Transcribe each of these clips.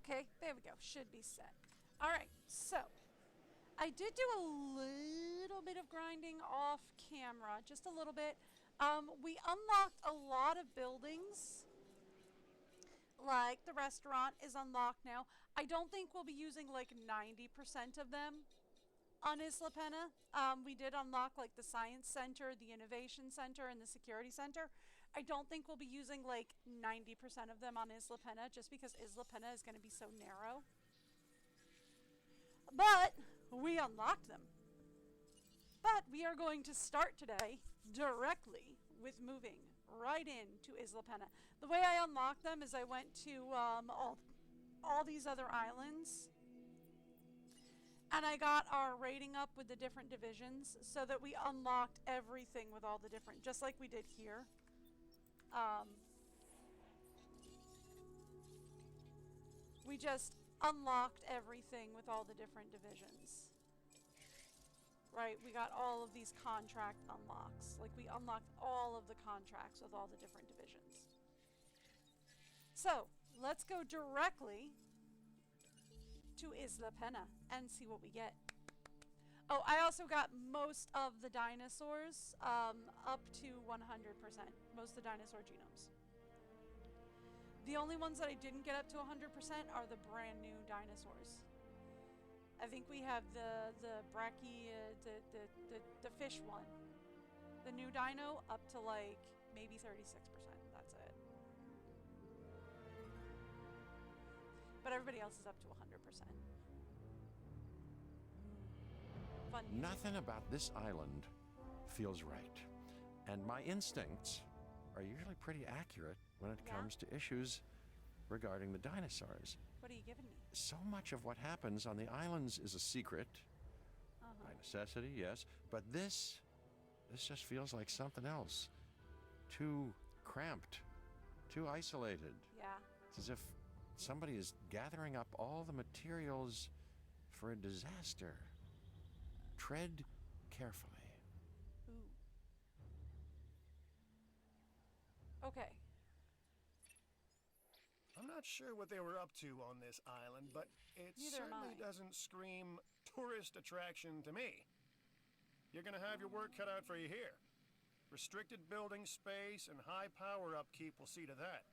Okay, there we go. Should be set. Alright, so I did do a little bit of grinding off camera, just a little bit. We unlocked a lot of buildings. Like the restaurant is unlocked now. I don't think we'll be using like 90% of them on Isla Pena. We did unlock like the science center, the innovation center, and the security center. I don't think we'll be using like 90% of them on Isla Pena just because Isla Pena is going to be so narrow. But we unlocked them. But we are going to start today directly with moving right into Isla Pena. The way I unlocked them is I went to all these other islands. And I got our rating up with the different divisions so that we unlocked everything with all the different, just like we did here. We just unlocked everything with all the different divisions. Right, we got all of these contract unlocks. Like, we unlocked all of the contracts with all the different divisions. So, let's go directly to Isla Pena and see what we get. Oh, I also got most of the dinosaurs up to 100%. Most of the dinosaur genomes. The only ones that I didn't get up to 100% are the brand new dinosaurs. I think we have the fish one. The new dino up to like maybe 36%. That's it. But everybody else is up to 100%. Fun music. Nothing about this island feels right. And my instincts are usually pretty accurate when it comes to issues regarding the dinosaurs. What are you giving me? So much of what happens on the islands is a secret. By necessity, yes. But this just feels like something else. Too cramped. Too isolated. Yeah. It's as if somebody is gathering up all the materials for a disaster. Tread carefully. Ooh. Okay. I'm not sure what they were up to on this island, but it certainly doesn't scream tourist attraction to me. You're gonna have your work cut out for you here. Restricted building space and high power upkeep will see to that.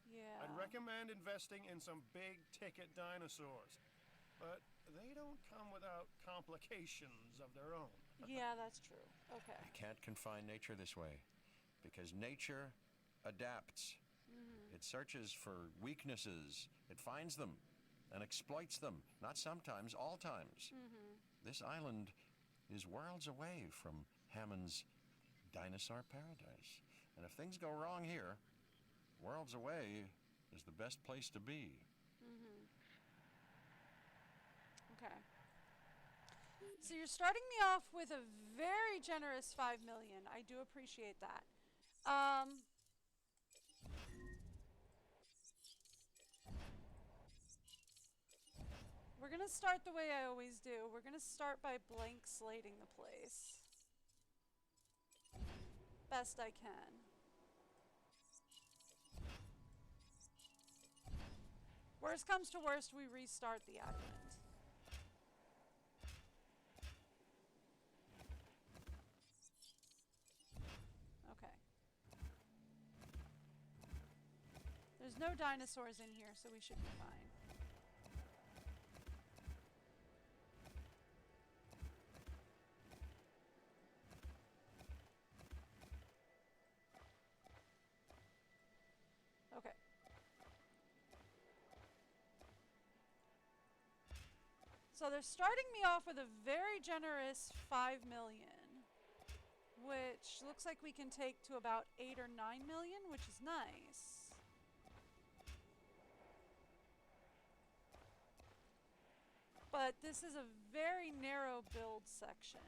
Yeah. I'd recommend investing in some big-ticket dinosaurs, but they don't come without complications of their own. Yeah, that's true. Okay. I can't confine nature this way, because nature adapts. It searches for weaknesses, it finds them, and exploits them, not sometimes, all times. This island is worlds away from Hammond's dinosaur paradise. And if things go wrong here, worlds away is the best place to be. Okay. So you're starting me off with a very generous 5 million. I do appreciate that. We're going to start the way I always do. We're going to start by blank slating the place. Best I can. Worst comes to worst, we restart the island. Okay. There's no dinosaurs in here, so we should be fine. Okay. So they're starting me off with a very generous 5 million, which looks like we can take to about 8 or 9 million, which is nice. But this is a very narrow build section.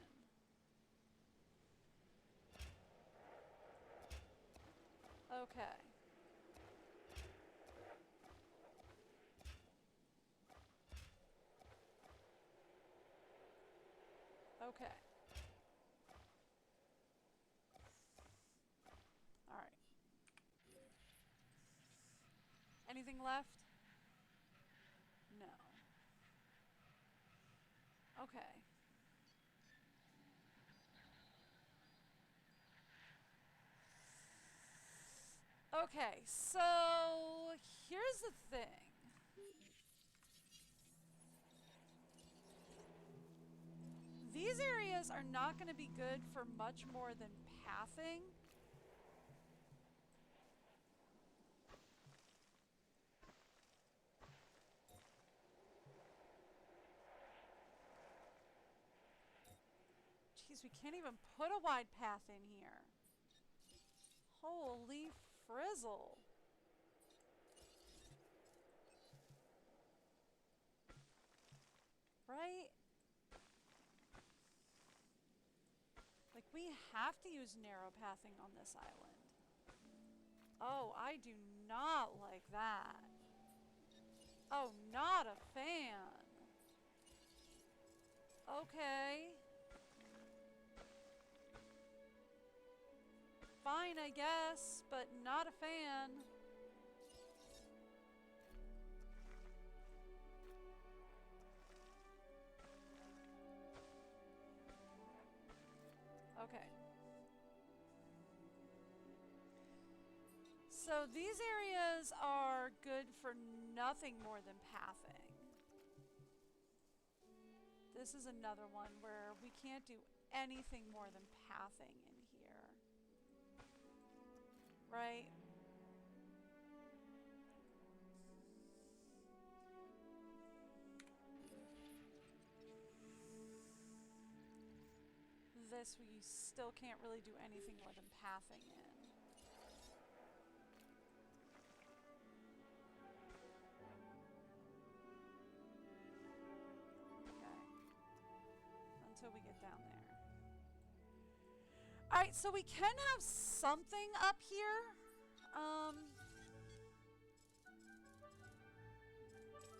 Okay. Okay. All right. Anything left? Okay. Okay, so here's the thing. These areas are not going to be good for much more than pathing. Jeez, we can't even put a wide path in here. Holy frizzle. Right? Like, we have to use narrow pathing on this island. Oh, I do not like that. Oh, not a fan. Okay. Fine, I guess, but not a fan. Okay. So these areas are good for nothing more than pathing. This is another one where we can't do anything more than pathing in here. Right? This we still can't really do anything more than pathing in. Okay. Until we get down there. Alright, so we can have something up here.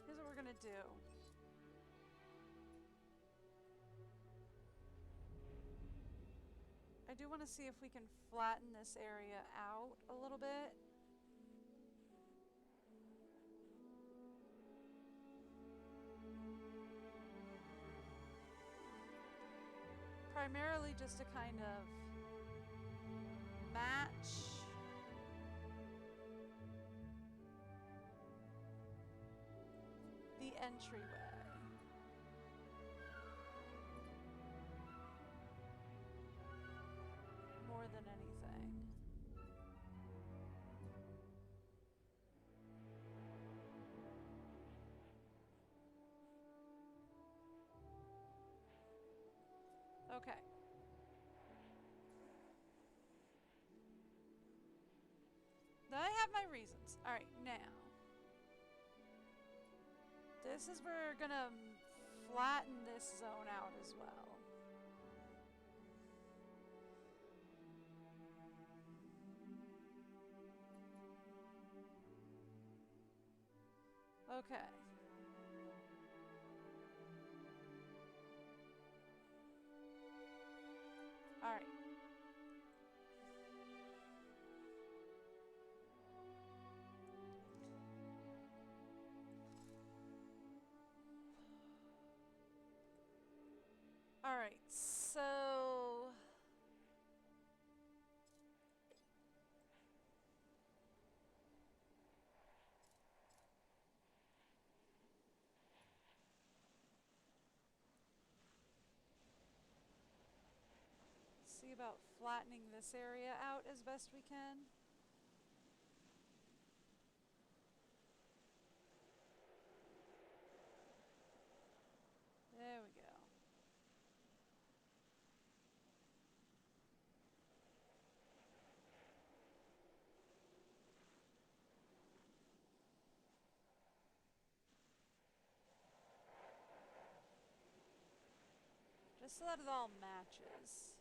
Here's what we're gonna do. I do want to see if we can flatten this area out a little bit. Primarily just to kind of match the entryway. More than anything. Okay. I have my reasons. Alright, now. This is where we're gonna flatten this zone out as well. Okay. All right. All right. So see about flattening this area out as best we can. There we go. Just so that it all matches.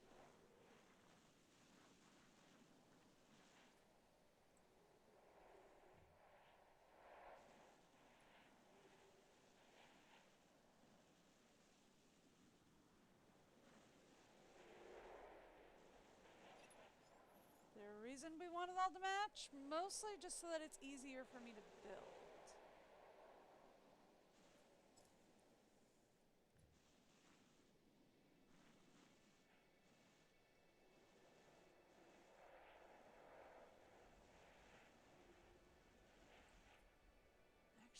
The reason we want it all to match, mostly just so that it's easier for me to build.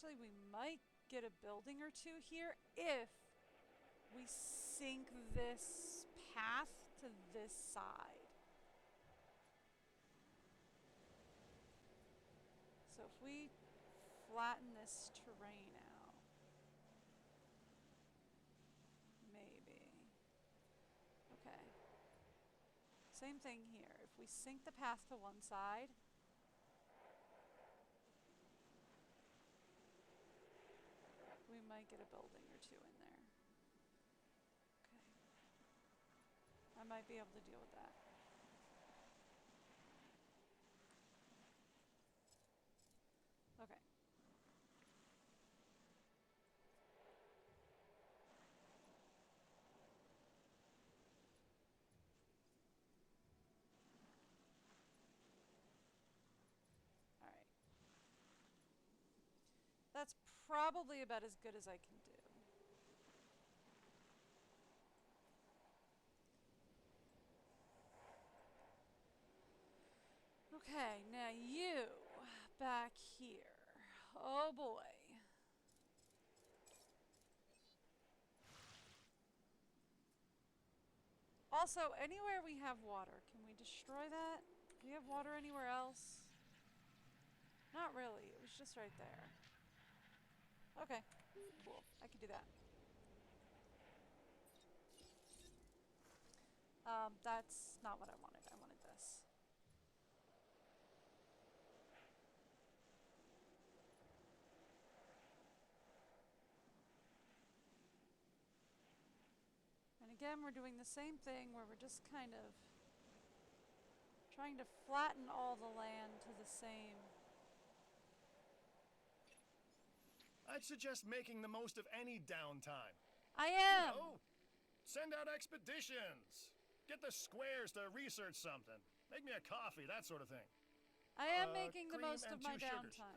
Actually, we might get a building or two here if we sink this path to this side. So if we flatten this terrain out, maybe. Okay. Same thing here. If we sink the path to one side, we might get a building or two in there. Okay. I might be able to deal with that. Okay. All right. That's probably about as good as I can do. Okay, now you back here. Oh boy. Also, anywhere we have water, can we destroy that? Do we have water anywhere else? Not really, it was just right there. Okay, cool, I can do that. That's not what I wanted. I wanted this. And again, we're doing the same thing where we're just kind of trying to flatten all the land to the same. I'd suggest making the most of any downtime. I am! You know, send out expeditions. Get the squares to research something. Make me a coffee, that sort of thing. I am making the most of my downtime.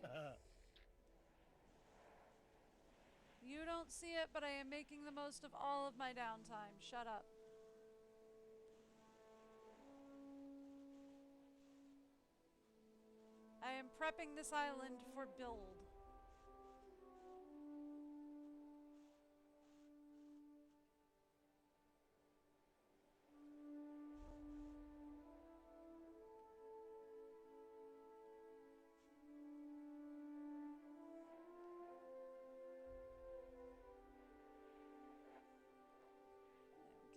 You don't see it, but I am making the most of all of my downtime. Shut up. I am prepping this island for build.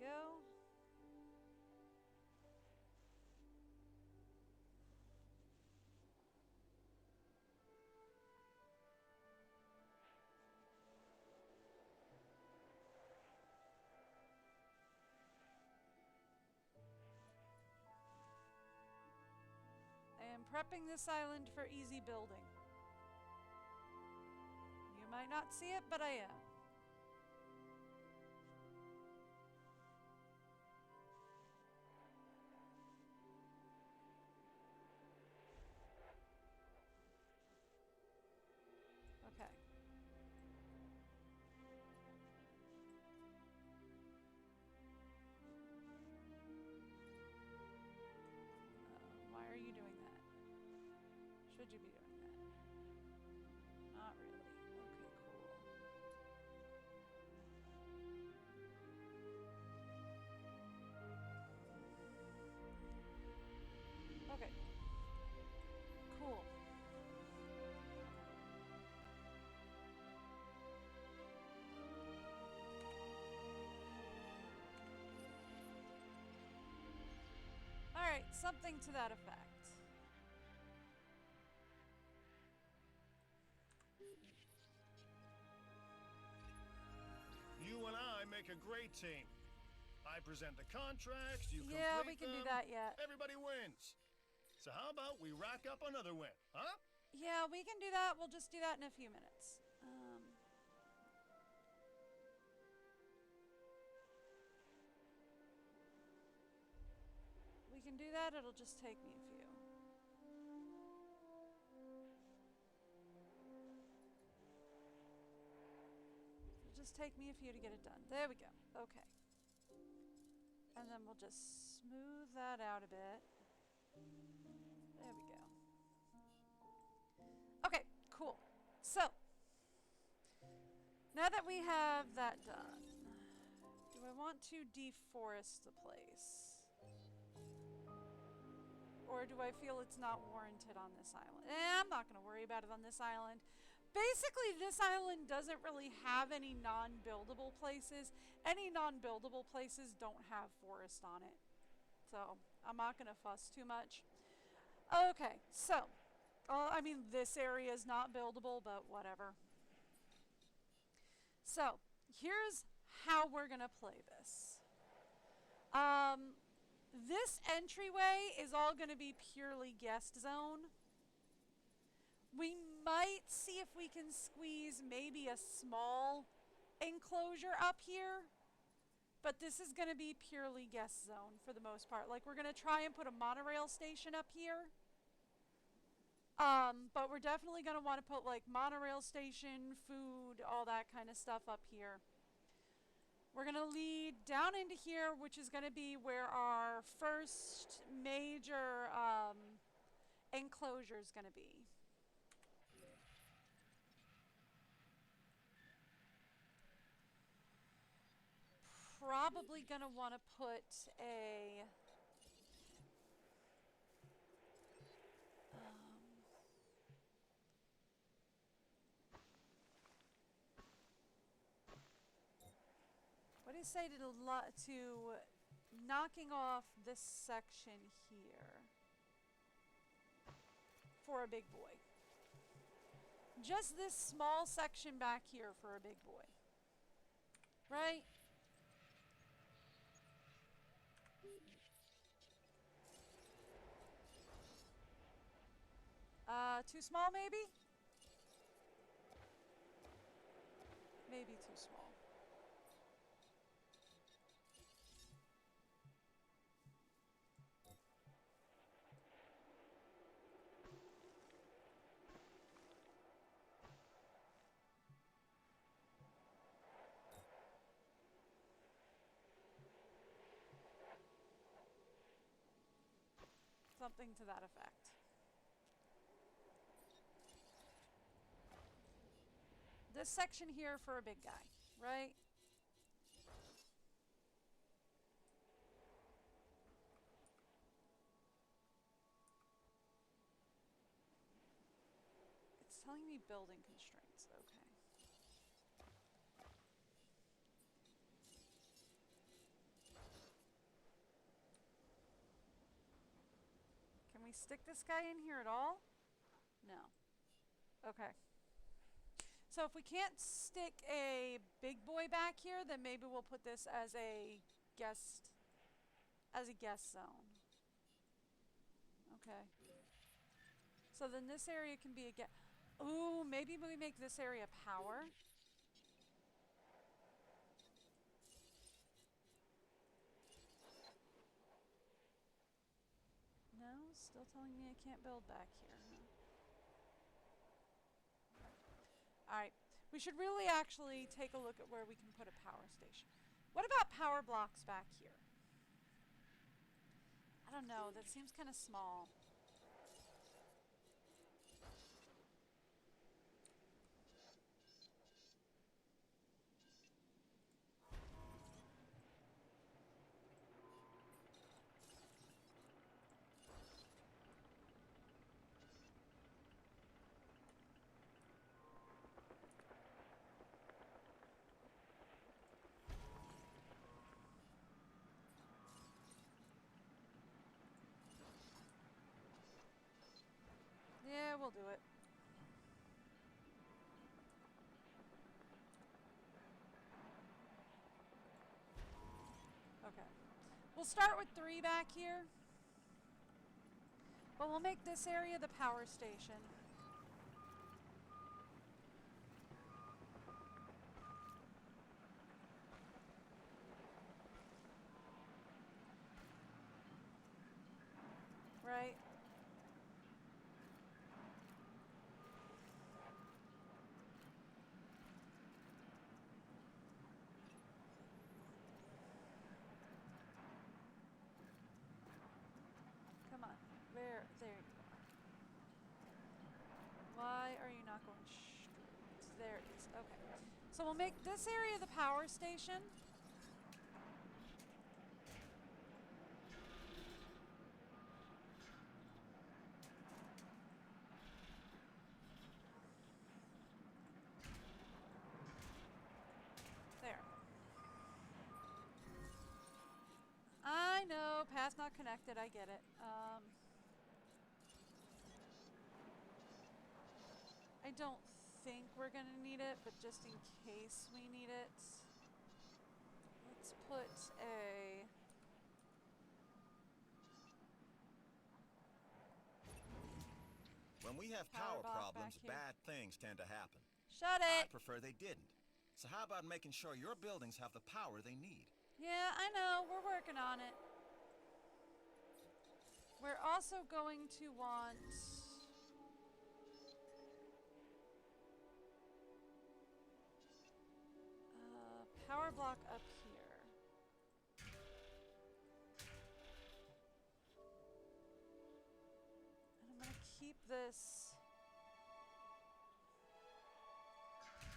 There we go. I am prepping this island for easy building. You might not see it, but I am. Okay. Why are you doing that? Should you be doing that? Not really. Okay, cool. Okay. Cool. Alright, something to that effect. You and I make a great team. I present the contracts, you complete Yeah, we can do them, that yet. everybody wins. So how about we rack up another win, huh? Yeah, we can do that. We'll just do that in a few minutes. We can do that. It'll just take me a few. It'll just take me a few to get it done. There we go. Okay. And then we'll just smooth that out a bit. There we go. Okay, cool. So, Now that we have that done, do I want to deforest the place? Or do I feel it's not warranted on this island? I'm not going to worry about it on this island. Basically, this island doesn't really have any non-buildable places. Any non-buildable places don't have forest on it. So, I'm not going to fuss too much. Okay, so, I mean, this area is not buildable, but whatever. So, here's how we're going to play this. This entryway is all going to be purely guest zone. We might see if we can squeeze maybe a small enclosure up here, but this is going to be purely guest zone for the most part. Like, we're going to try and put a monorail station up here. But we're definitely going to want to put like monorail station, food, all that kind of stuff up here. We're going to lead down into here, which is going to be where our first major enclosure is going to be. Probably going to want to put a... what do you say to knocking off this section here for a big boy? Just this small section back here for a big boy. Right? Too small maybe? Maybe too small. Something to that effect. This section here for a big guy, right? It's telling me building constraints, okay. Can we stick this guy in here at all? No. Okay. So if we can't stick a big boy back here, then maybe we'll put this as a guest zone. Okay. So then this area can be a guest. Ooh, maybe we make this area power. No, still telling me I can't build back here. Alright, we should really actually take a look at where we can put a power station. What about power blocks back here? I don't know, that seems kind of small. Yeah, we'll do it. Okay. We'll start with 3 back here. But we'll make this area the power station. Right? Come on. There you are. Why are you not going straight? There it is. Okay. So we'll make this area the power station. There. I know, path not connected, I get it. I don't think we're gonna need it, but just in case we need it, let's put a... When we have Power power box problems, back here. bad things tend to happen. Shut I it! prefer they didn't. So how about making sure your buildings have the power they need? Yeah, I know, we're working on it. We're also going to want... power block up here. And I'm gonna keep this...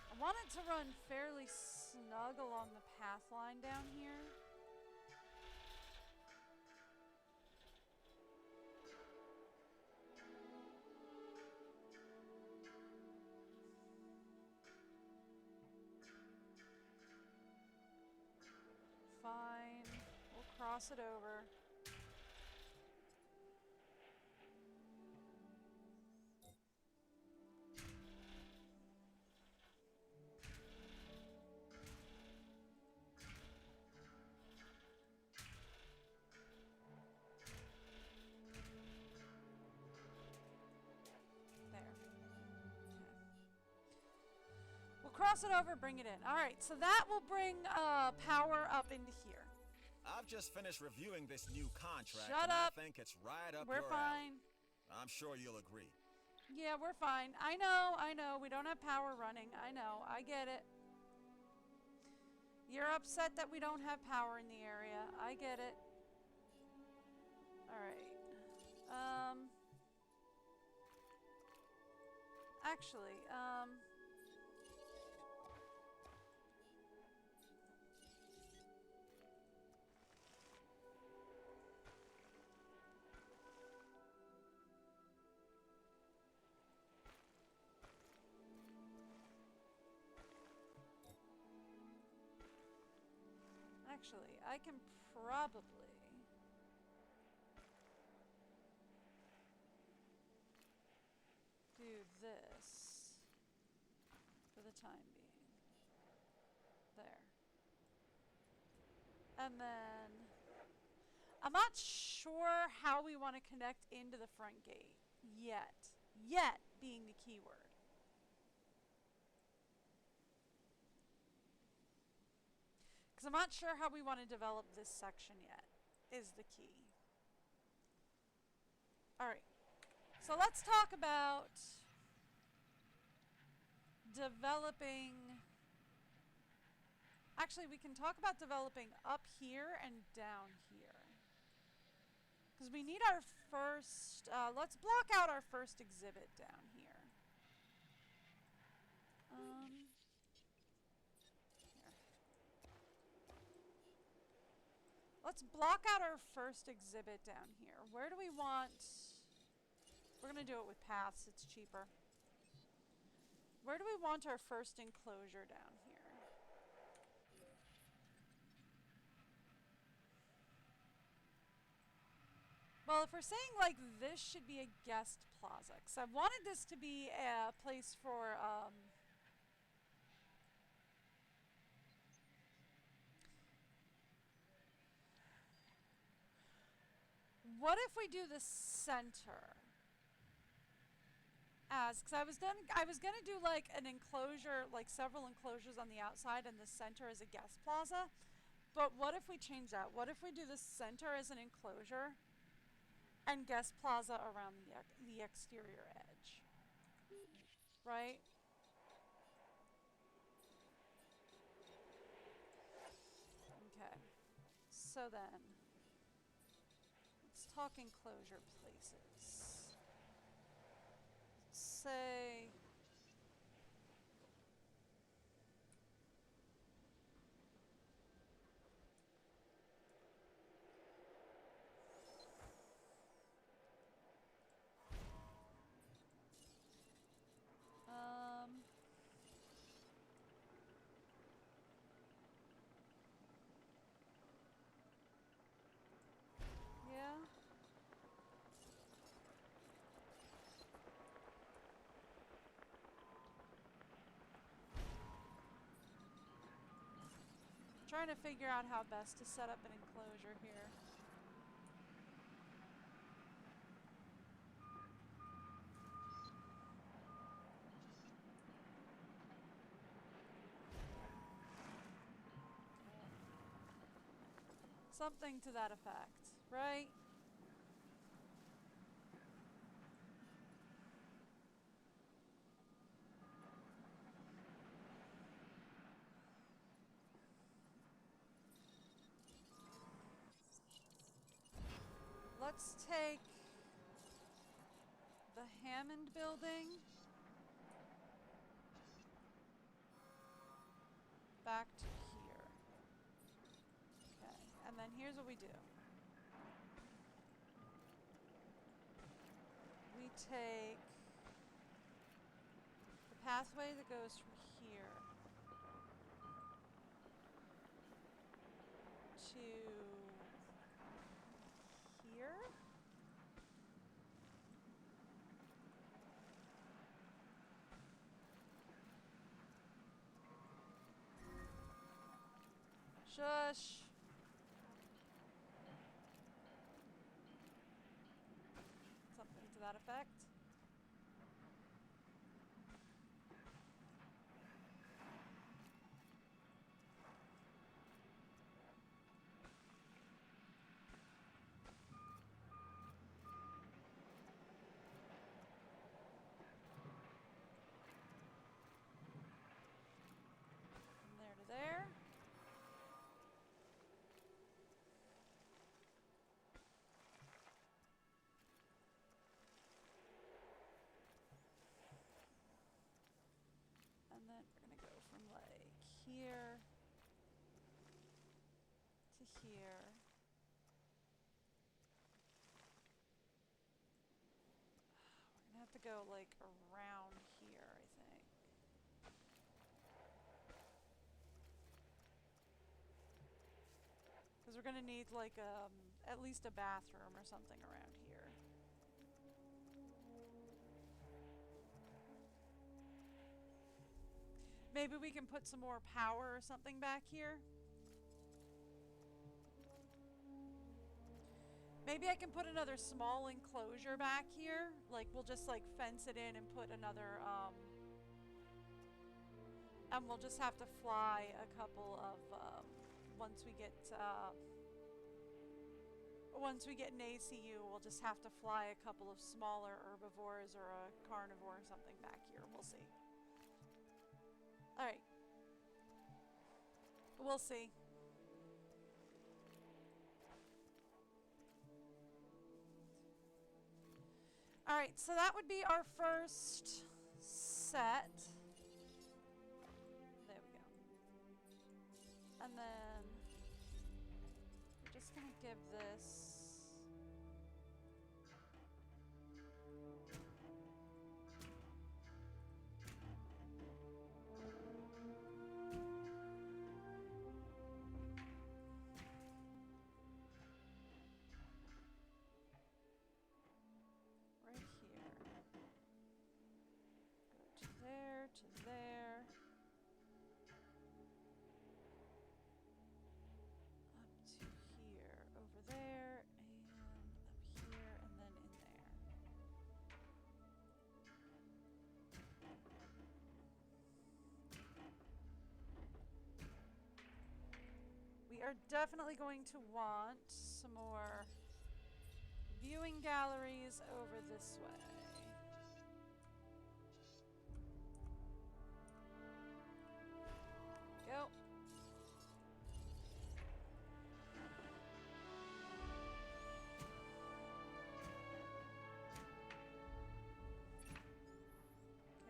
I want it to run fairly snug along the path line down here. Fine. We'll cross it over. There. Okay. We'll cross it over, bring it in. All right, so that will bring power up into here. I've just finished reviewing this new contract. Shut and up. I think it's right up We're your alley. fine. I'm sure you'll agree. Yeah, we're fine. I know. We don't have power running. I know. I get it. You're upset that we don't have power in the area. I get it. Alright. Actually, I can probably do this for the time being. There. And then I'm not sure how we want to connect into the front gate yet. Yet being the key word. Because I'm not sure how we want to develop this section yet, is the key. Alright, so let's talk about developing... Actually, we can talk about developing up here and down here. Because we need our first... let's block out our first exhibit down here. Let's block out our first exhibit down here. Where do we want... We're going to do it with paths. It's cheaper. Where do we want our first enclosure down here? Well, if we're saying like this should be a guest plaza, because I wanted this to be a place for... what if we do the center as, because I was gonna do like an enclosure, like several enclosures on the outside, and the center as a guest plaza. But what if we change that? What if we do the center as an enclosure, and guest plaza around the exterior edge, right? Okay. So then. Talk enclosure places. Say trying to figure out how best to set up an enclosure here. Something to that effect, right? Let's take the Hammond building back to here. Okay, and then here's what we do. We take the pathway that goes from here to here. Shush. Something to that effect. From there to there. And then we're going to go from like here to here. We're going to have to go like around here, I think. Because we're going to need like at least a bathroom or something around here. Maybe we can put some more power or something back here. Maybe I can put another small enclosure back here. Like, we'll just like fence it in and put another, and we'll just have to fly a couple of, once we get an ACU, we'll just have to fly a couple of smaller herbivores or a carnivore or something back here. We'll see. Alright. We'll see. Alright, so that would be our first set. There we go. And then we're just going to give this to there, up to here, over there, and up here, and then in there. We are definitely going to want some more viewing galleries over this way. Go.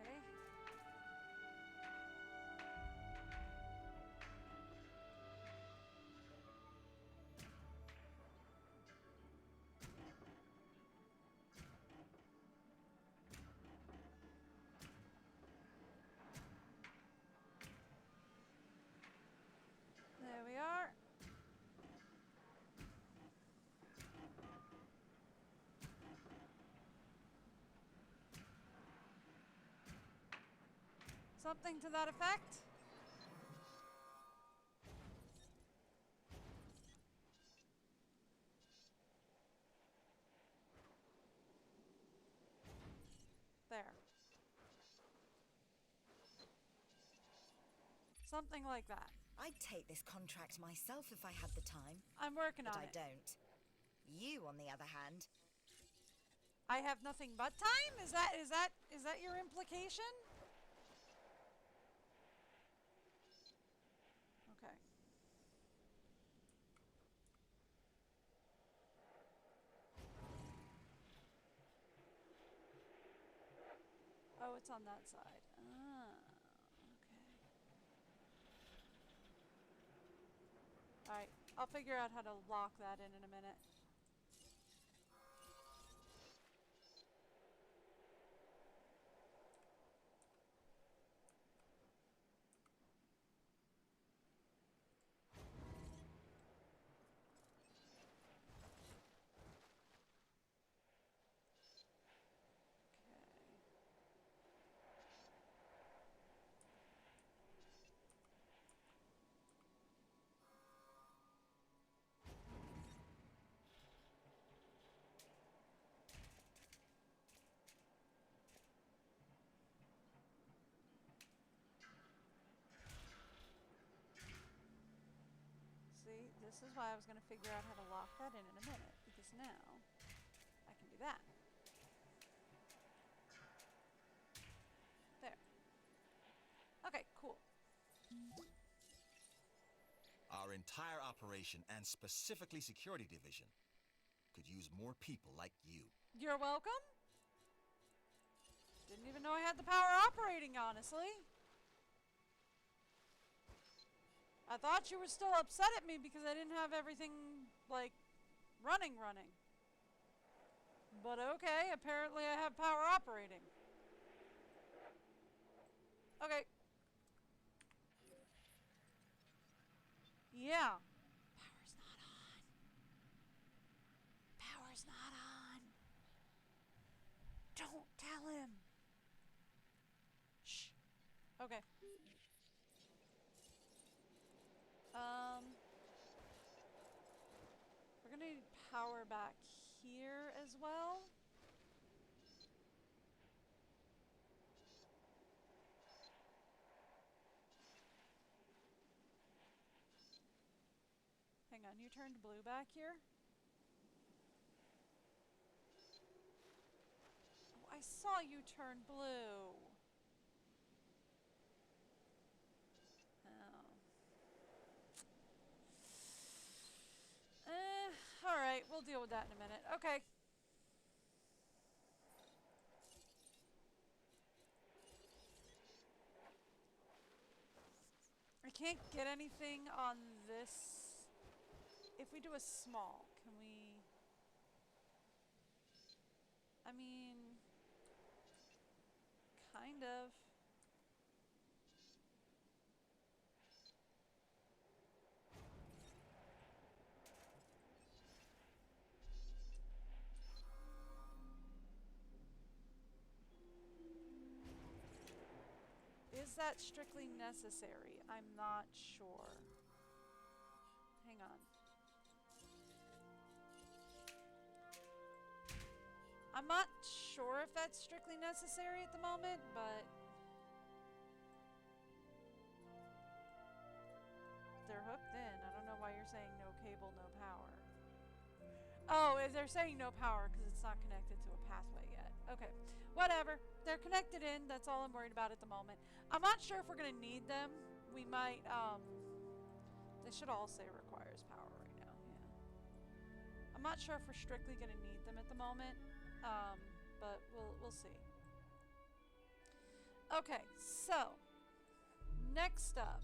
Okay. There we are. Something to that effect. Something like that. I'd take this contract myself if I had the time. I'm working But on I it. don't. You, on the other hand... I have nothing but time? Is that your implication? Okay. Oh, it's on that side. Ah, okay. Alright, I'll figure out how to lock that in a minute. See, this is why I was going to figure out how to lock that in a minute, because now I can do that. There. Okay, cool. Our entire operation, and specifically security division, could use more people like you. You're welcome. Didn't even know I had the power operating, honestly. I thought you were still upset at me because I didn't have everything, like, running. But okay, apparently I have power operating. Okay. Yeah. Power's not on. Power's not on. Don't tell him. Shh. Okay. We're gonna need power back here as well. Hang on, you turned blue back here? Oh, I saw you turn blue. Alright, we'll deal with that in a minute. Okay. I can't get anything on this. If we do a small, can we... I mean... kind of. Is that strictly necessary? I'm not sure. Hang on. I'm not sure if that's strictly necessary at the moment, but... they're hooked in. I don't know why you're saying no cable, no power. Oh, they're saying no power because it's not connected to a pathway yet. Okay, whatever. They're connected in. That's all I'm worried about at the moment. I'm not sure if we're going to need them. We might, they should all say requires power right now. Yeah. I'm not sure if we're strictly going to need them at the moment, but we'll see. Okay, so next up.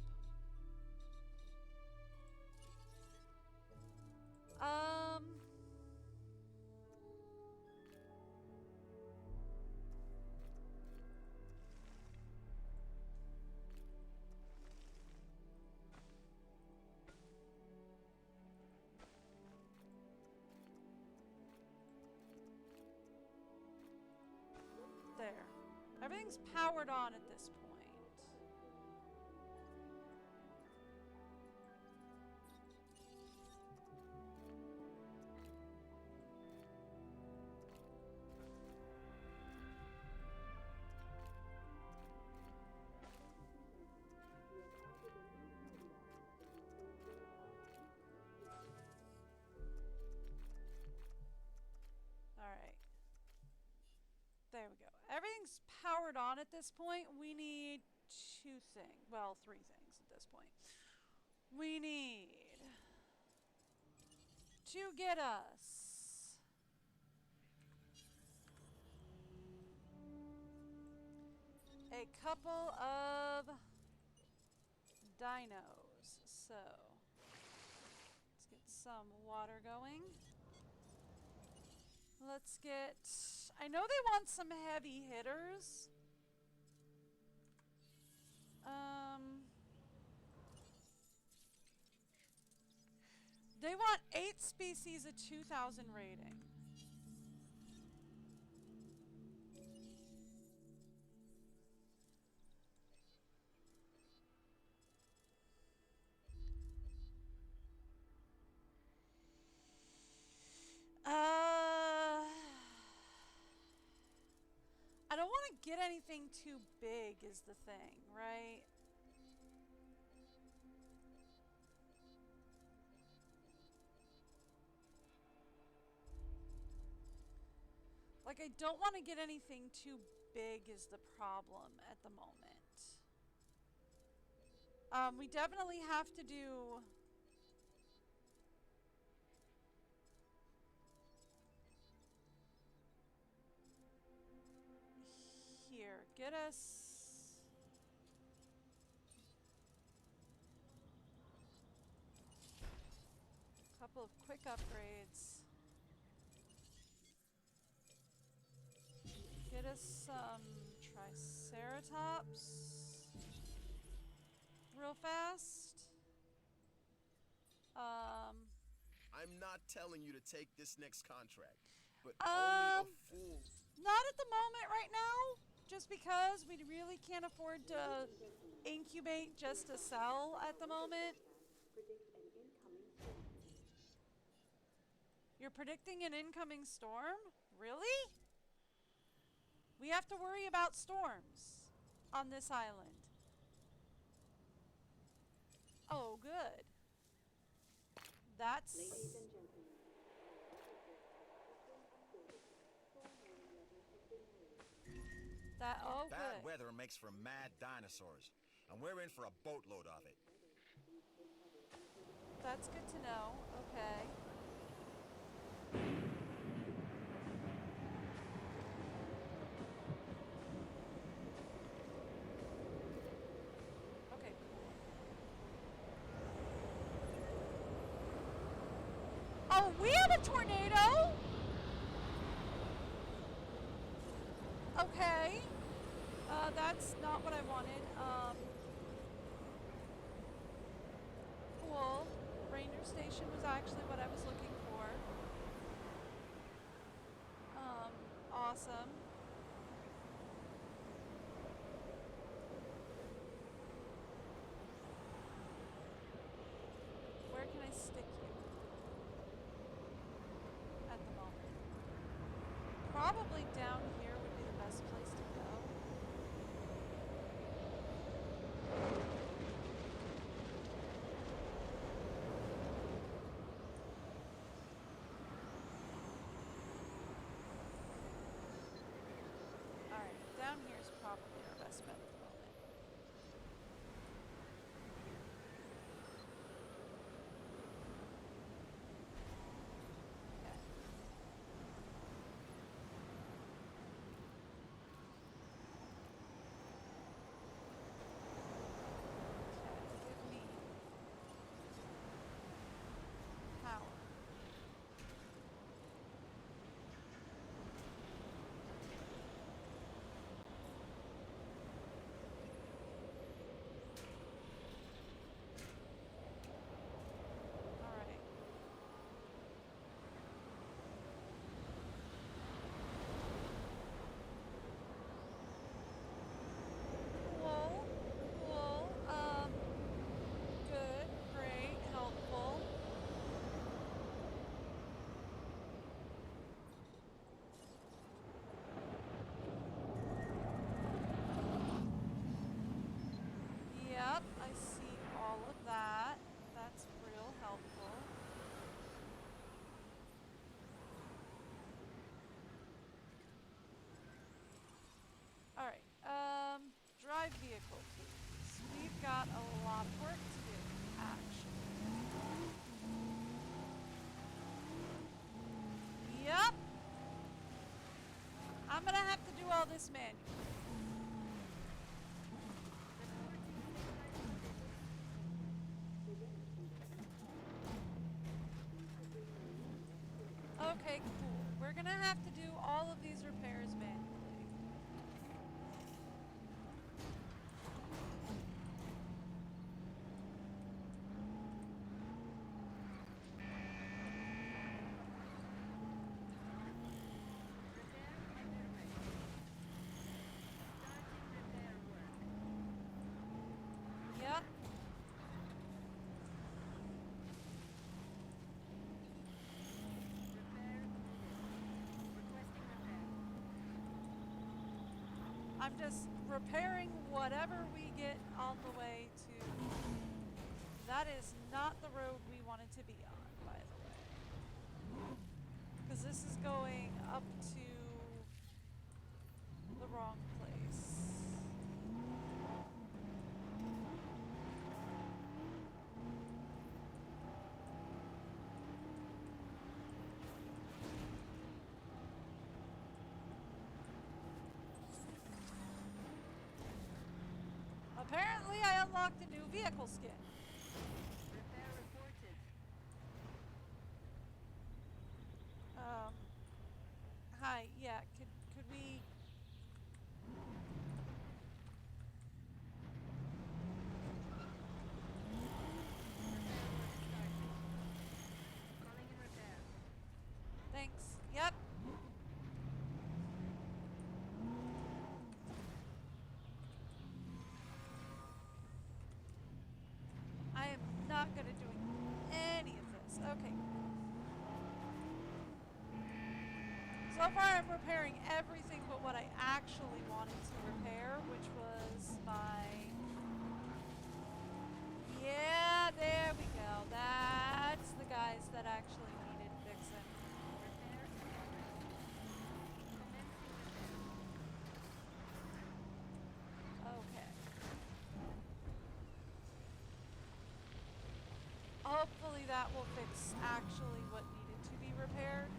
There. Everything's powered on at this point. everything's powered on at this point. We need two things. Well, three things at this point. We need to get us a couple of dinos. So let's get some water going. Let's get... I know they want some heavy hitters. They want 8 species at 2,000 rating. I don't want to get anything too big is the thing, right? Like, I don't want to get anything too big is the problem at the moment. We definitely have to do... Here, get us... a couple of quick upgrades. Get us some Triceratops real fast. I'm not telling you to take this next contract, but only a fool. Not at the moment right now, just because we really can't afford to incubate just to sell at the moment. You're predicting an incoming storm? Really? We have to worry about storms on this island. Oh, good. That's... That, oh, Bad good. weather makes for mad dinosaurs, and we're in for a boatload of it. That's good to know. Okay. Okay, cool. Oh, we have a tornado? Okay. That's not what I wanted. Cool. Ranger Station was actually what I was looking for. Awesome. Where can I stick you at the moment? Probably down here would be the best place to go. Alright, down here is probably our best bet at the moment. Okay. Okay, give me power. we've got a lot of work to do, actually. Yep. I'm gonna have to do all this manually. Okay, cool. We're gonna have to do all of these repairs manually. Yep. I'm just repairing whatever we get on the way to. That is not the road we wanted to be on, by the way. Because this is going up to the wrong place. Apparently, I unlocked a new vehicle skin. Repair reported. Hi, yeah, could we... Calling in repair. Thanks. Yep. I am not good at doing any of this. Okay. So far I'm repairing everything but what I actually wanted to repair, which was my... Yeah, there we go. That's the guys that actually needed fixing. Repair in progress. Commencing repair. Okay. Hopefully that will fix actually what needed to be repaired.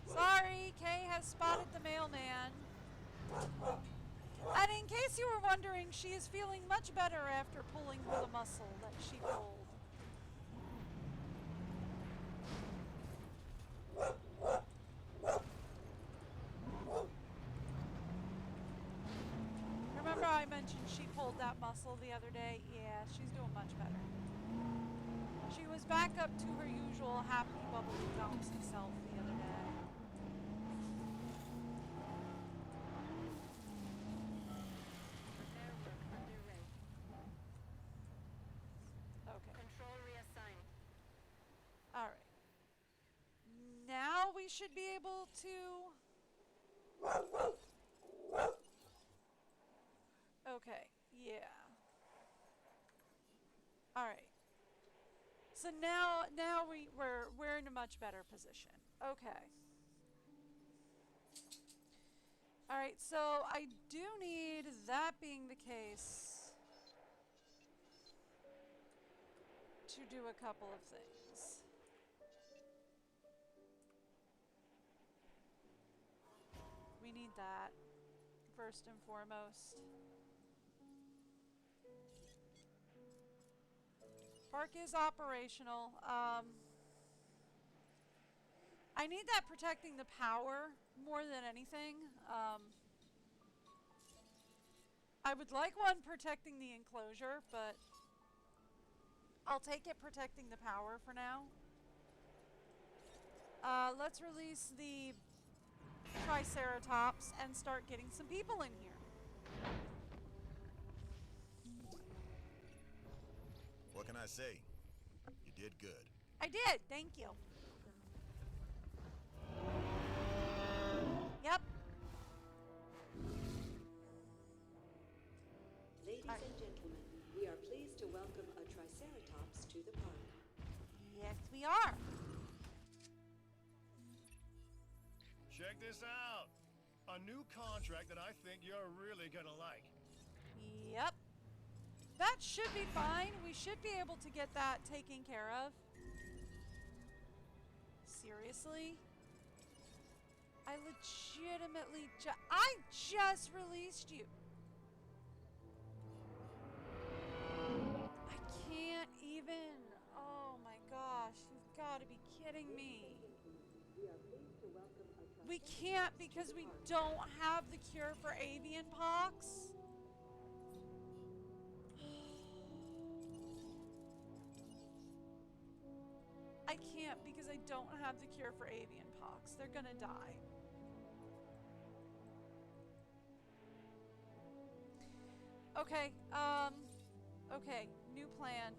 Sorry, Kay has spotted the mailman. And in case you were wondering, she is feeling much better after pulling the muscle that she pulled. Remember I mentioned she pulled that muscle the other day? Yeah, she's doing much better. She was back up to her usual happy, bubbly, bouncy self the other day. Repair work underway. Okay. Control reassigned. Alright. Now we should be able to... Okay, yeah. Alright. So now we're in a much better position. Okay. Alright, so I do need, that being the case, to do a couple of things. We need that first and foremost. Park is operational. I need that protecting the power more than anything. I would like one protecting the enclosure, but I'll take it protecting the power for now. Let's release the Triceratops and start getting some people in here. What can I say? You did good. I did, thank you. Yep. Ladies and gentlemen, we are pleased to welcome a Triceratops to the park. Yes, we are. Check this out. A new contract that I think you're really gonna like. Yep. That should be fine. We should be able to get that taken care of. Seriously? I legitimately I just released you. I can't even. Oh my gosh. You've got to be kidding me. We can't because we don't have the cure for avian pox. I can't because I don't have the cure for avian pox. They're gonna die. Okay, okay, new plan.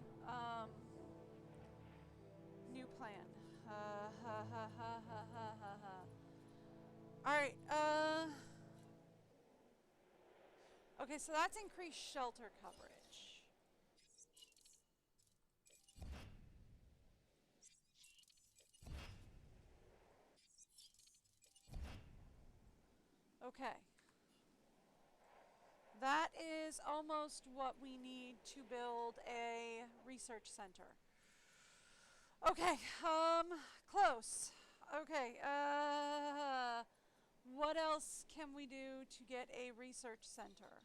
New plan. Alright, okay, so that's increased shelter coverage. Okay. That is almost what we need to build a research center. Okay, close. Okay, what else can we do to get a research center?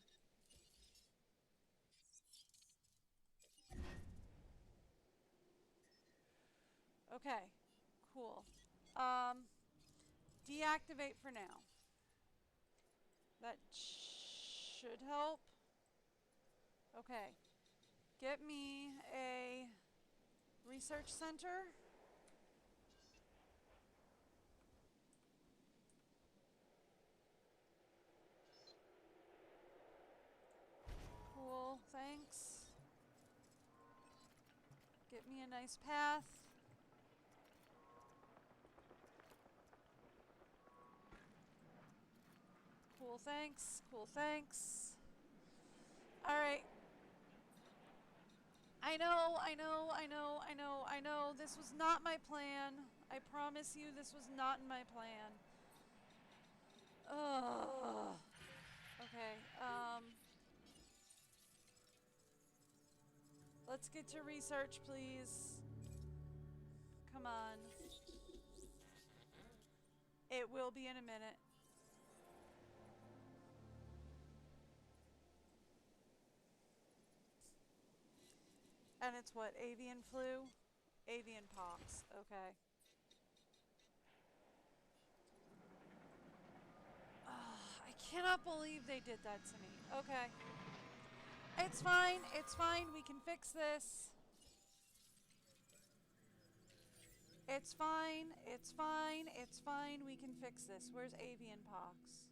Okay, cool. Deactivate for now. That should help. Okay. Get me a research center. Cool, thanks. Get me a nice path. Cool, thanks. Cool, thanks. Alright. I know. This was not my plan. I promise you this was not in my plan. Ugh. Okay, let's get to research, please. Come on. It will be in a minute. And it's what? Avian flu? Avian pox. Okay. I cannot believe they did that to me. Okay. It's fine. It's fine. We can fix this. It's fine. It's fine. It's fine. We can fix this. Where's avian pox?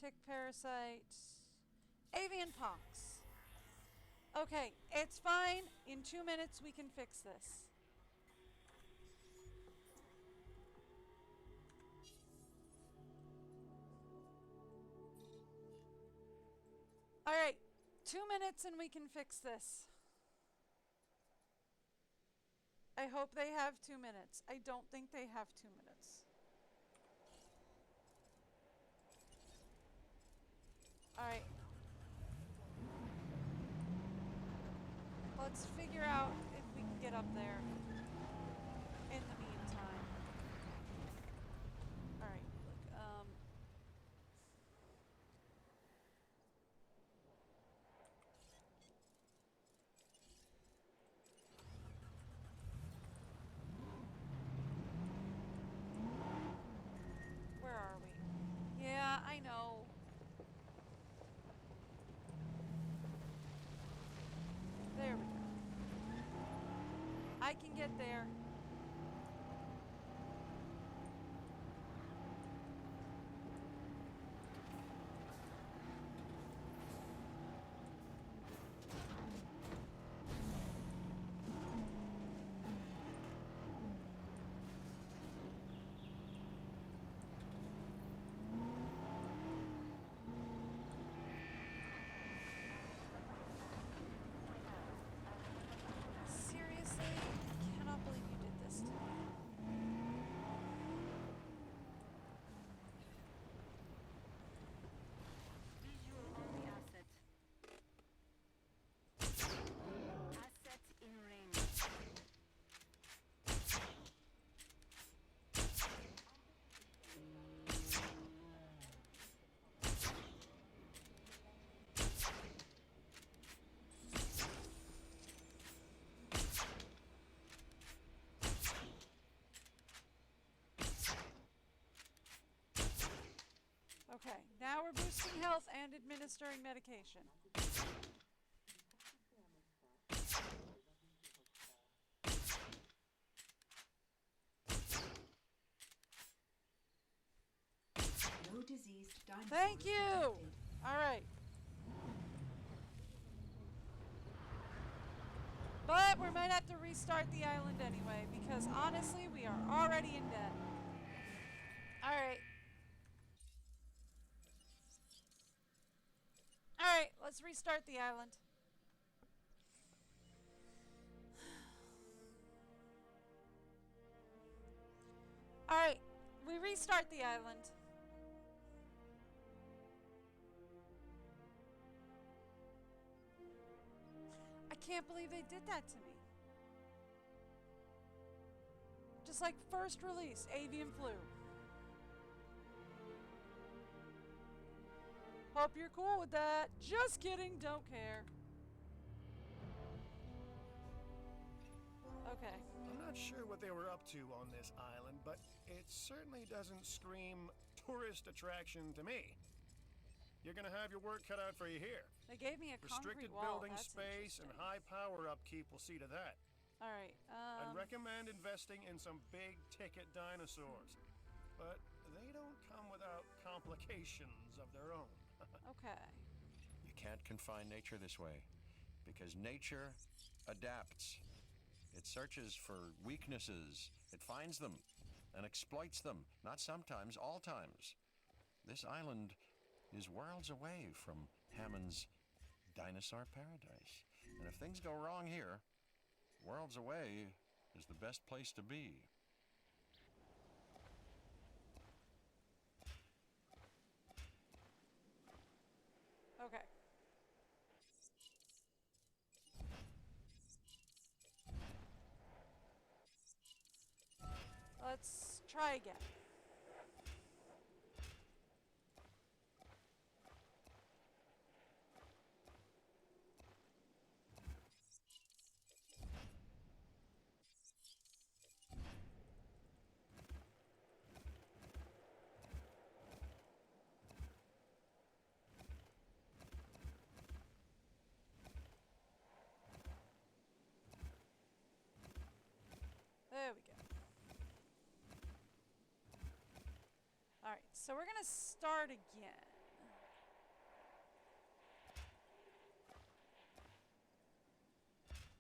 Tick parasite. Avian pox. Okay, it's fine. In 2 minutes, we can fix this. All right, 2 minutes and we can fix this. I hope they have 2 minutes. I don't think they have 2 minutes. All right. Let's figure out if we can get up there in the meantime. All right, look, where are we? Yeah, I know. There we go. I can get there. Seriously? I cannot believe health and administering medication. No diseased dinosaurs Thank you! detected. Alright. But we might have to restart the island anyway, because honestly, we are already in debt. Alright. Alright, let's restart the island. Alright, we restart the island. I can't believe they did that to me. Just like first release, avian flu. Hope you're cool with that. Just kidding, don't care. Okay. I'm not sure what they were up to on this island, but it certainly doesn't scream tourist attraction to me. You're gonna have your work cut out for you here. They gave me a concrete Restricted wall. building That's space and interesting. high power upkeep will see to that. Alright, I'd recommend investing in some big ticket dinosaurs, but they don't come without complications of their own. okay. You can't confine nature this way, because nature adapts. It searches for weaknesses, it finds them, and exploits them, not sometimes, all times. This island is worlds away from Hammond's dinosaur paradise. And if things go wrong here, worlds away is the best place to be. Okay. Let's try again. There we go. Alright, so we're gonna start again.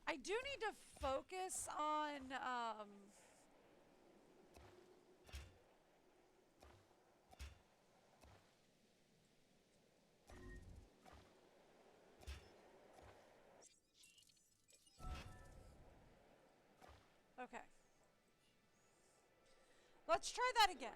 I do need to focus on, okay. Let's try that again.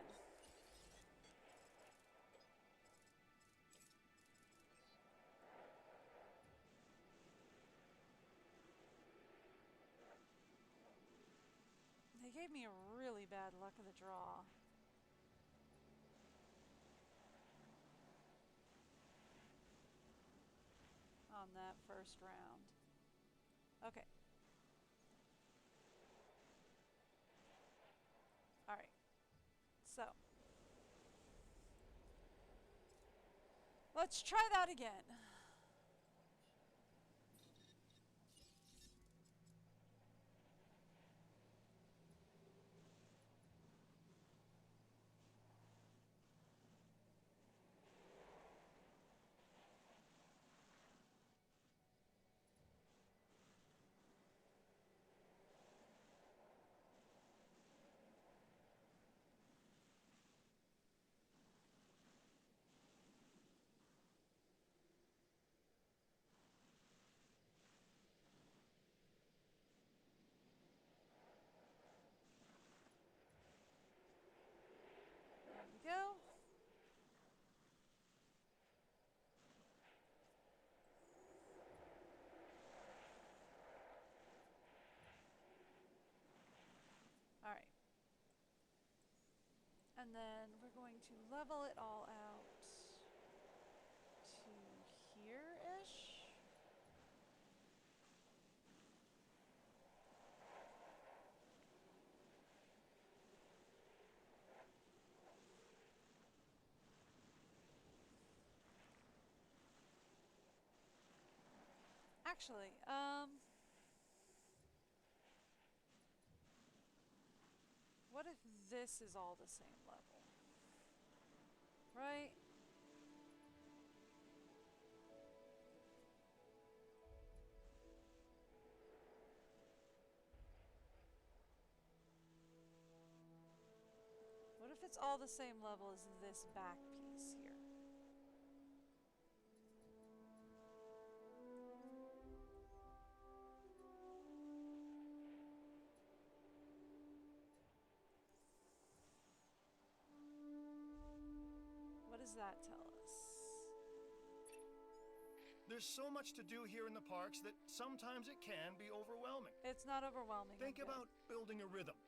They gave me a really bad luck of the draw. On that first round. Okay. Alright. So. Let's try that again. There we go. Alright. And then we're going to level it all out to here-ish. actually. What if this is all the same level? Right? What if it's all the same level as this back piece here? What does that tell us? There's so much to do here in the parks that sometimes it can be overwhelming. It's not overwhelming. Think about building a rhythm,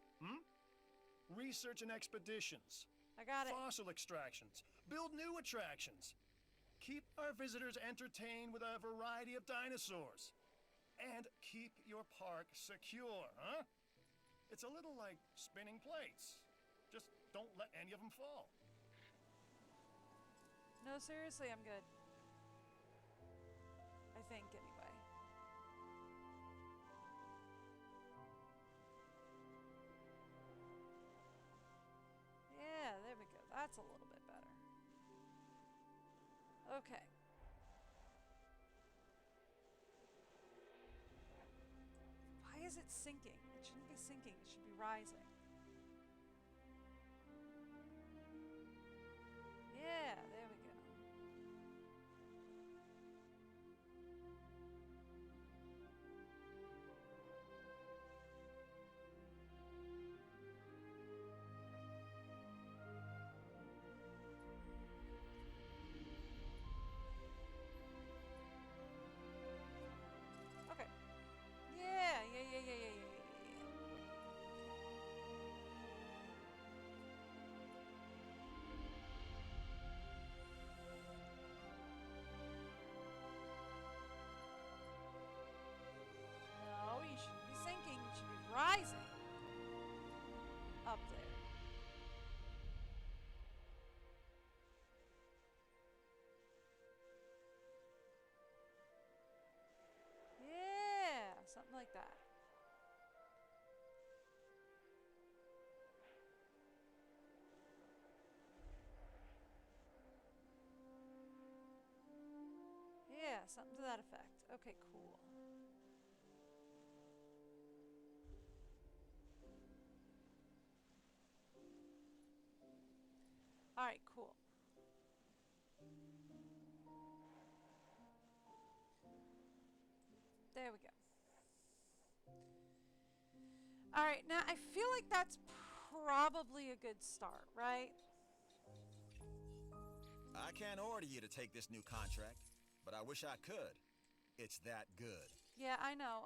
research and expeditions. I got it. Fossil extractions. Build new attractions. Keep our visitors entertained with a variety of dinosaurs. And keep your park secure, huh? It's a little like spinning plates. Just don't let any of them fall. No, seriously, I'm good. I think, anyway. Yeah, there we go. That's a little bit better. Okay. Why is it sinking? It shouldn't be sinking. It should be rising. Yeah, there we go. Okay. Yeah. No, you shouldn't be sinking. You should be rising. Up there. Yeah, something like that. Yeah, something to that effect. Okay, cool. All right, cool. There we go. All right, now I feel like that's probably a good start, right? I can't order you to take this new contract, but I wish I could. It's that good. Yeah, I know.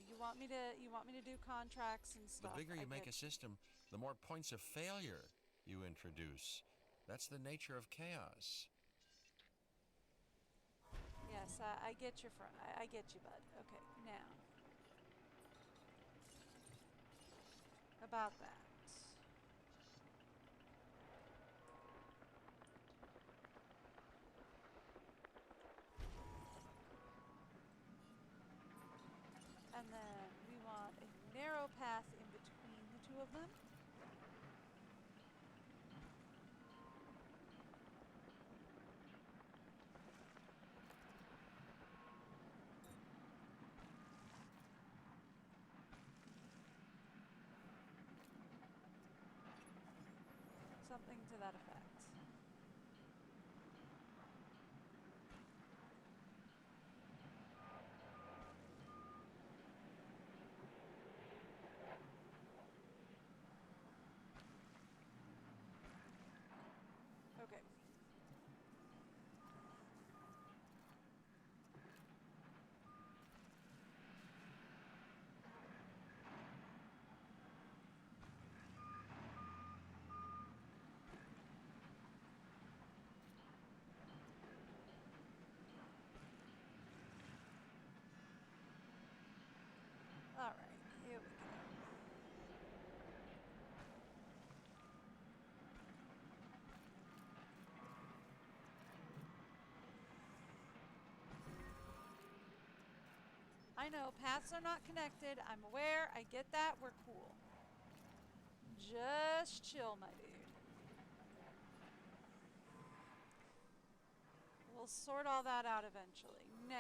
You want me to do contracts and The stuff. bigger you I make get a system, the more points of failure you introduce. That's the nature of chaos. Yes, I get your front. I get you, bud. Okay, now about that. And then we want a narrow path in between the two of them. Something to that effect. Okay. I know, paths are not connected. I'm aware. I get that. We're cool. Just chill, my dude. We'll sort all that out eventually. Now,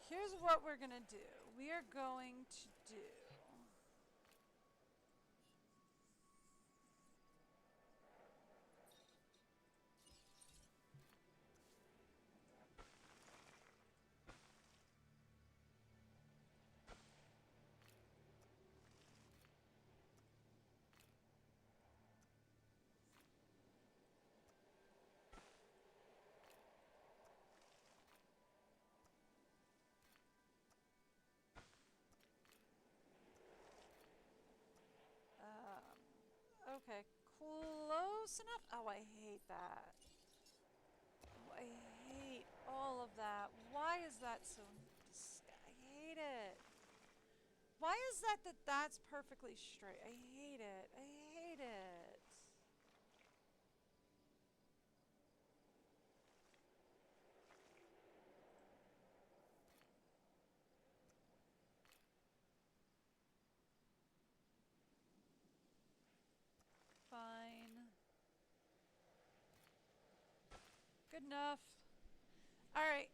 here's what we're going to do. We are going to do... Okay, close enough. Oh, I hate that. Oh, I hate all of that. Why is that so... I hate it. Why is that that's perfectly straight? I hate it. I hate it. Fine. Good enough. All right.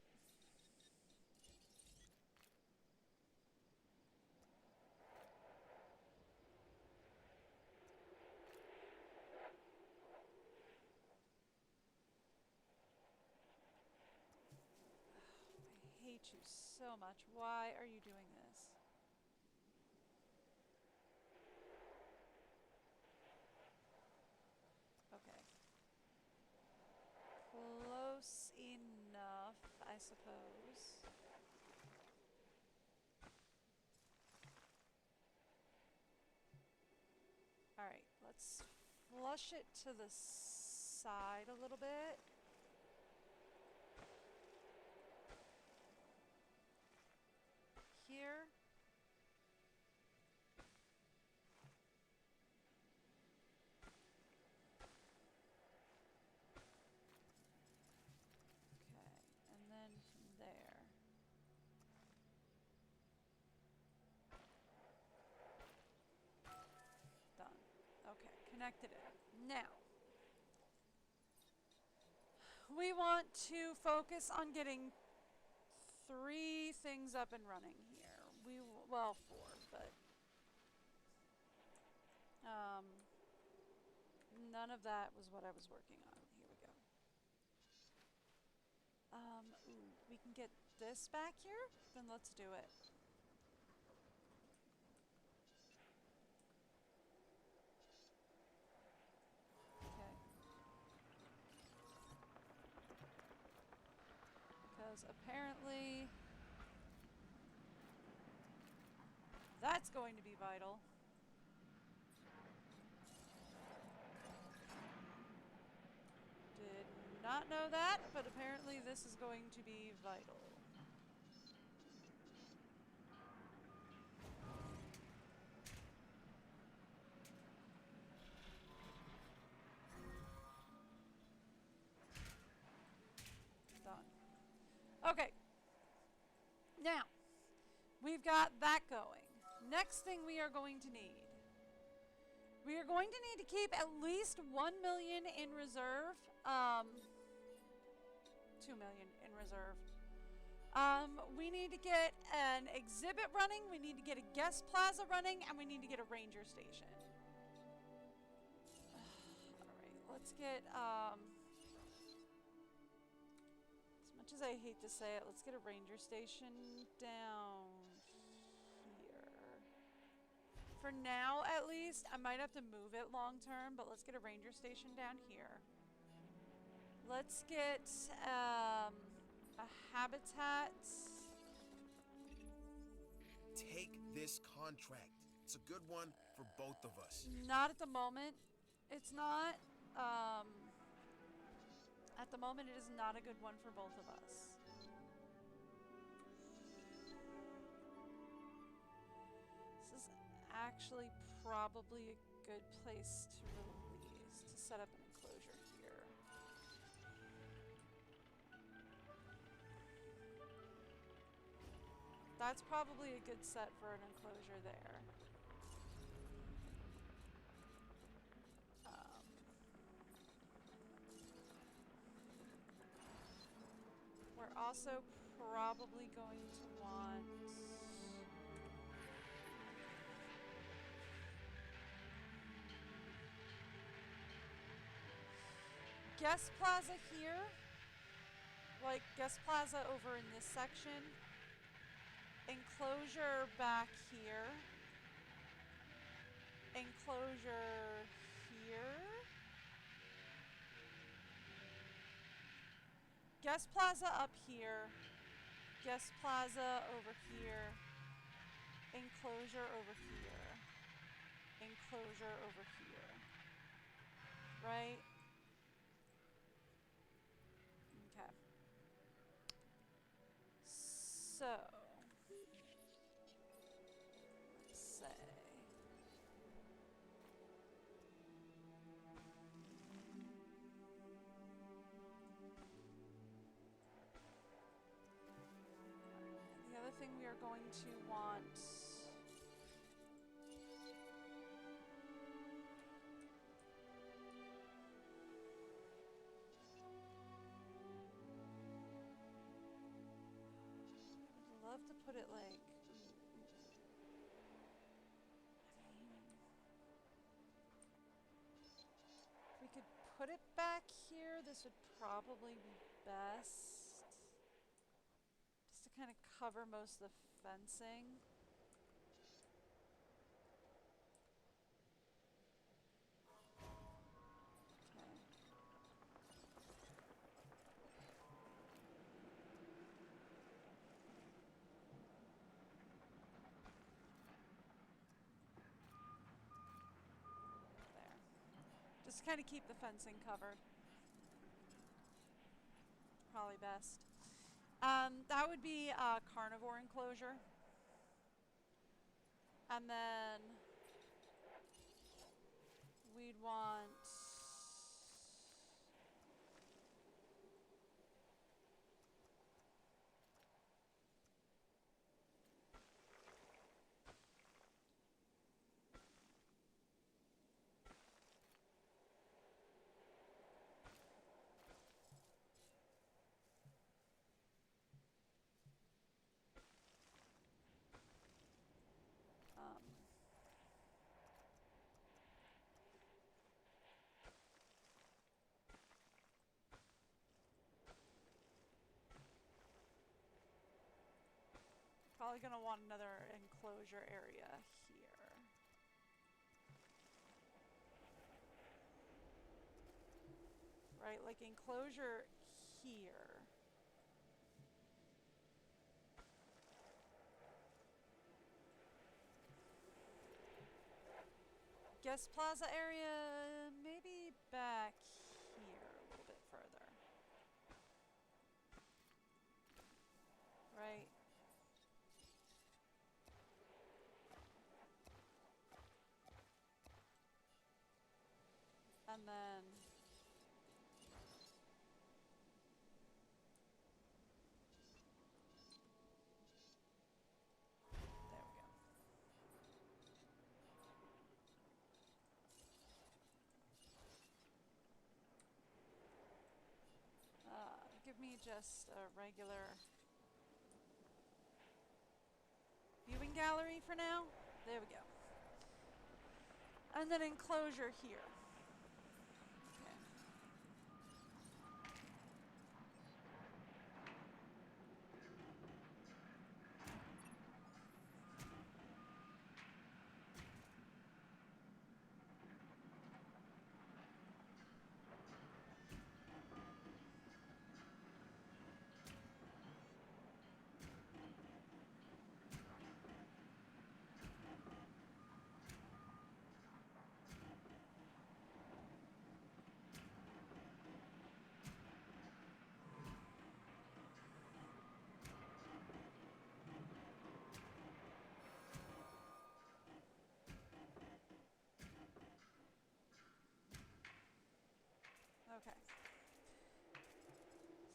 I hate you so much. Why are you doing this? Okay. Close enough, I suppose. Alright, let's flush it to the side a little bit. Here. Okay, and then from there. Done. Okay, connected it. Now, we want to focus on getting 3 things up and running here. Well, 4, but none of that was what I was working on. Here we go. Ooh, we can get this back here? Then let's do it. Okay. Because apparently that's going to be vital. Did not know that, but apparently this is going to be vital. Done. Okay. Now, we've got that going. Next thing we are going to need. We are going to need to keep at least 1 million in reserve. 2 million in reserve. We need to get an exhibit running, we need to get a guest plaza running, and we need to get a ranger station. Alright, let's get, as much as I hate to say it, let's get a ranger station down here. For now, at least. I might have to move it long term, but let's get a ranger station down here. Let's get a habitat. Take this contract. It's a good one for both of us. Not at the moment. It's not. At the moment, it is not a good one for both of us. This is actually probably a good place to release, to set up an enclosure here. That's probably a good set for an enclosure there. We're also probably going to want guest plaza here, like guest plaza over in this section, enclosure back here, enclosure here, guest plaza up here, guest plaza over here, enclosure over here, enclosure over here, right? Okay. So, let's say the other thing we are going to want love to put it like, if we could put it back here, this would probably be best. Just to kind of cover most of the fencing. Okay. There. Just to kind of keep the fencing covered. Probably best. That would be a carnivore enclosure. And then we'd want probably gonna want another enclosure area here. Right, like enclosure here. Guest plaza area, maybe back here a little bit further. Right. And then there we go. Give me just a regular viewing gallery for now. There we go. And then enclosure here. Okay.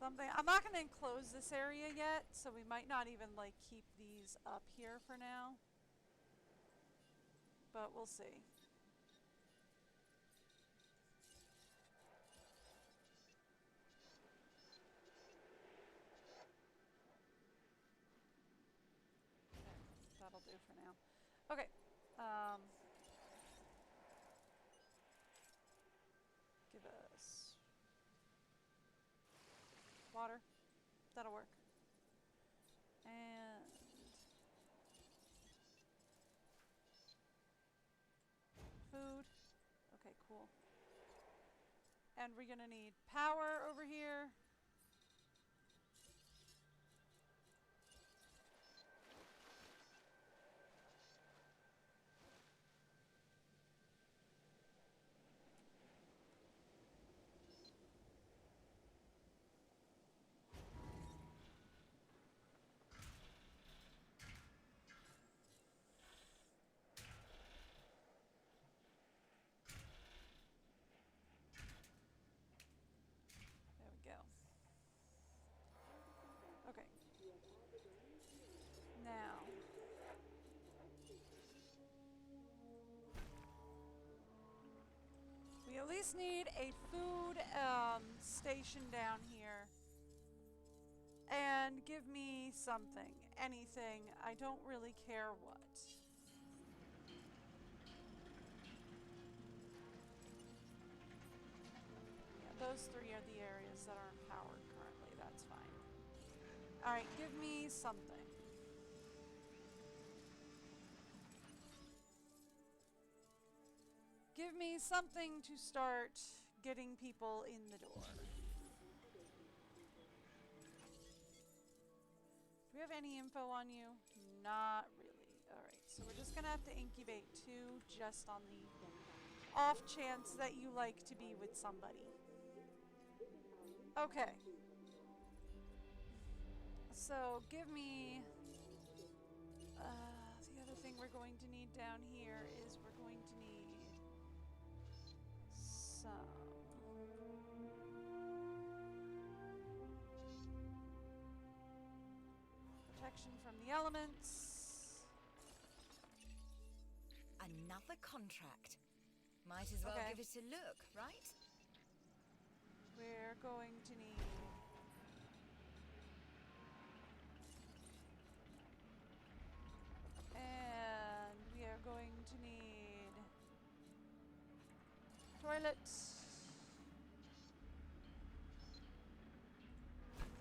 something. I'm not going to enclose this area yet, so we might not even like keep these up here for now. But we'll see. That'll do for now. Okay. Give us water. That'll work. And food. Okay, cool. And we're gonna need power over here. There we go. Okay. Now. We at least need a food station down here. And give me something. Anything. I don't really care what. Yeah, those three are the areas that aren't powered currently. That's fine. Alright, give me something. Give me something to start getting people in the door. Do we have any info on you? Not really. Alright, so we're just gonna have to incubate 2 just on the off chance that you like to be with somebody. Okay. So give me... the other thing we're going to need down here is we're going to need some... protection from the elements. Another contract. Might as well Okay. give it a look, right? We're going to need... and we are going to need... toilets.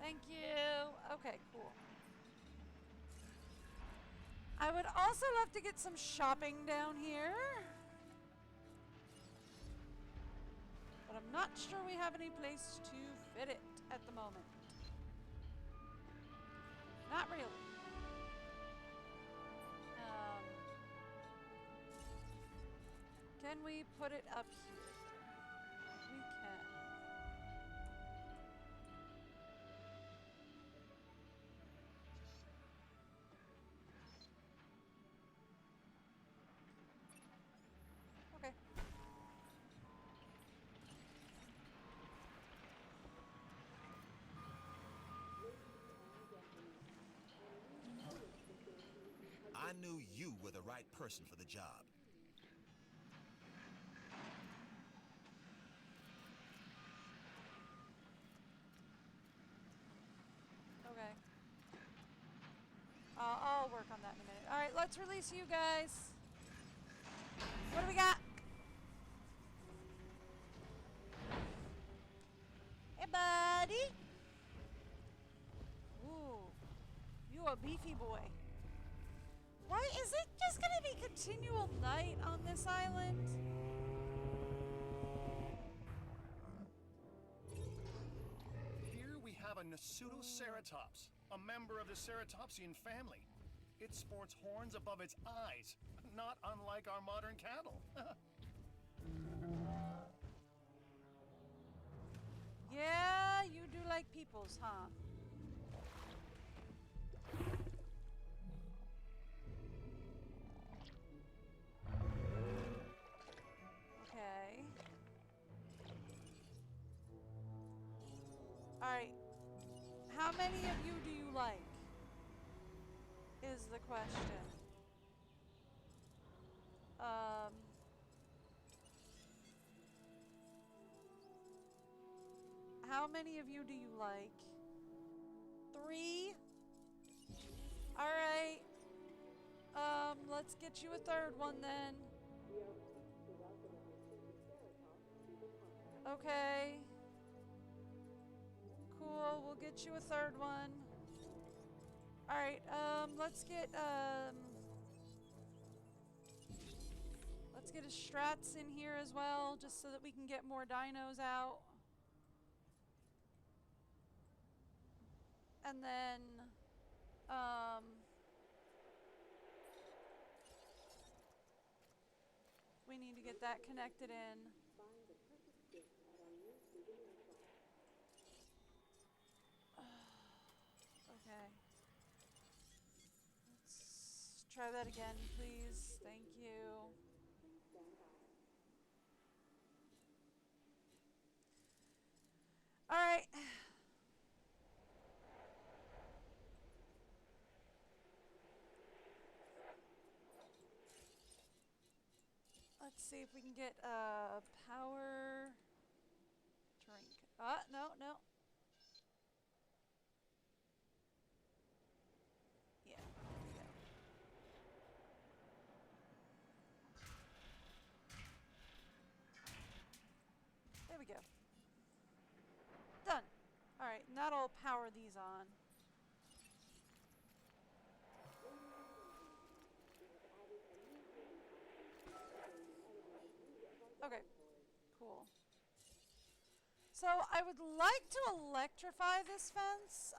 Thank you. Okay, cool. I would also love to get some shopping down here. But I'm not sure we have any place to fit it at the moment. Not really. Can we put it up here? We can. Okay. I knew you were the right person for the job. Okay. I'll work on that in a minute. Alright, let's release you guys. What do we got? Hey, buddy. Ooh. You a beefy boy. Why is it just gonna be continual night on this island? Here we have a Pseudoceratops, a member of the ceratopsian family. It sports horns above its eyes, not unlike our modern cattle. Yeah, you do like peoples, huh? Okay. Alright, How many of you do you like? Is the question. How many of you do you like? 3? Alright. Let's get you a third one then. Okay. Cool, we'll get you a third one. Alright, let's get a strats in here as well, just so that we can get more dinos out. And then, we need to get that connected in. Okay. Let's try that again, please. Thank you. All right. Let's see if we can get a power drink. No. Yeah, there we go. There we go. Done. Alright, and that'll power these on. Okay, cool. So I would like to electrify this fence.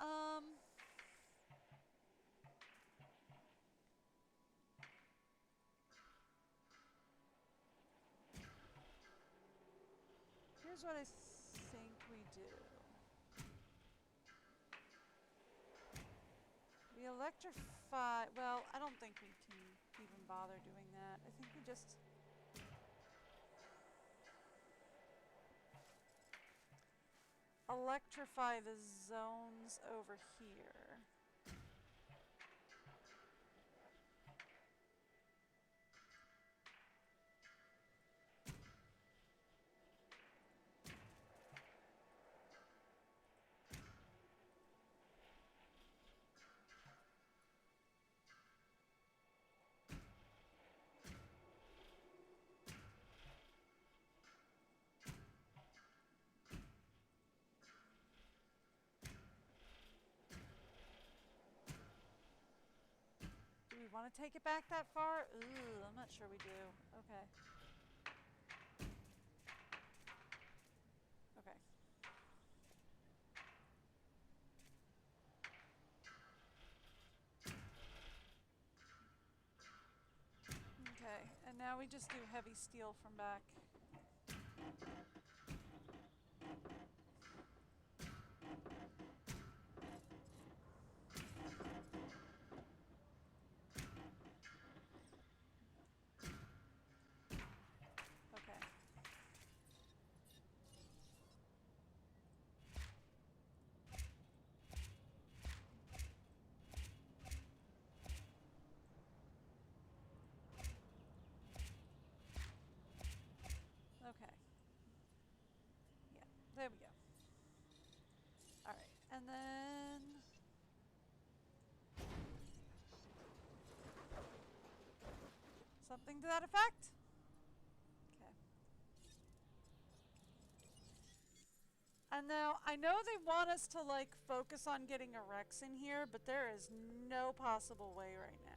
Here's what I think we do. We electrify, well, I don't think we can even bother doing that. I think we just electrify the zones over here. We want to take it back that far? Ooh, I'm not sure we do. Okay. Okay. Okay, and now we just do heavy steel from back. There we go. All right, and then something to that effect. Okay. And now I know they want us to like focus on getting a Rex in here, but there is no possible way right now.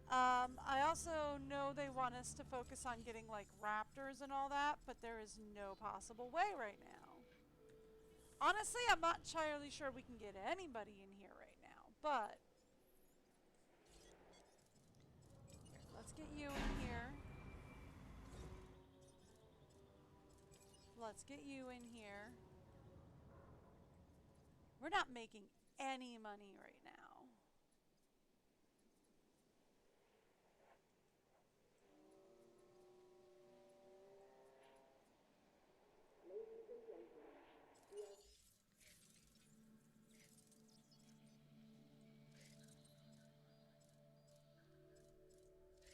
I also know they want us to focus on getting like raptors and all that, but there is no possible way right now. Honestly, I'm not entirely sure we can get anybody in here right now, but let's get you in here. Let's get you in here. We're not making any money right now.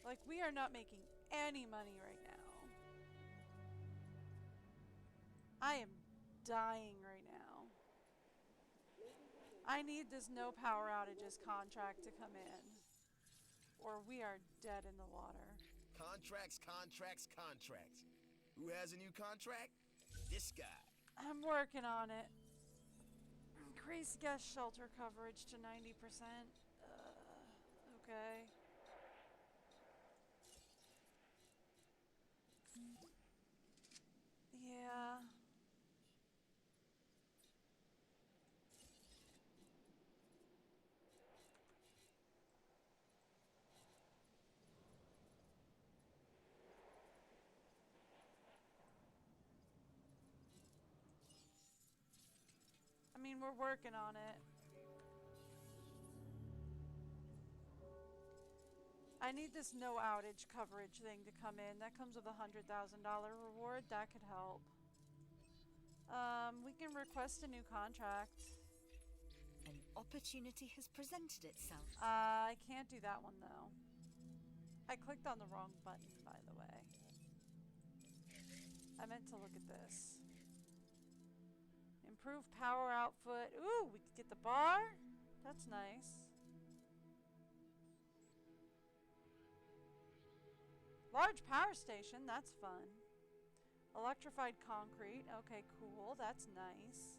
Like, we are not making any money right now. I am dying right now. I need this no power outages contract to come in, or we are dead in the water. Contracts, contracts, contracts. Who has a new contract? This guy. I'm working on it. Increase guest shelter coverage to 90%. Okay. Yeah. I mean, we're working on it. I need this no outage coverage thing to come in. That comes with a $100,000 reward. That could help. We can request a new contract. An opportunity has presented itself. I can't do that one though. I clicked on the wrong button, by the way. I meant to look at this. Improve power output. Ooh, we could get the bar. That's nice. Large power station. That's fun. Electrified concrete. Okay, cool. That's nice.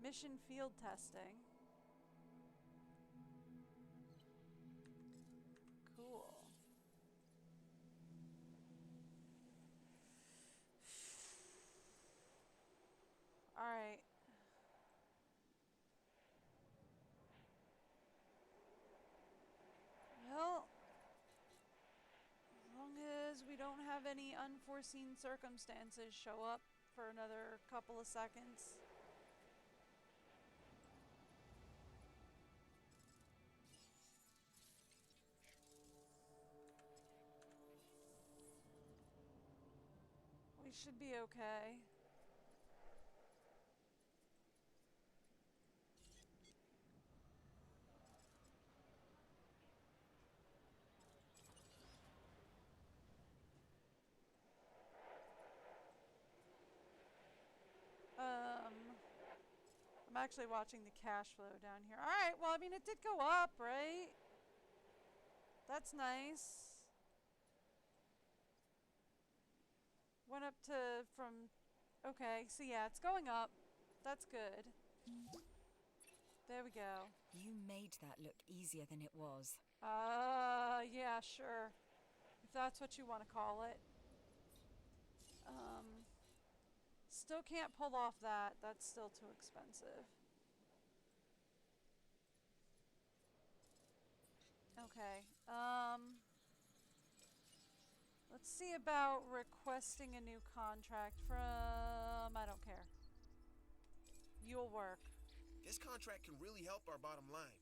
Mission field testing. Cool. All right. Well, as long as we don't have any unforeseen circumstances show up for another couple of seconds. We should be okay. I'm actually watching the cash flow down here. Alright, well, I mean, it did go up, right? That's nice. Went up to from... Okay, so yeah, it's going up. That's good. There we go. You made that look easier than it was. Yeah, sure. If that's what you want to call it. Still can't pull off that. That's still too expensive. Okay. Let's see about requesting a new contract from... I don't care. You'll work. This contract can really help our bottom line.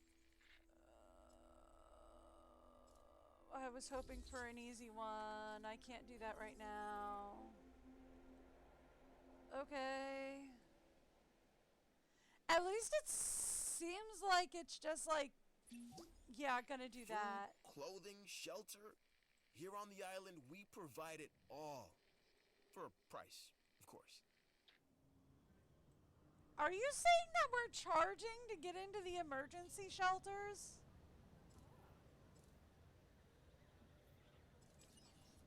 I was hoping for an easy one. I can't do that right now. Okay. At least it seems like it's just like, yeah, gonna do Food, that. clothing, shelter. Here on the island, we provide it all. For a price, of course. Are you saying that we're charging to get into the emergency shelters?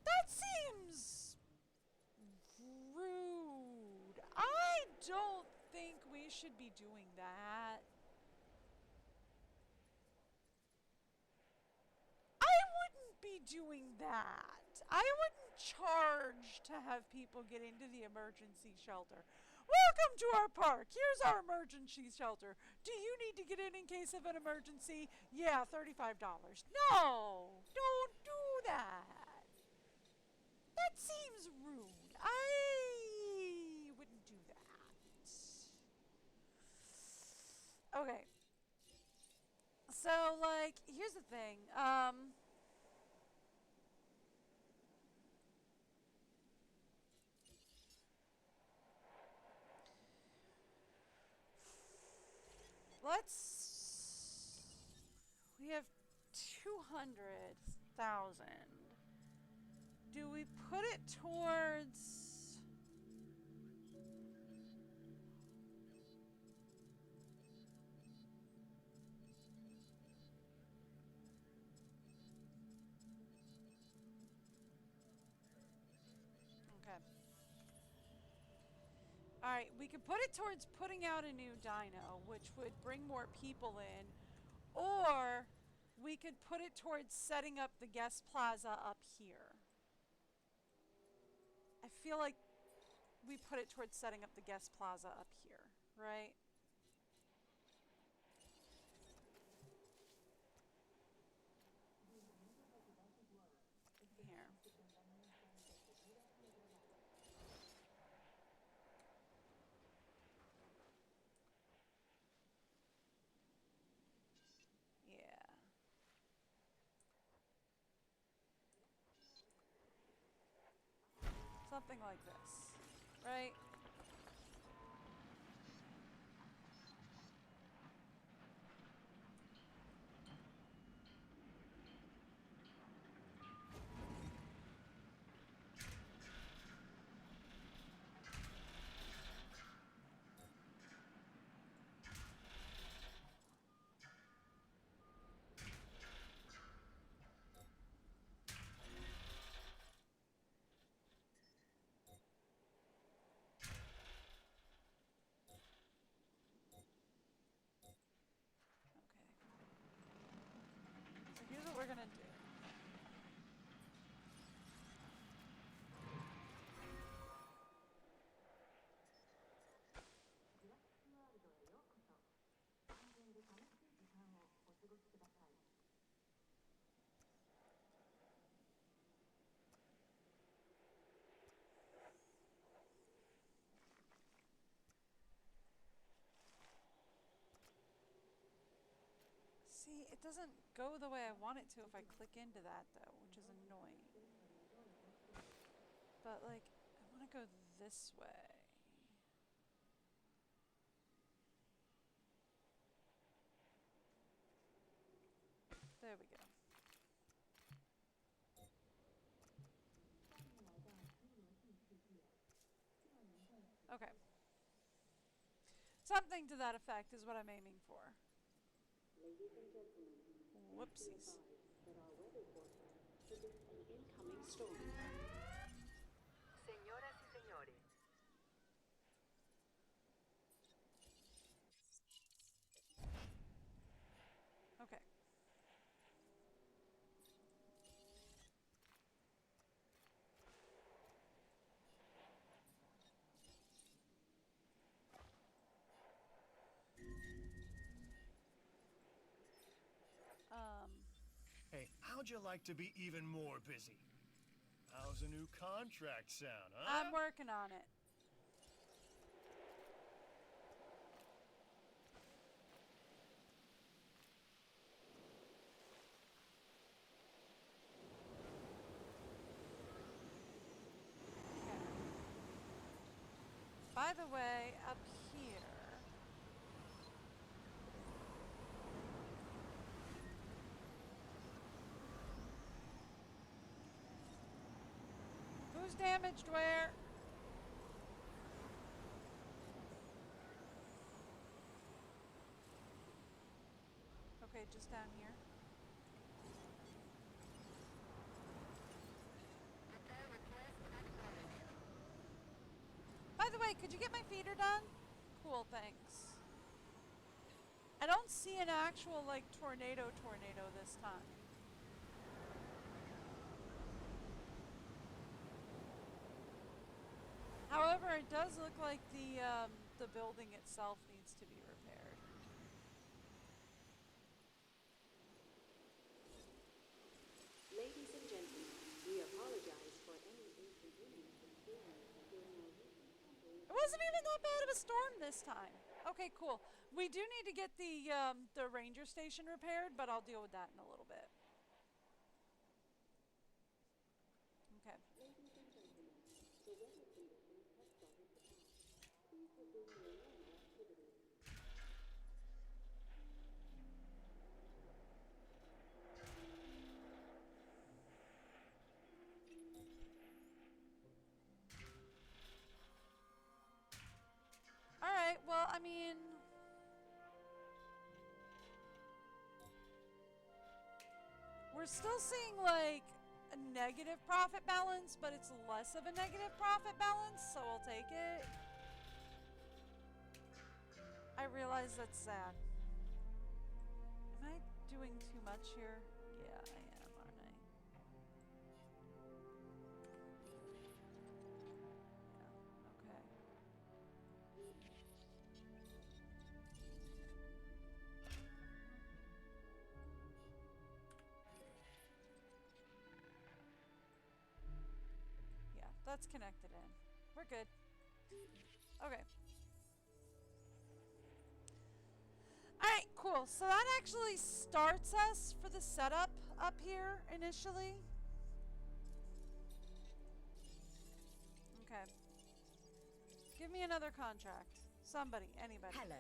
That seems rude. I don't think we should be doing that. I wouldn't be doing that. I wouldn't charge to have people get into the emergency shelter. Welcome to our park. Here's our emergency shelter. Do you need to get in case of an emergency? Yeah, $35. No, don't do that. That seems rude. I wouldn't do that. Okay. So, like, here's the thing. We have 200,000. Do we put it towards... Okay. Alright, we could put it towards putting out a new dino, which would bring more people in. Or we could put it towards setting up the guest plaza up here. I feel like we put it towards setting up the guest plaza up here, right? Here. Yeah. Something like this, right? So here's what we're gonna do. See, it doesn't go the way I want it to if I click into that though, which is annoying. But like, I want to go this way. There we go. Okay. Something to that effect is what I'm aiming for. Whoopsies. Incoming storm. Señoras y señores, Okay. Hey, how'd you like to be even more busy? How's a new contract sound, huh? I'm working on it. By the way, up here. Who's damaged where? Okay, just down here. repair request acknowledged. By the way, could you get my feeder done? Cool, thanks. I don't see an actual, like, tornado this time. However, it does look like the building itself needs to be repaired. Ladies and gentlemen, we apologize for any inconvenience experienced during our recent campaign. It wasn't even that bad of a storm this time. Okay, cool. We do need to get the ranger station repaired, but I'll deal with that in a little bit. Okay. Ladies and gentlemen, the weather conditions have started to pass. Please resume your normal activities. we're still seeing like a negative profit balance, but it's less of a negative profit balance, so I'll take it. I realize that's sad. Am I doing too much here? Yeah, I am, aren't I? Yeah, okay. Yeah, that's connected in. We're good. Okay. Alright, cool. So that actually starts us for the setup up here initially. Okay. Give me another contract. Somebody, anybody. Hello.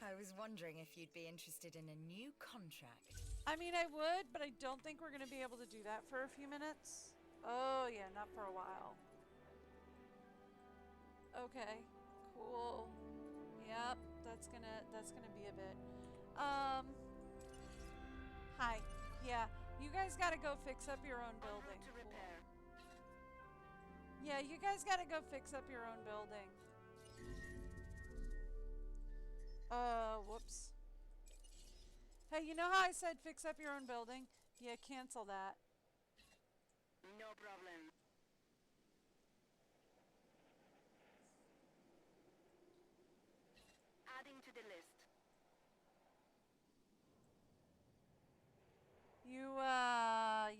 I was wondering if you'd be interested in a new contract. I mean, I would, but I don't think we're going to be able to do that for a few minutes. Oh, yeah, not for a while. Okay, cool. Yep, that's gonna be a bit. Hi. Yeah, you guys gotta go fix up your own building. To repair. Yeah, you guys gotta go fix up your own building. Whoops. Hey, you know how I said fix up your own building? Yeah, cancel that. No problem. Adding to the list.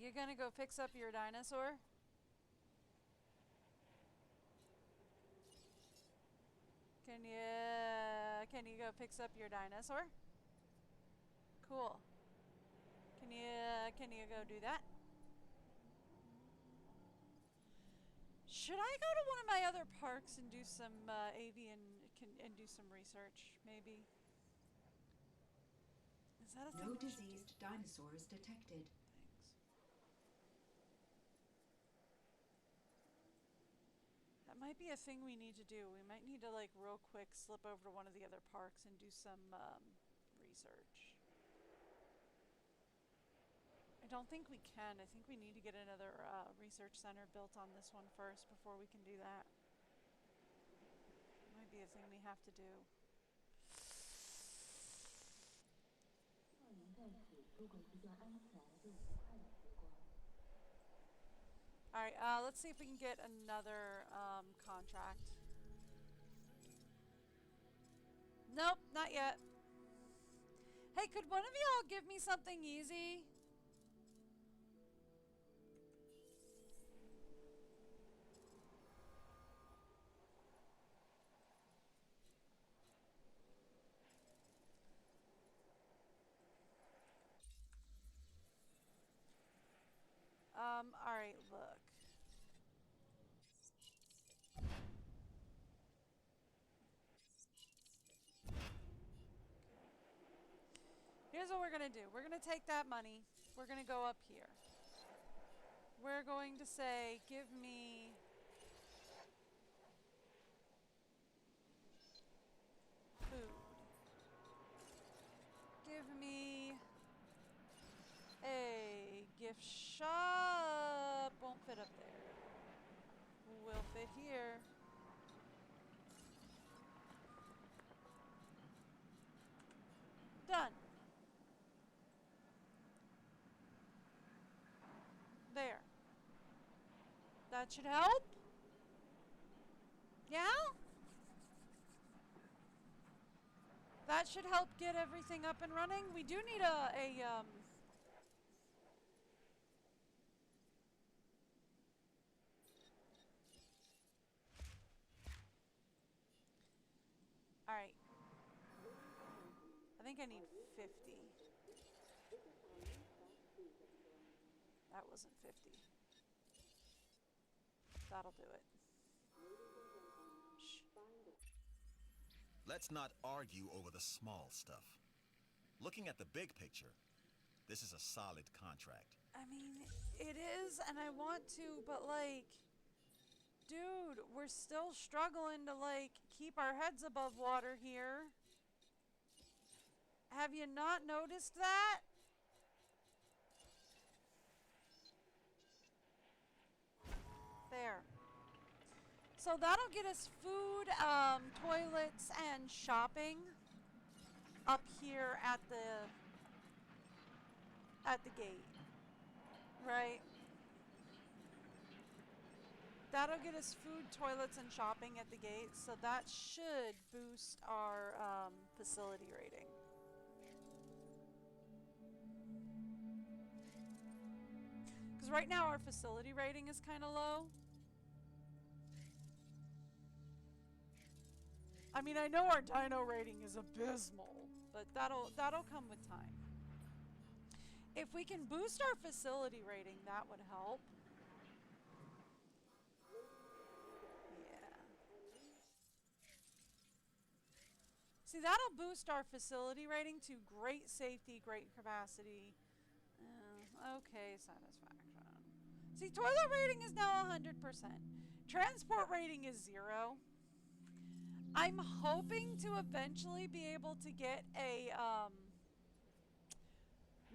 You're gonna go fix up your dinosaur? Can you go fix up your dinosaur? Cool. Can you go do that? Should I go to one of my other parks and do some avian and do some research, maybe? Is that a thing? No diseased dinosaurs detected. Thanks. That might be a thing we need to do. We might need to, like, real quick slip over to one of the other parks and do some research. I don't think we can. I think we need to get another research center built on this one first before we can do that. Might be a thing we have to do. Alright, let's see if we can get another contract. Nope, not yet. Hey, could one of y'all give me something easy? Alright, look. Here's what we're gonna do. We're gonna take that money. We're gonna go up here. We're going to say, give me food. Give me a gift shop. Won't fit up there. Will fit here. Done. There. That should help. Yeah? That should help get everything up and running. We do need Alright. I think I need 50. That wasn't 50. That'll do it. Shh. Let's not argue over the small stuff. Looking at the big picture, this is a solid contract. I mean, it is, and I want to, but like, dude, we're still struggling to like keep our heads above water here. Have you not noticed that? So that'll get us food, toilets, and shopping up here at the gate, right? That'll get us food, toilets, and shopping at the gate, so that should boost our facility rating. Because right now our facility rating is kind of low. I mean, I know our dino rating is abysmal, but that'll come with time. If we can boost our facility rating, that would help. Yeah. See, that'll boost our facility rating to great safety, great capacity. Okay, satisfaction. See, toilet rating is now 100%. Transport rating is 0. I'm hoping to eventually be able to get a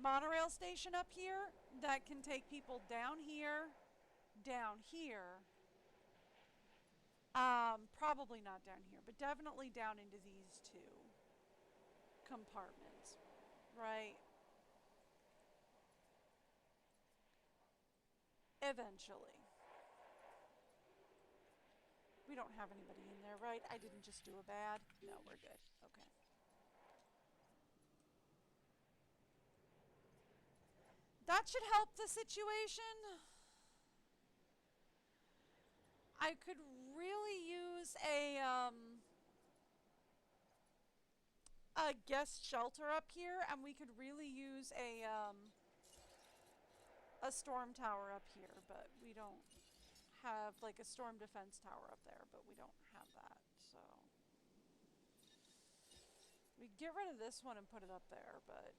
monorail station up here that can take people down here, probably not down here, but definitely down into these two compartments, right? Eventually. We don't have anybody in there, right? I didn't just do a bad. No, we're good. Okay. That should help the situation. I could really use a guest shelter up here, and we could really use a storm tower up here, but we don't have like a storm defense tower up there, but we don't have that, so we get rid of this one and put it up there, but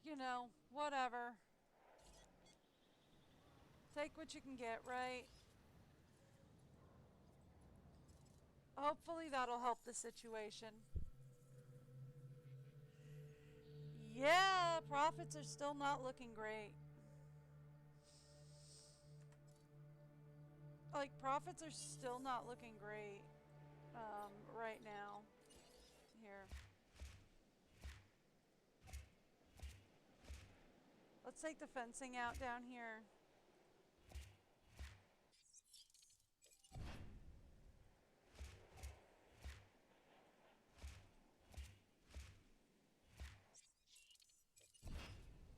you know, whatever. Take what you can get, right? Hopefully that'll help the situation. Yeah, profits are still not looking great. Like, profits are still not looking great right now. Here. Let's take the fencing out down here.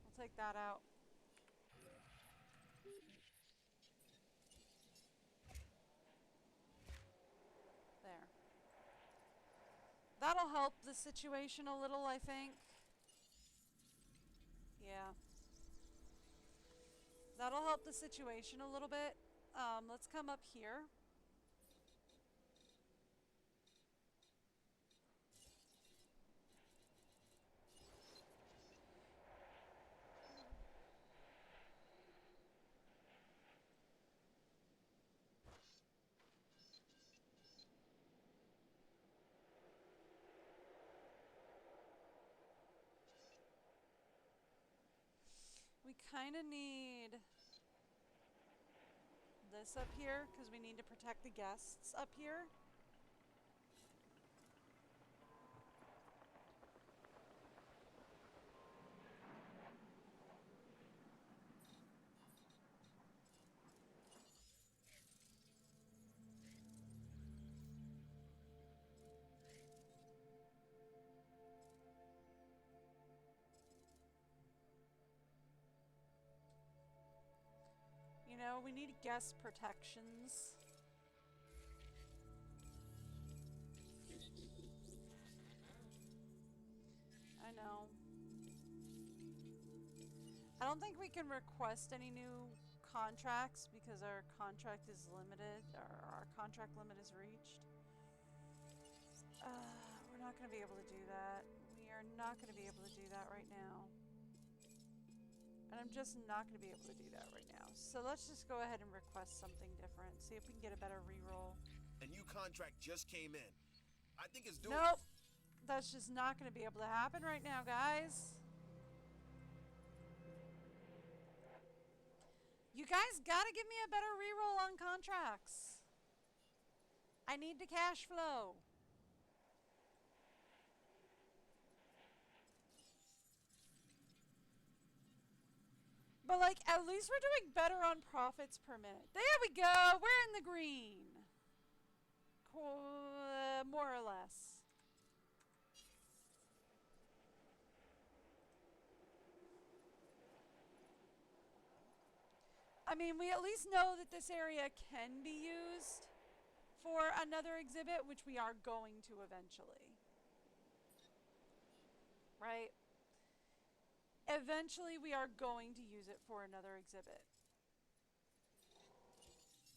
We'll take that out. There. That'll help the situation a little, I think. Yeah. That'll help the situation a little bit. Let's come up here. We kind of need this up here because we need to protect the guests up here. You know, we need guest protections. I know. I don't think we can request any new contracts because our contract is limited, or our contract limit is reached. We're not going to be able to do that. We are not going to be able to do that right now. And I'm just not going to be able to do that right now. So let's just go ahead and request something different. See if we can get a better reroll. A new contract just came in. I think it's doing. Nope. That's just not going to be able to happen right now, guys. You guys gotta give me a better reroll on contracts. I need the cash flow. But, like, at least we're doing better on profits per minute. There we go. We're in the green. More or less. I mean, we at least know that this area can be used for another exhibit, which we are going to eventually. Right? Eventually, we are going to use it for another exhibit.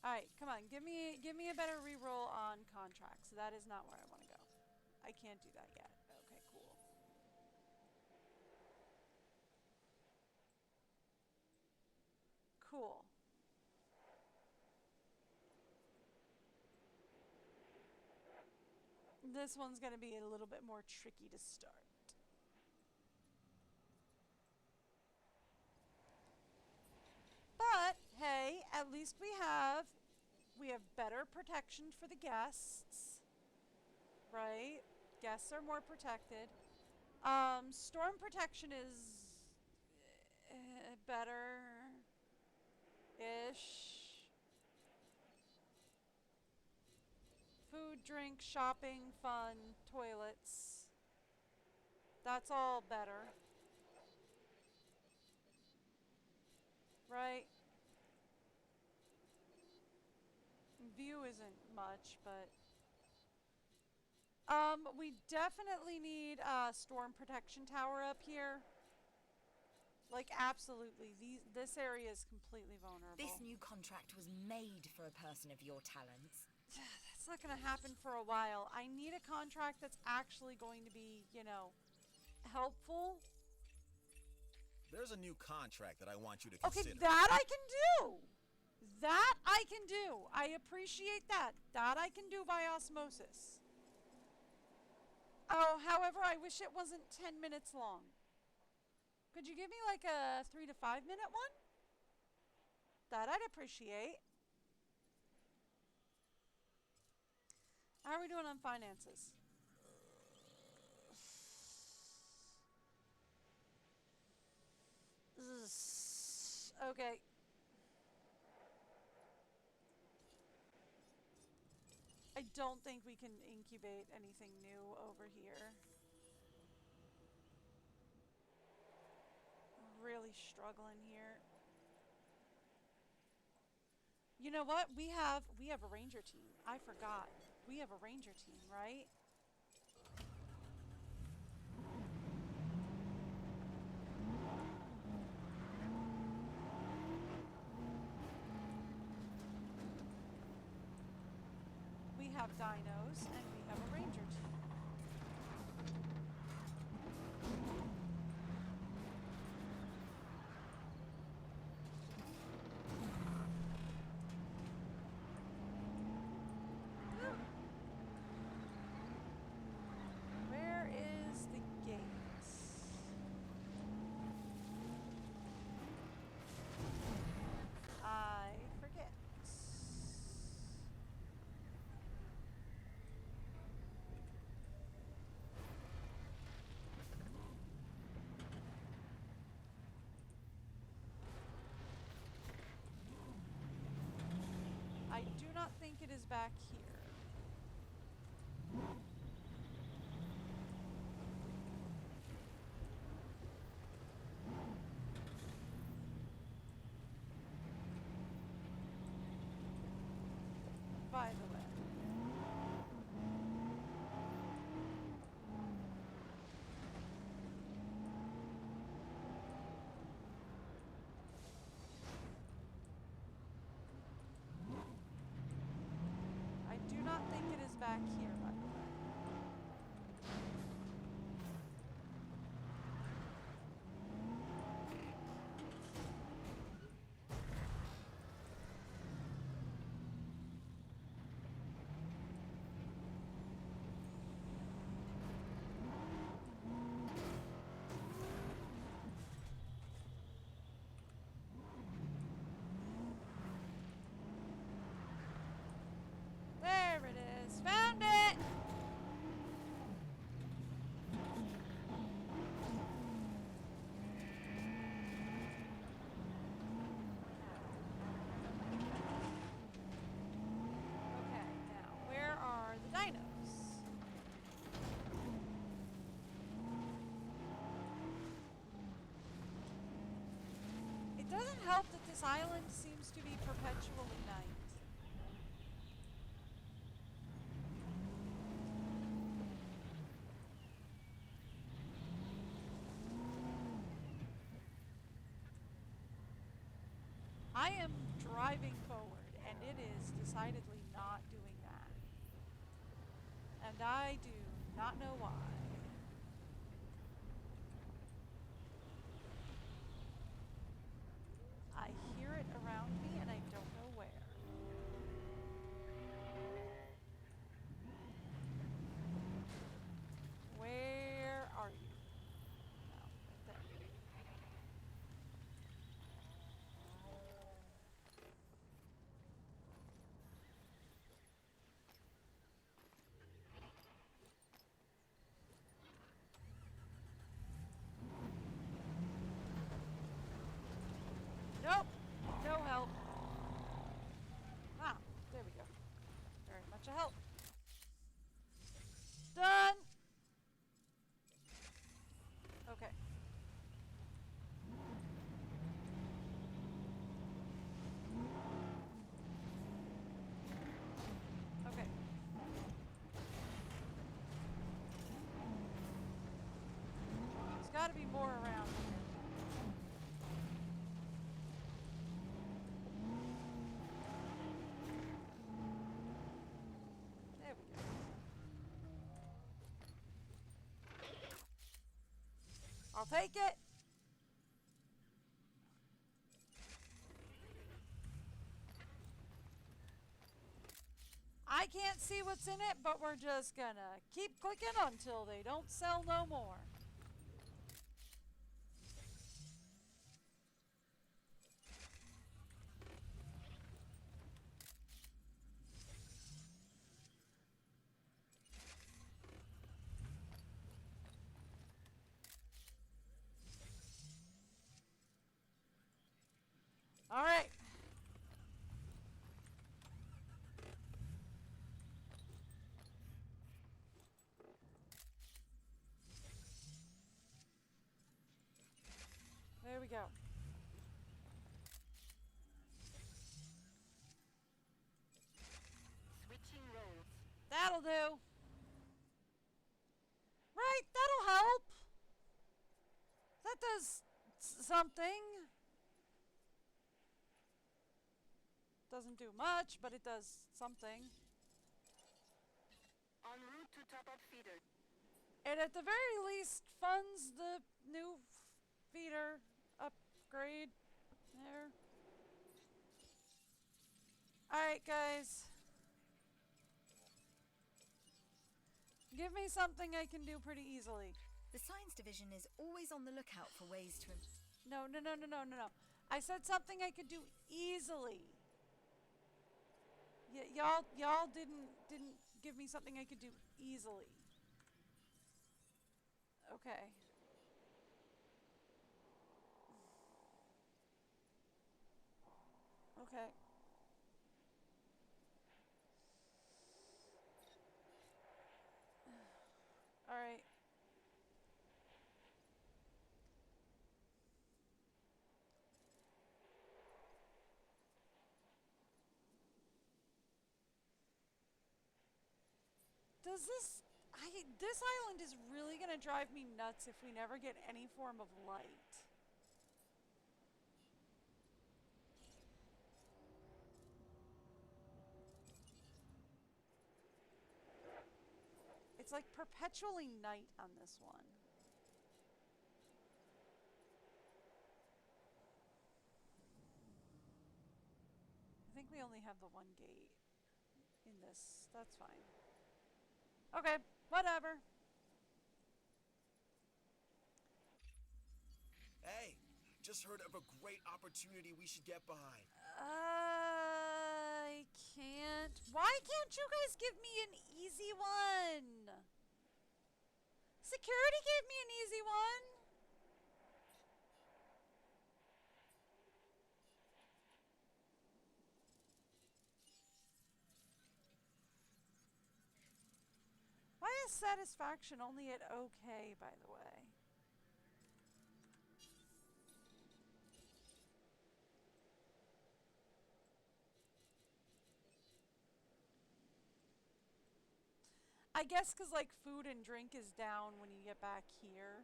All right, come on, give me a better reroll on contracts. That is not where I want to go. I can't do that yet. Okay, cool. Cool. This one's going to be a little bit more tricky to start. But hey, at least we have better protection for the guests, right? Guests are more protected. Storm protection is better-ish. Food, drink, shopping, fun, toilets. That's all better. Right? View isn't much, but we definitely need a storm protection tower up here. Like, absolutely. This area is completely vulnerable. This new contract was made for a person of your talents. That's not going to happen for a while. I need a contract that's actually going to be, you know, helpful. There's a new contract that I want you to consider. Okay, that I can do. That I can do. I appreciate that. That I can do by osmosis. Oh, however, I wish it wasn't 10 minutes long. Could you give me like a 3 to 5 minute one? That I'd appreciate. How are we doing on finances? Okay. I don't think we can incubate anything new over here. Really struggling here. You know what? We have a ranger team. I forgot. We have a ranger team, right? We have dinos and we have a ranger team. Where is the gate? I forget. I do not think it is back here. By the way. I do not think it is back here, by the way. doesn't help that this island seems to be perpetually night. I am driving forward, and it is decidedly not doing that. And I do not know why. I hear it around me, and I don't know where. Where are you? No, right there. Nope, no help. Ah, there we go. Very much a help. Done. Okay. Okay. There's got to be more around here. There we go. I'll take it. I can't see what's in it, but we're just gonna keep clicking until they don't sell no more. All right. There we go. Switching roles. That'll do. Right, that'll help. That does something. Doesn't do much, but it does something. En route to top-up feeder. It at the very least funds the new feeder upgrade. There. Alright, guys. Give me something I can do pretty easily. The science division is always on the lookout for ways to... No. I said something I could do easily. Y'all didn't give me something I could do easily. Okay. Okay. All right. Does this island is really going to drive me nuts if we never get any form of light. It's like perpetually night on this one. I think we only have the one gate in this. That's fine. Okay, whatever. Hey, just heard of a great opportunity we should get behind. I can't. Why can't you guys give me an easy one? Security gave me an easy one. Why is satisfaction only at okay, by the way? I guess because, like, food and drink is down when you get back here.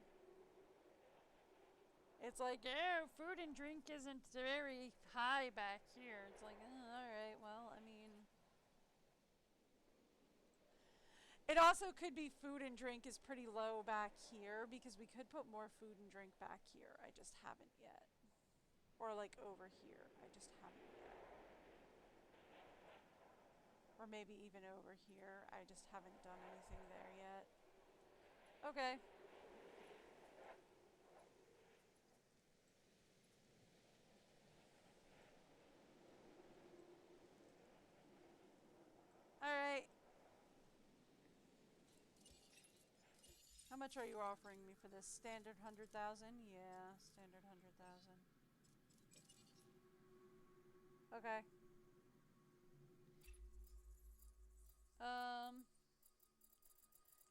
It's like, oh, food and drink isn't very high back here. It's like, alright, well, I mean... It also could be food and drink is pretty low back here, because we could put more food and drink back here. I just haven't yet. Or, like, over here. I just haven't yet. Or maybe even over here. I just haven't done anything there yet. Okay. Alright. How much are you offering me for this? Standard 100,000? Yeah, standard 100,000. Okay.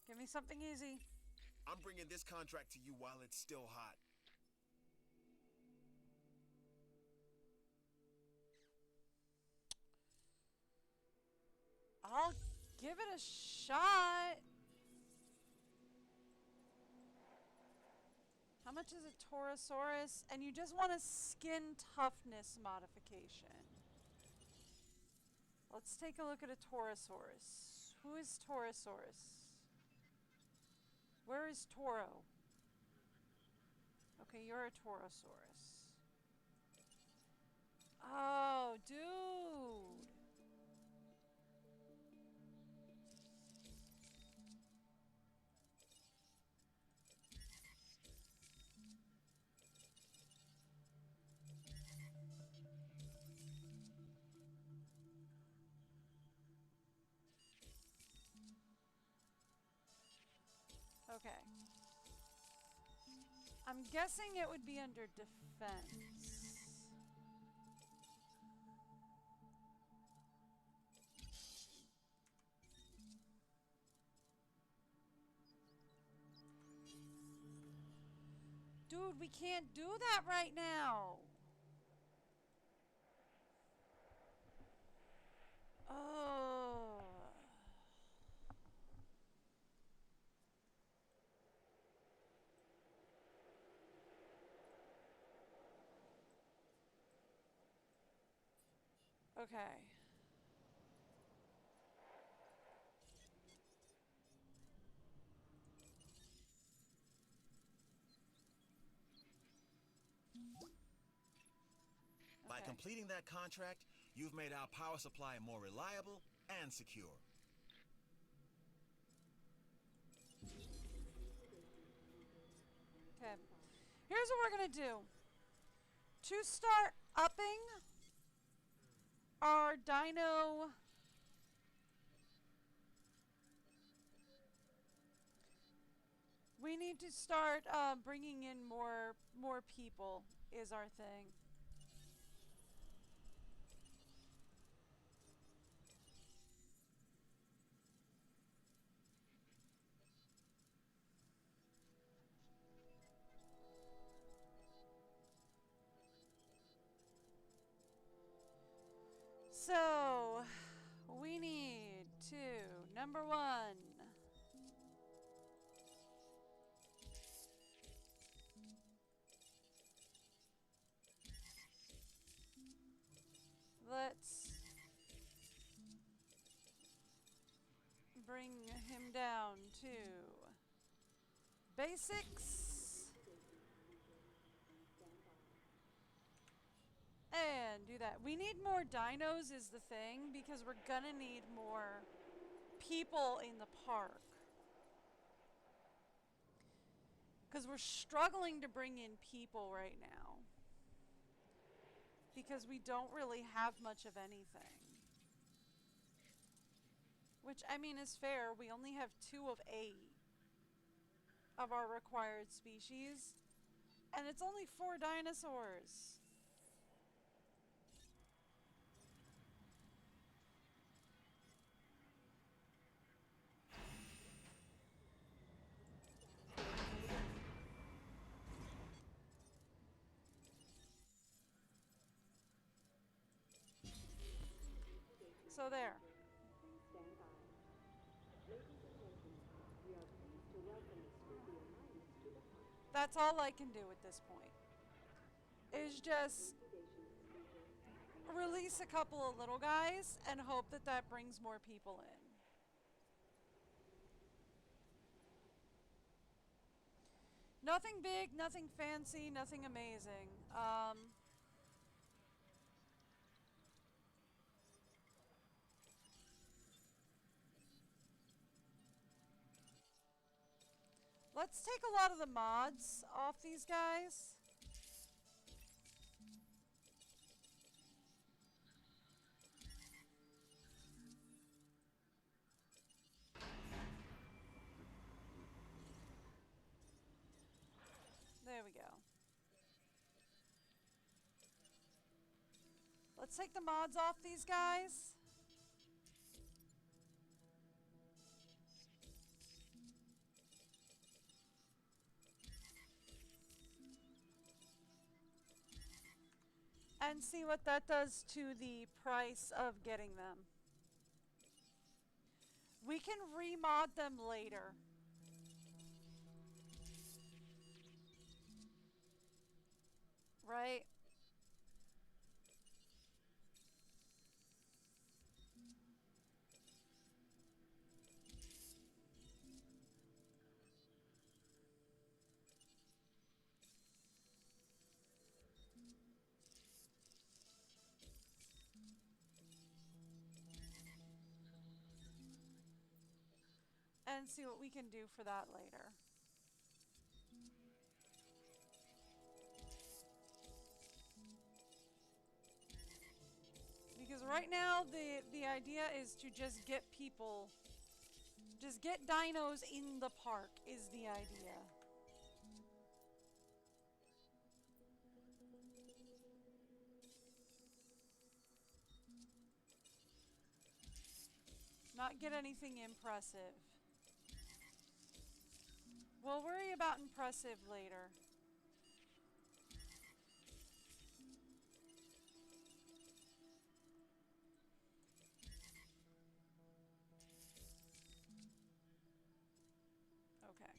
Give me something easy. I'm bringing this contract to you while it's still hot. I'll give it a shot. How much is a Torosaurus? And you just want a skin toughness modification. Let's take a look at a Torosaurus. Who is Torosaurus? Where is Toro? Okay, you're a Torosaurus. Oh, dude. Okay. I'm guessing it would be under defense. Dude, we can't do that right now. Oh. Okay. By completing that contract, you've made our power supply more reliable and secure. Okay. Here's what we're going to do. To start upping our dino... We need to start bringing in more people is our thing. So, we need to, number one, let's bring him down to basics. And do that. We need more dinos is the thing, because we're gonna need more people in the park. Because we're struggling to bring in people right now. Because we don't really have much of anything. Which, I mean, is fair. We only have 2 of 8 of our required species. And it's only 4 dinosaurs. So there. Stand by. Ladies and gentlemen, That's all I can do at this point. Is just release a couple of little guys and hope that that brings more people in. Nothing big, nothing fancy, nothing amazing. Let's take a lot of the mods off these guys. There we go. Let's take the mods off these guys. And see what that does to the price of getting them. We can remod them later. Right? And see what we can do for that later. Because right now the idea is to just get people, just get dinos in the park is the idea. Not get anything impressive. We'll worry about impressive later. Okay.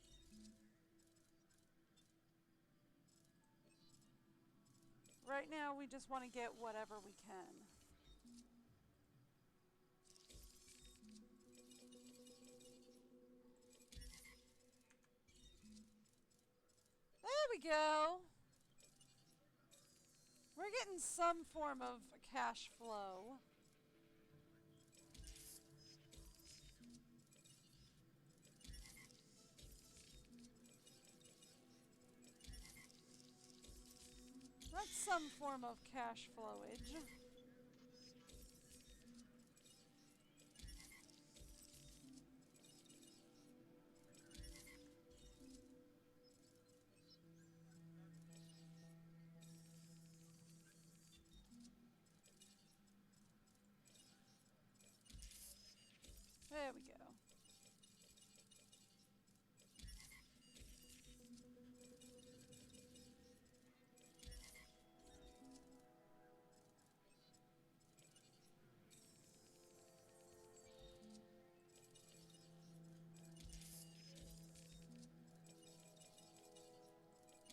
Right now we just want to get whatever we can. There we go. We're getting some form of cash flow. That's some form of cash flowage. There we go.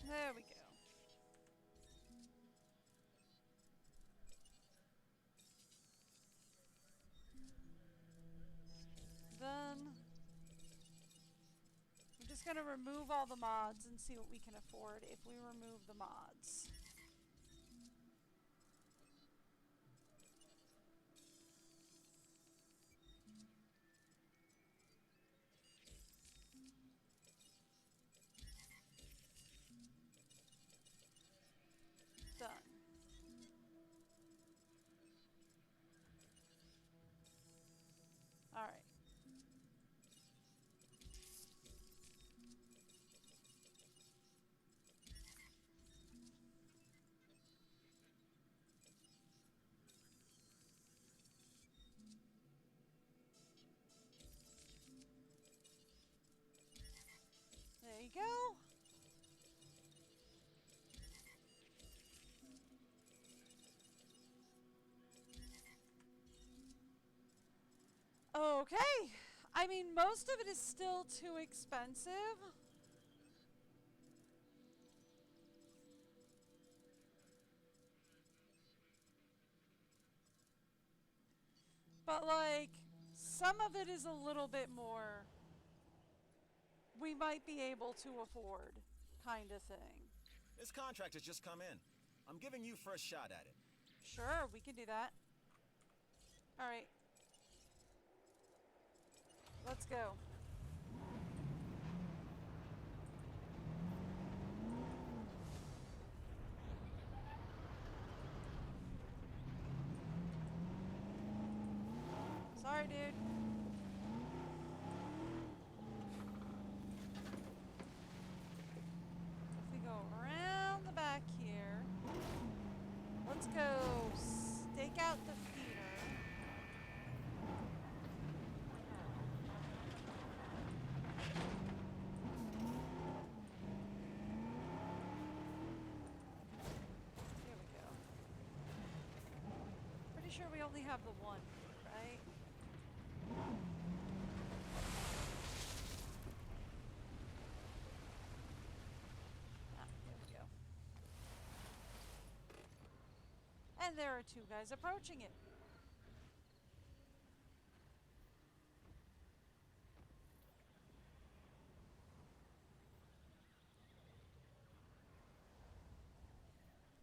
There we go. Then we're just going to remove all the mods and see what we can afford if we remove the mods. Done. All right. There you go. Okay. I mean, most of it is still too expensive. But, like, some of it is a little bit more we might be able to afford kind of thing. This contract has just come in. I'm giving you first shot at it. Sure, we can do that. Alright. Let's go. Sorry, dude. If we go around the back here, let's go stake out the feeder. Here we go. Pretty sure we only have the one, right? Ah, there we go. And there are two guys approaching it.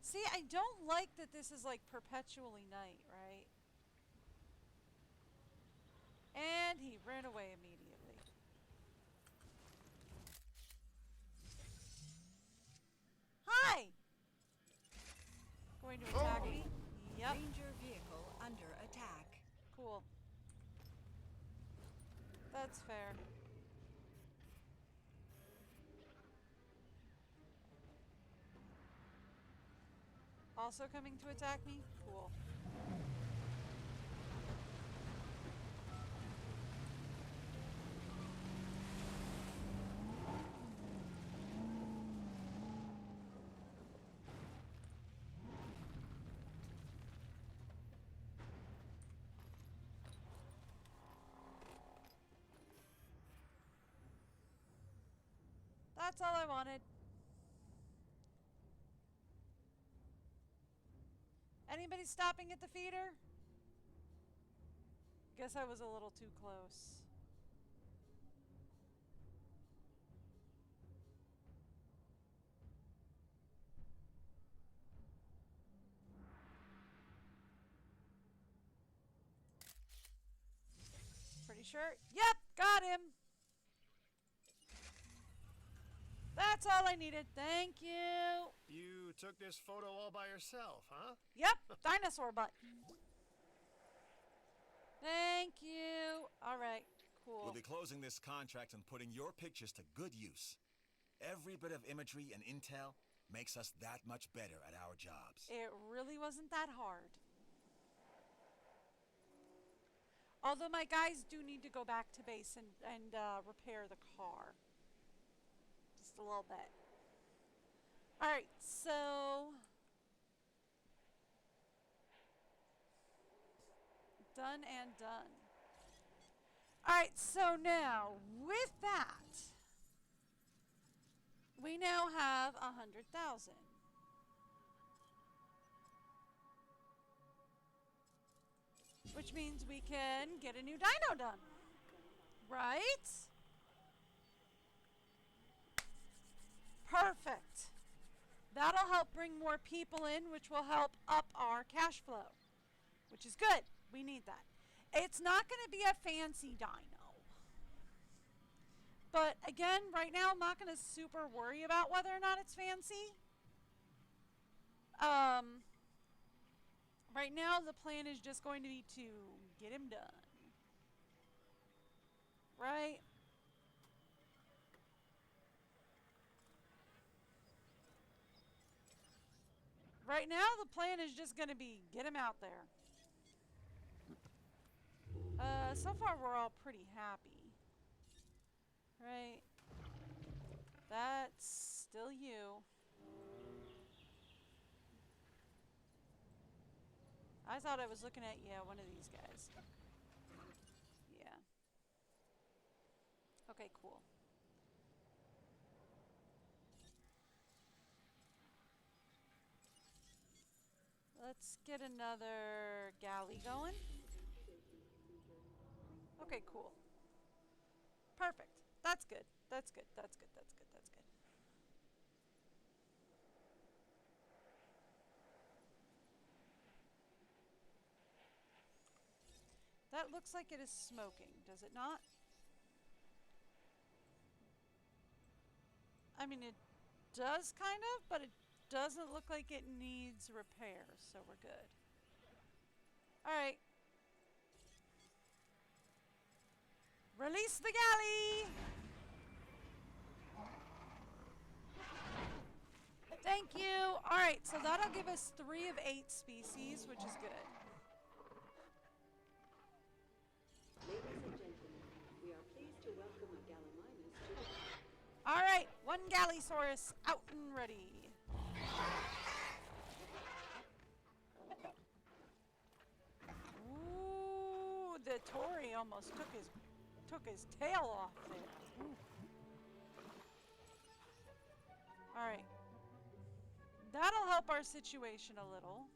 See, I don't like that this is like perpetually night, right? And he ran away immediately. Hi! Going to attack me? Yep. Ranger vehicle under attack. Cool. That's fair. Also coming to attack me? Cool. That's all I wanted. Anybody stopping at the feeder? Guess I was a little too close. Pretty sure. Yep, got him. That's all I needed. Thank you. You took this photo all by yourself, huh? Yep, dinosaur butt. Thank you. All right, cool. We'll be closing this contract and putting your pictures to good use. Every bit of imagery and intel makes us that much better at our jobs. It really wasn't that hard. Although my guys do need to go back to base and repair the car. Just a little bit. Alright, so... done and done. Alright, so now, with that, we now have 100,000. Which means we can get a new dino done. Right? Perfect. That'll help bring more people in, which will help up our cash flow. Which is good. We need that. It's not going to be a fancy dino. But again, right now I'm not going to super worry about whether or not it's fancy. Right now the plan is just going to be to get him done. Right? Right now the plan is just going to be get him out there. So far we're all pretty happy. Right? That's still you. I thought I was looking at, yeah, one of these guys. Yeah. Okay, cool. Let's get another galley going. Okay, cool. Perfect. That's good. That's good. That's good. That's good. That's good. That looks like it is smoking, does it not? I mean, it does kind of, but it doesn't look like it needs repairs, so we're good. Alright. Release the galley! Thank you! Alright, so that'll give us 3 of 8 species, which is good. Ladies and gentlemen, we are pleased to welcome a Gallimimus to the... Alright, 1 Gallisaurus out and ready. Ooh, the Tory almost took his tail off there. Alright. That'll help our situation a little.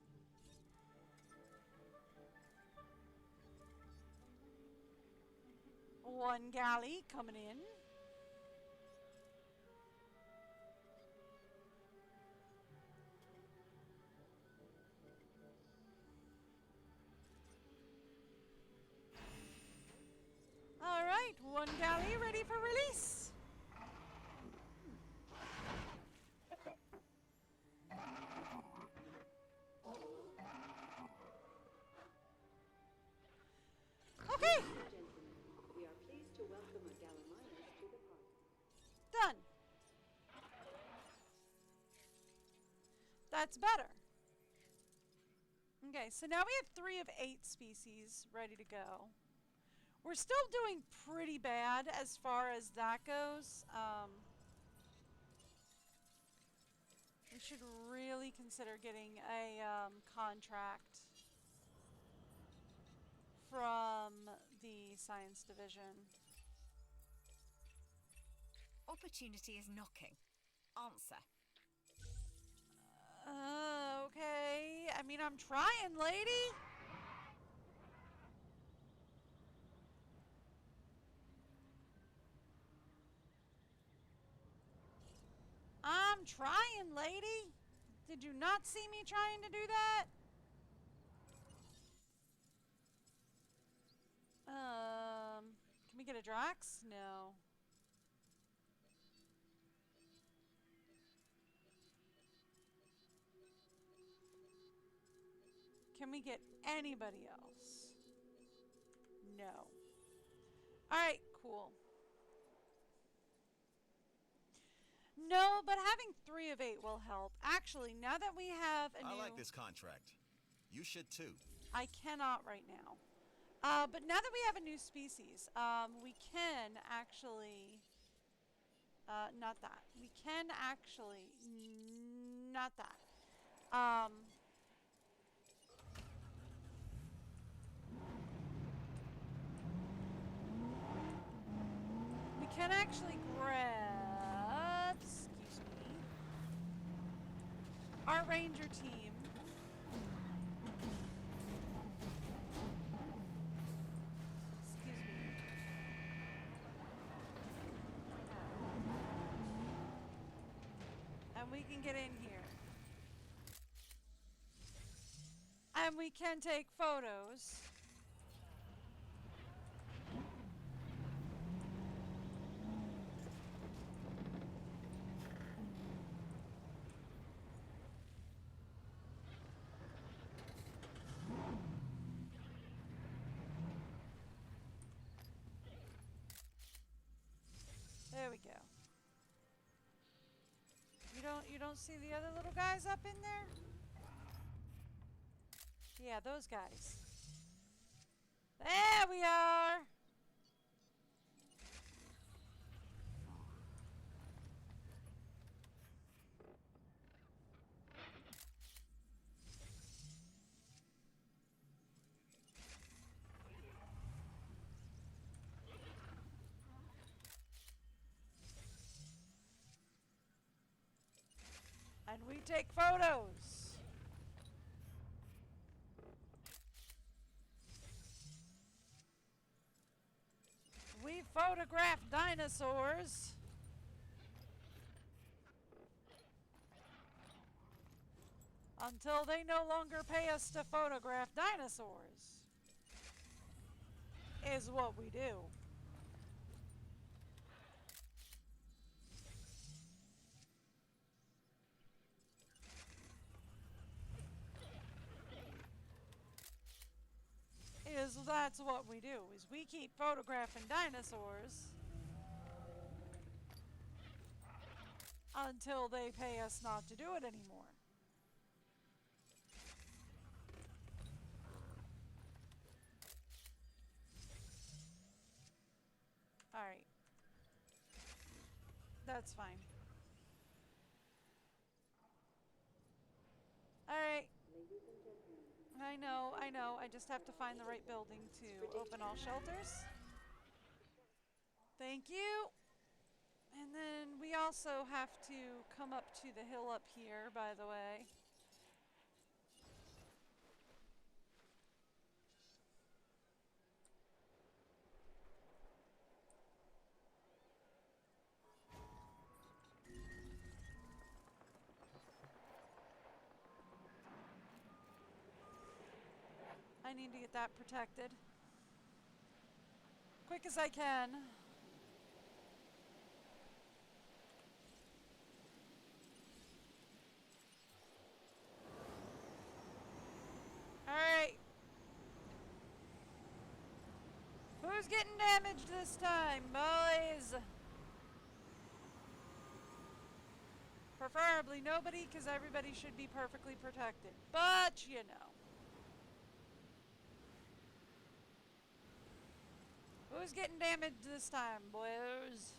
One galley coming in. All right, 1 galley ready for release. Okay. Ladies and gentlemen, we are pleased to welcome a Gallimimus to the park. Done. That's better. Okay, so now we have 3 of 8 species ready to go. We're still doing pretty bad as far as that goes. We should really consider getting a contract from the science division. Opportunity is knocking. Answer. Okay. I mean, I'm trying, lady. I'm trying, lady. Did you not see me trying to do that? Can we get a Drax? No. Can we get anybody else? No. Alright, cool. No, but having 3 of 8 will help. Actually, now that we have a new... I like this contract. You should too. I cannot right now. But now that we have a new species, we can actually... not that. We can actually... Not that. We can actually grab... Excuse me. Our ranger team. We can get in here. And we can take photos. There we go. You don't see the other little guys up in there? Yeah, those guys. There we are. And we take photos. photograph dinosaurs. Until they no longer pay us to photograph dinosaurs. Is what we do. That's what we do, is we keep photographing dinosaurs until they pay us not to do it anymore. Alright. That's fine. Alright. I know. I just have to find the right building to open all shelters. Thank you. And then we also have to come up to the hill up here, by the way. I need to get that protected. Quick as I can. Alright. Who's getting damaged this time, boys? Preferably nobody, because everybody should be perfectly protected. But, you know. Who's getting damaged this time, boys?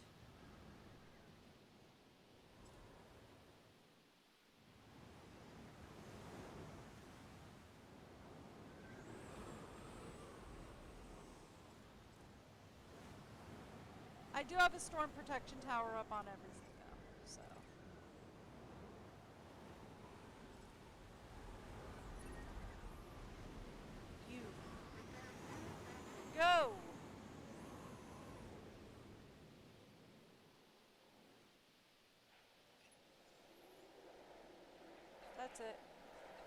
I do have a storm protection tower up on everything, though, so. You. Go! That's it.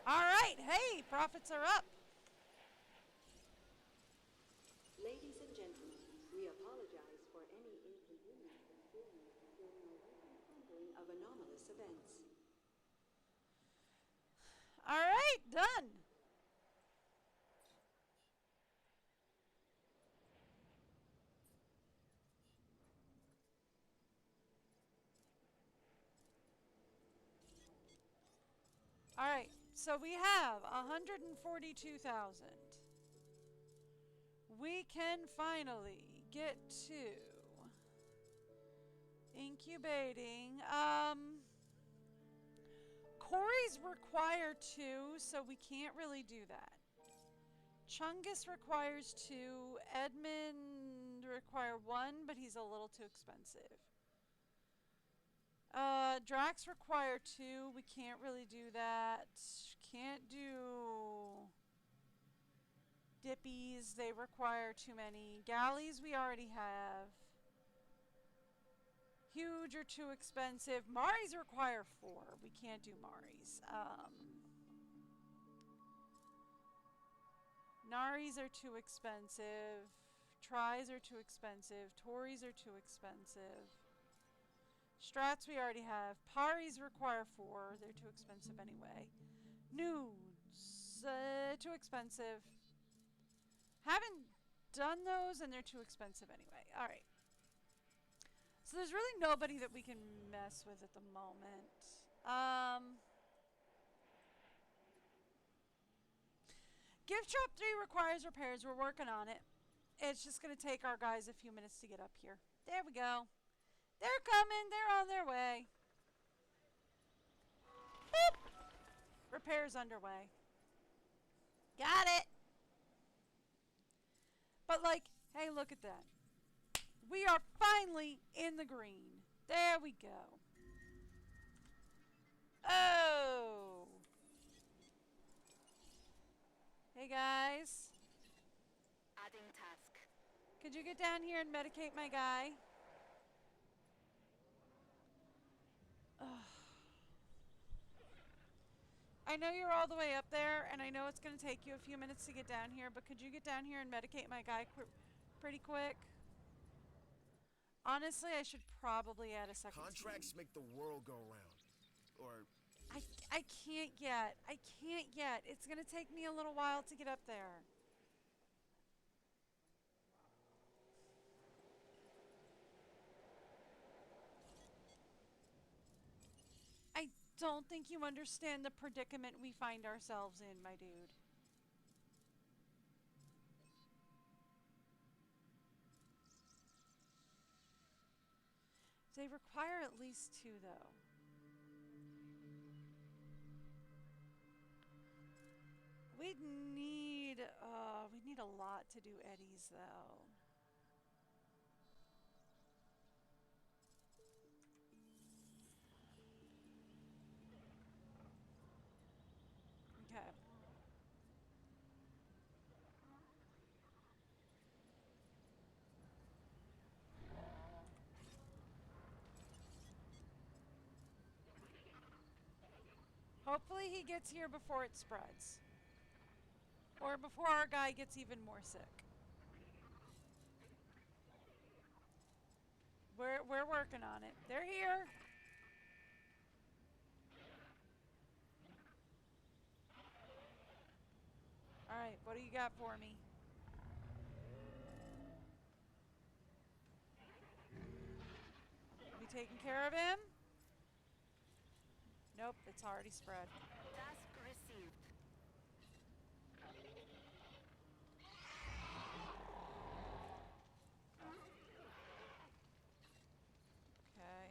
Alright, hey, profits are up. Ladies and gentlemen, we apologize for any inconvenience experienced during our recent handling of anomalous events. Alright, done. Alright, so we have 142,000. We can finally get to incubating. Corey's require 2, so we can't really do that. Chungus requires 2. Edmund require 1, but he's a little too expensive. Drax require 2. We can't really do that. Can't do Dippies. They require too many. Galleys we already have. Huge or too expensive. Maris require 4. We can't do Maris. Naris are too expensive. Tries are too expensive. Tories are too expensive. Strats we already have. Paris require 4. They're too expensive anyway. Nudes. Too expensive. Haven't done those and they're too expensive anyway. Alright. So there's really nobody that we can mess with at the moment. Gift Shop 3 requires repairs. We're working on it. It's just going to take our guys a few minutes to get up here. There we go. They're coming. They're on their way. Boop. Repairs underway. Got it. But like, hey, look at that. We are finally in the green. There we go. Oh. Hey guys. Adding task. Could you get down here and medicate my guy? Ugh. I know you're all the way up there, and I know it's going to take you a few minutes to get down here, but could you get down here and medicate my guy pretty quick? Honestly, I should probably add a second Contracts team. make the world go round. Or I can't yet. I can't yet. It's going to take me a little while to get up there. I don't think you understand the predicament we find ourselves in, my dude. They require at least 2, though. We'd need a lot to do Eddie's, though. Okay. Hopefully he gets here before it spreads. Or before our guy gets even more sick. We're working on it. They're here. Alright, what do you got for me? We taking care of him? Nope, it's already spread. Task received. Okay.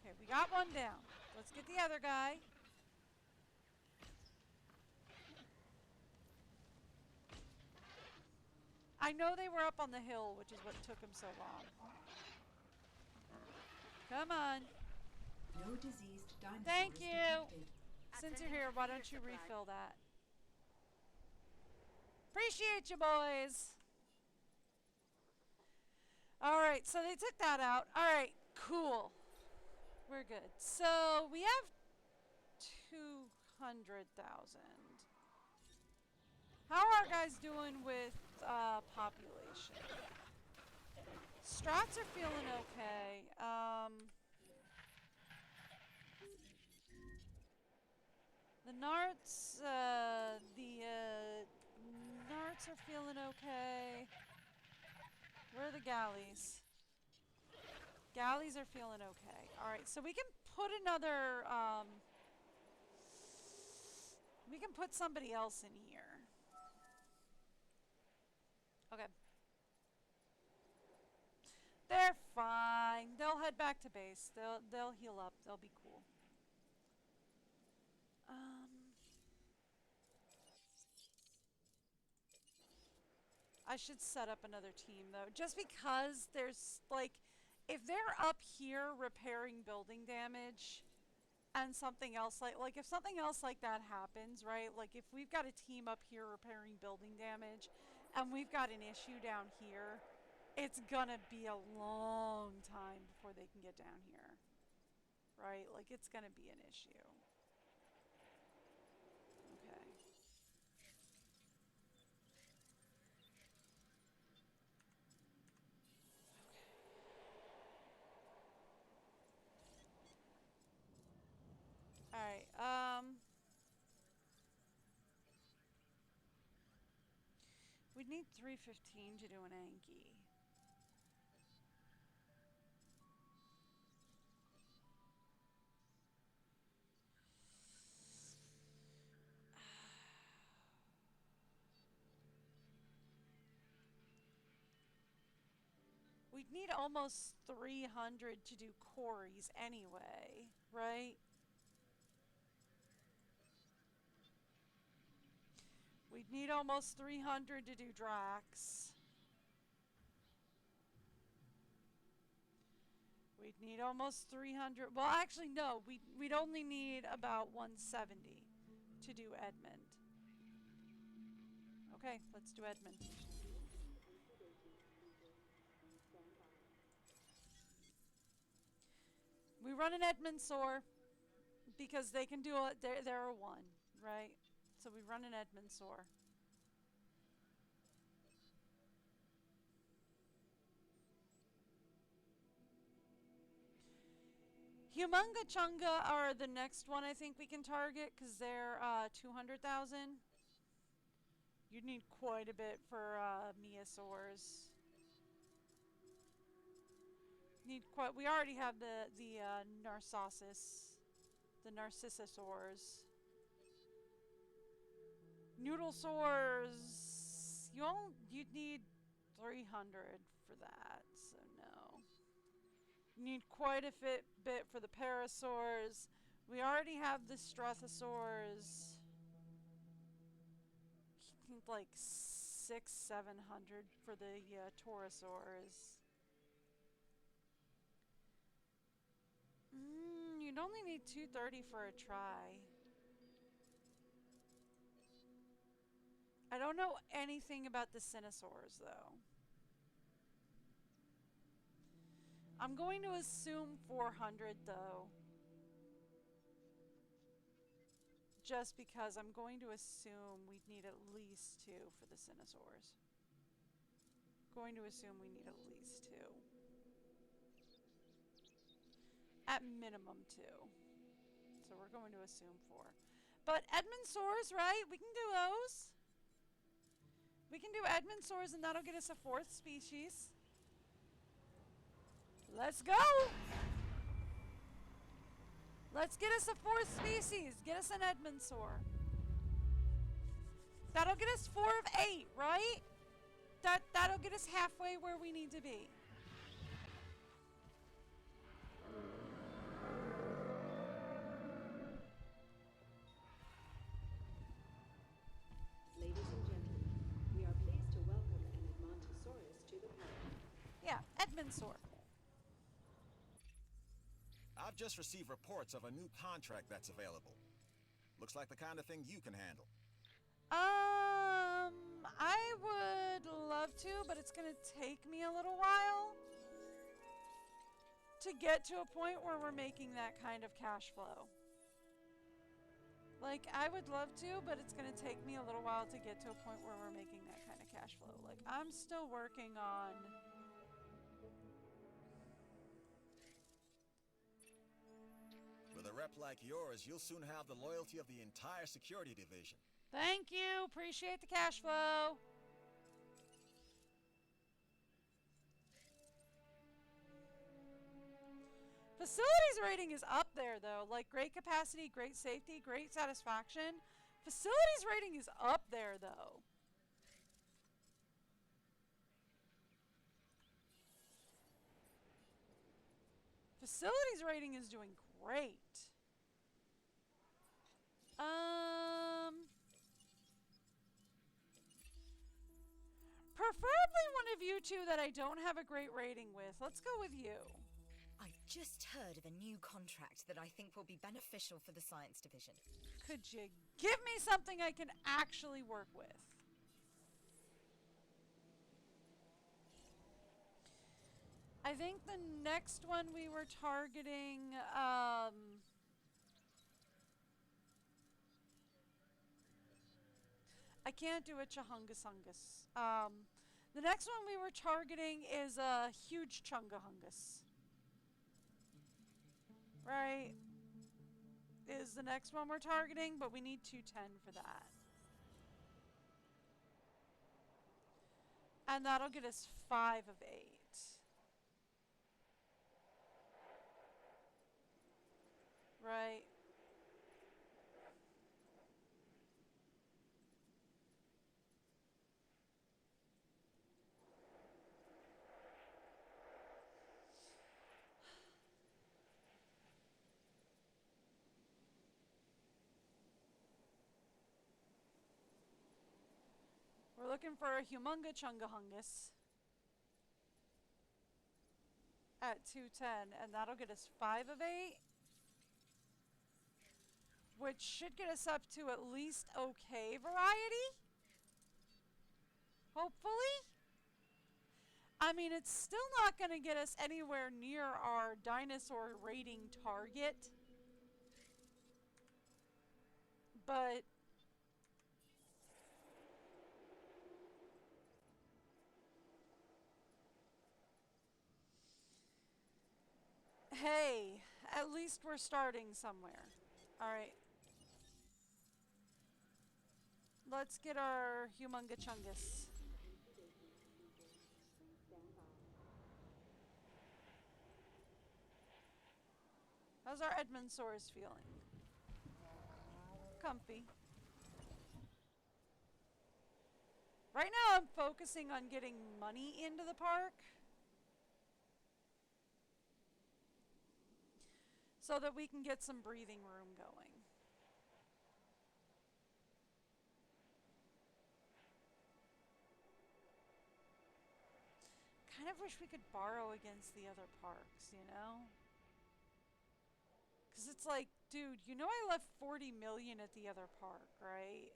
Okay, we got one down. Let's get the other guy. I know they were up on the hill, which is what took him so long. Come on. No diseased dinosaurs Thank you. detected. Since you're here, why don't you refill that? Appreciate you, boys. Alright, so they took that out. Alright, cool. We're good. So we have 200,000. How are our guys doing with population? Strats are feeling okay. The Narts, Narts are feeling okay. Where are the galleys? Galleys are feeling okay. Alright, so we can put another, we can put somebody else in here. Okay. They're fine. They'll head back to base. They'll heal up. They'll be cool. I should set up another team though, just because there's like, if they're up here repairing building damage and something else like if something else like that happens, right? Like if we've got a team up here repairing building damage and we've got an issue down here, it's gonna be a long time before they can get down here, right? Like it's gonna be an issue. Okay. Alright, we'd need 315 to do an Anki. We'd need almost 300 to do Corys anyway, right? We'd need almost 300 to do Drax. We'd need almost 300. Well, actually, no. We'd only need about 170 to do Edmund. Okay, let's do Edmund. We run an Edmund Soar because they can do it. They're a 1, right? So we run an Edmund Soar. Humunga Chunga are the next one I think we can target because they're 200,000. You'd need quite a bit for Meosaurs. Need quite. We already have the Narcissus, the Narcissosaurs. Noodlesaurs. You'd need 300 for that. So no. You need quite a bit for the Parasaurs. We already have the Strathosaurs. I think like 600-700 for the Taurosaurs. You'd only need 230 for a try. I don't know anything about the Cinosaurs though. I'm going to assume 400 though. Just because I'm going to assume we'd need at least 2 for the Cinosaurs. Going to assume we need at least 2. At minimum 2. So we're going to assume 4. But Edmundsaurs, right? We can do those. We can do Edmundsaurs and that'll get us a 4th species. Let's go! Let's get us a 4th species. Get us an Edmundsaur. That'll get us 4 of 8, right? That'll get us halfway where we need to be. Ladies and gentlemen, we are pleased to welcome an Edmontosaurus to the park. Yeah, Edmundsaur. I've just received reports of a new contract that's available. Looks like the kind of thing you can handle. I would love to, but it's going to take me a little while to get to a point where we're making that kind of cash flow. Like, I would love to, but it's going to take me a little while to get to a point where we're making that kind of cash flow. Like, I'm still working on... With a rep like yours, you'll soon have the loyalty of the entire security division. Thank you. Appreciate the cash flow. Facilities rating is up there, though. Like, great capacity, great safety, great satisfaction. Facilities rating is up there, though. Facilities rating is doing great. Preferably one of you two that I don't have a great rating with. Let's go with you. I just heard of a new contract that I think will be beneficial for the science division. Could you give me something I can actually work with? I think the next one we were targeting, I can't do a Chahungasungus. The next one we were targeting is a huge Chungahungus. Right? Is the next one we're targeting, but we need 210 for that. And that'll get us 5 of 8. Right? We're looking for a Humunga Chungahungus. at 210, and that'll get us 5 of 8. Which should get us up to at least okay variety. Hopefully. I mean, it's still not going to get us anywhere near our dinosaur rating target. But hey, at least we're starting somewhere. All right. Let's get our Humongachungus. How's our Edmondsaurus feeling? Comfy. Right now I'm focusing on getting money into the park, so that we can get some breathing room going. Kind of wish we could borrow against the other parks, you know? Because it's like, dude, you know I left 40 million at the other park, right?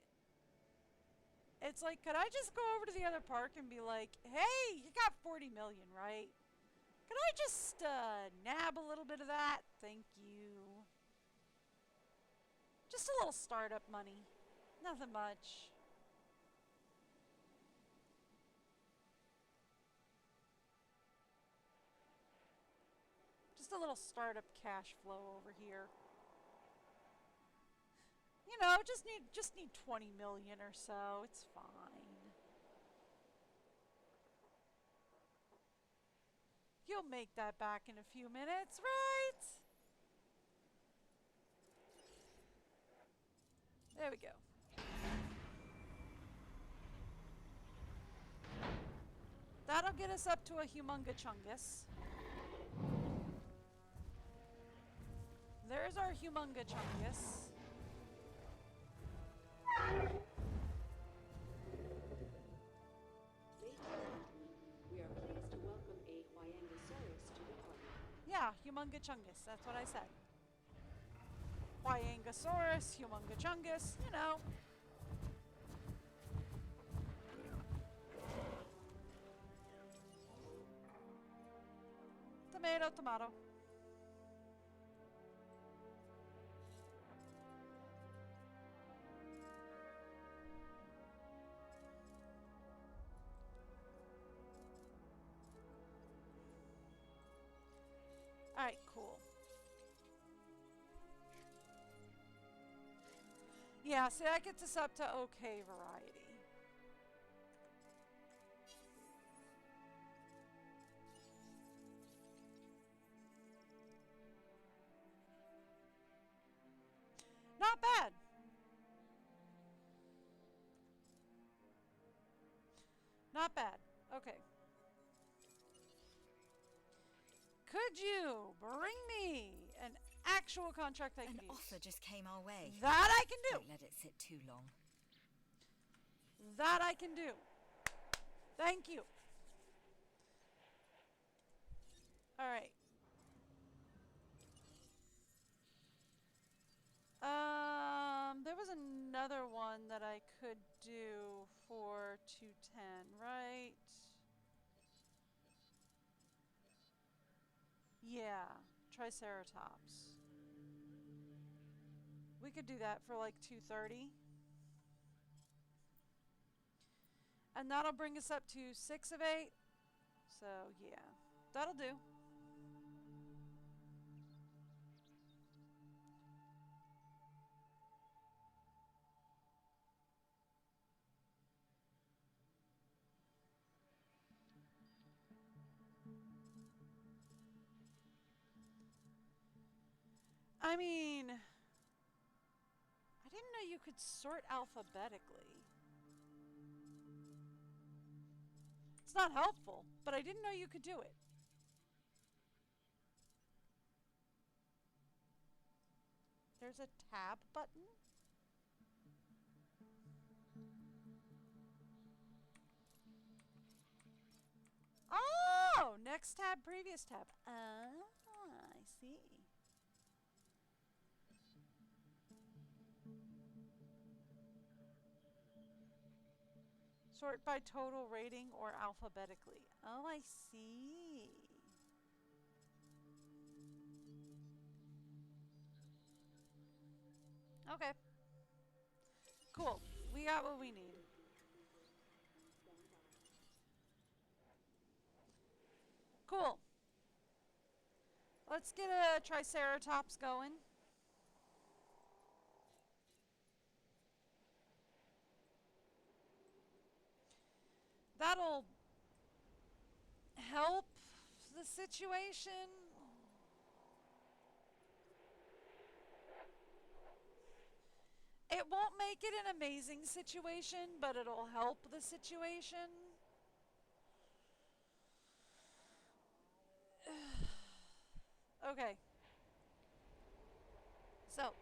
It's like, could I just go over to the other park and be like, hey, you got 40 million, right? Could I just nab a little bit of that? Thank you. Just a little startup money. Nothing much. Just a little startup cash flow over here. You know, just need 20 million or so. It's fine. You'll make that back in a few minutes, right? There we go. That'll get us up to a Humongachungus. There's our Humongachungus. We are pleased to welcome a Huayangosaurus to the park. Yeah, Humongachungus. That's what I said. Huayangosaurus, Humongachungus, you know. Tomato, tomato. Alright, cool. Yeah, see, that gets us up to okay variety. Not bad. Not bad. Okay. Could you bring me an actual contract I can use? An offer just came our way. That I can do. Don't let it sit too long. That I can do. Thank you. All right. There was another one that I could do for 210, right? Yeah, Triceratops. We could do that for like 230. And that'll bring us up to 6 of 8. So, yeah, that'll do. I mean, I didn't know you could sort alphabetically. It's not helpful, but I didn't know you could do it. There's a tab button. Oh, next Next tab, previous tab. Ah, I see. Sort by total rating or alphabetically. Oh, I see. Okay. Cool. We got what we need. Cool. Let's get a Triceratops going. That'll help the situation. It won't make it an amazing situation, but it'll help the situation. Okay. So,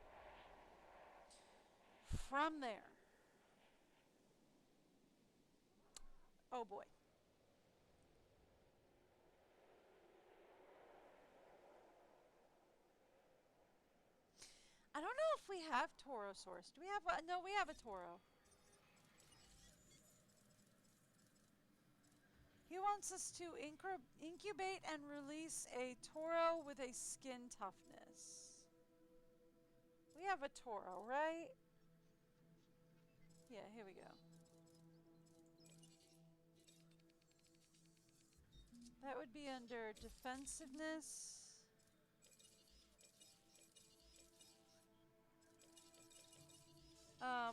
from there. Oh boy. I don't know if we have Taurosaurus. Do we have a, no, we have a Toro. He wants us to incubate and release a Toro with a skin toughness. We have a Toro, right? Yeah, here we go. That would be under defensiveness.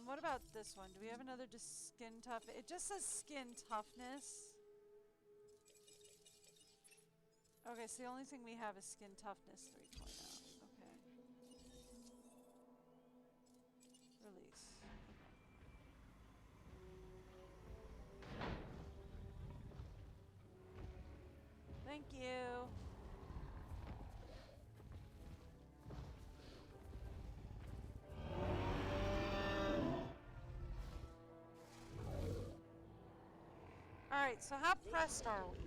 What about this one? Do we have another skin tough? It just says skin toughness. Okay, so the only thing we have is skin toughness 3.0. Okay. Release. Thank you. Alright, so how pressed are we?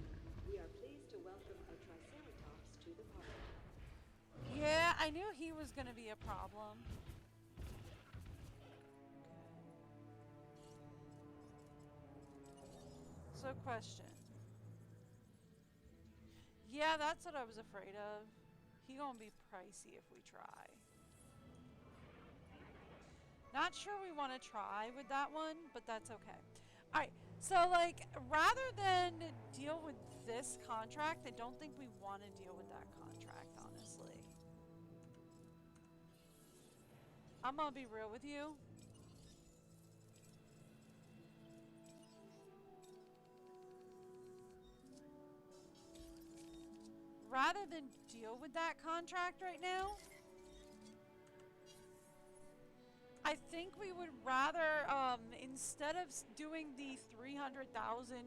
We are pleased to welcome a Triceratops to the party. Yeah, I knew he was going to be a problem. So, question. Yeah, that's what I was afraid of. He gonna be pricey if we try. Not sure we want to try with that one, but that's okay. Alright, so like, rather than deal with this contract, I don't think we want to deal with that contract, honestly. I'm gonna be real with you. Rather than deal with that contract right now, I think we would rather, instead of doing the 300,000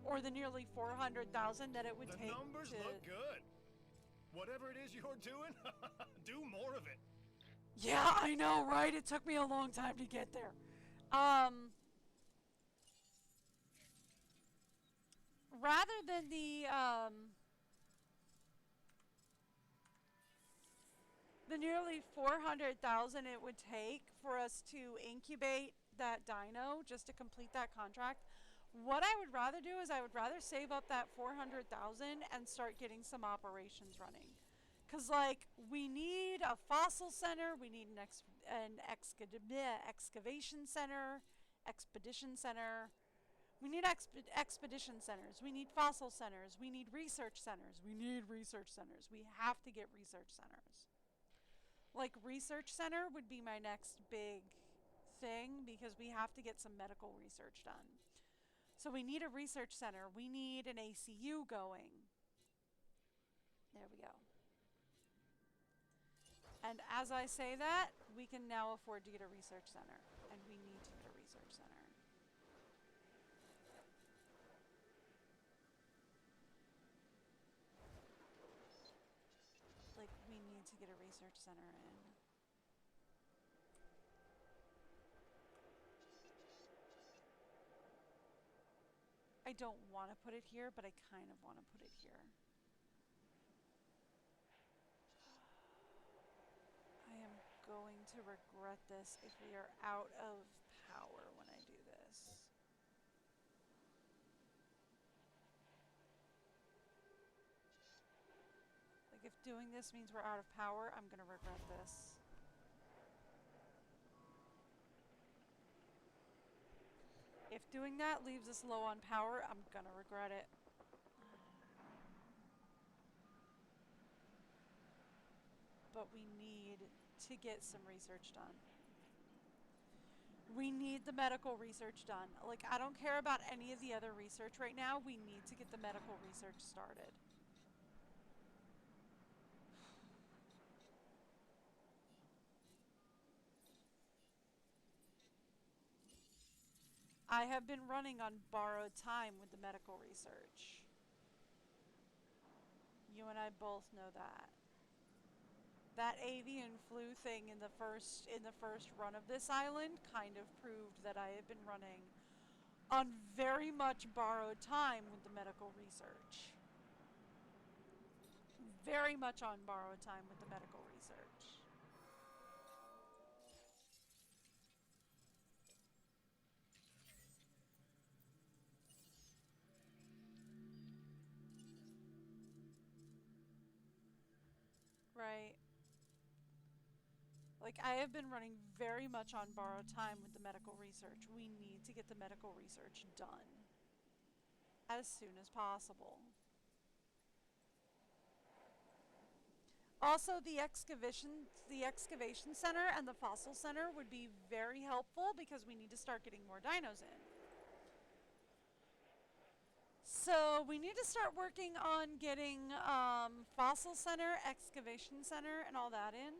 or the nearly 400,000 that it would take. The numbers look good. Whatever it is you're doing, do more of it. Yeah, I know, right? It took me a long time to get there. Rather than the nearly 400,000 it would take for us to incubate that dino just to complete that contract, what I would rather do is I would rather save up that 400,000 and start getting some operations running. Cause like we need a fossil center, we need an excavation center, expedition center. We need expedition centers. We need fossil centers. We need research centers. We need research centers. We have to get research centers. Like research center would be my next big thing because we have to get some medical research done. So we need a research center. We need an ACU going. There we go. And as I say that, we can now afford to get a research center. And we need to get a research center. Like, we need to get a research center in. I don't want to put it here, but I kind of want to put it here. I am going to regret this if we are out of power when I do this. Like, if doing this means we're out of power, I'm going to regret this. If doing that leaves us low on power, I'm going to regret it. But we need to get some research done. We need the medical research done. Like, I don't care about any of the other research right now. We need to get the medical research started. I have been running on borrowed time with the medical research. You and I both know that. That avian flu thing in the first run of this island kind of proved that I have been running on very much borrowed time with the medical research. Very much on borrowed time with the medical research. Right. Like, I have been running very much on borrowed time with the medical research. We need to get the medical research done as soon as possible. Also, the excavation center and the fossil center would be very helpful because we need to start getting more dinos in. So we need to start working on getting fossil center, excavation center, and all that in.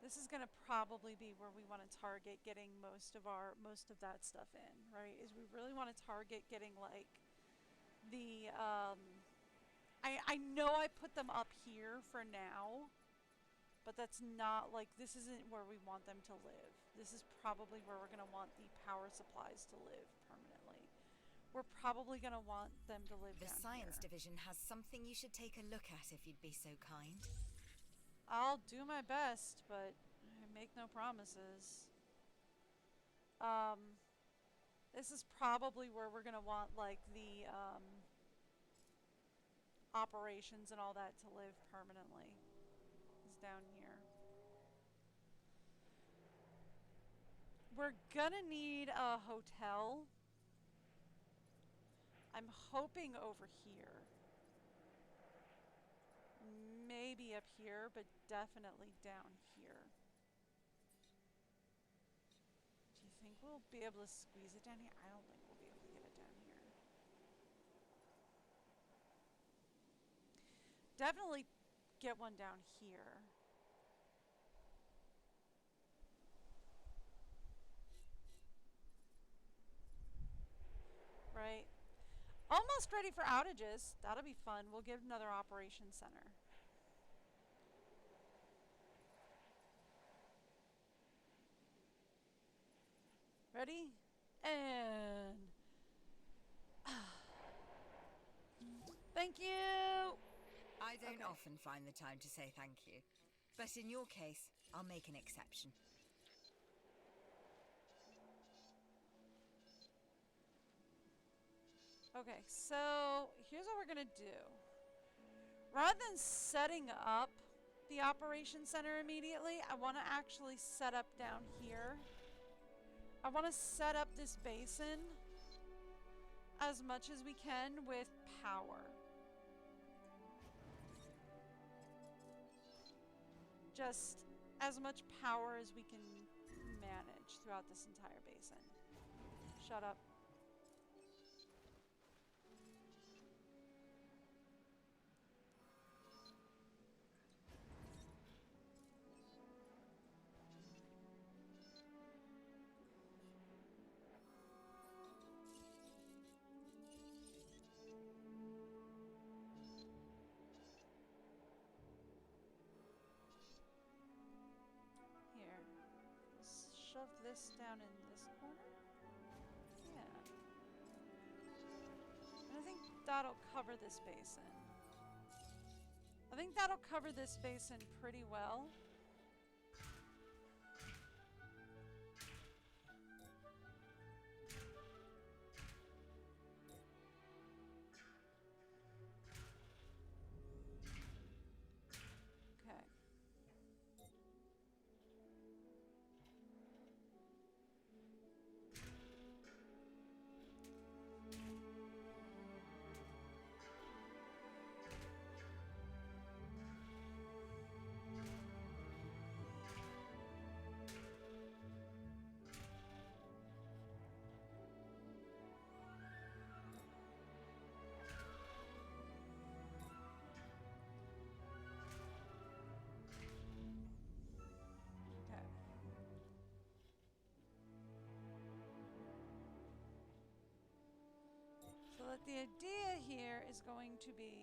This is going to probably be where we want to target getting most of that stuff in, right? Is we really want to target getting like the I know I put them up here for now, but that's not like, this isn't where we want them to live. This is probably where we're going to want the power supplies to live permanently. We're probably going to want them to live down here. The science division has something you should take a look at if you'd be so kind. I'll do my best, but I make no promises. This is probably where we're gonna want like the operations and all that to live permanently. Is down here. We're gonna need a hotel. I'm hoping over here. Maybe up here, but definitely down here. Do you think we'll be able to squeeze it down here? I don't think we'll be able to get it down here. Definitely get one down here. Right? Almost ready for outages. That'll be fun. We'll get another operations center. Ready? And thank you. I don't often find the time to say thank you, but in your case, I'll make an exception. Okay, so here's what we're gonna do. Rather than setting up the operations center immediately, I want to actually set up down here. I want to set up this basin as much as we can with power. Just as much power as we can manage throughout this entire basin. Shut up. shove this down in this corner? Yeah. And I think that'll cover this basin. I think that'll cover this basin pretty well. Okay. Okay. So that the idea here is going to be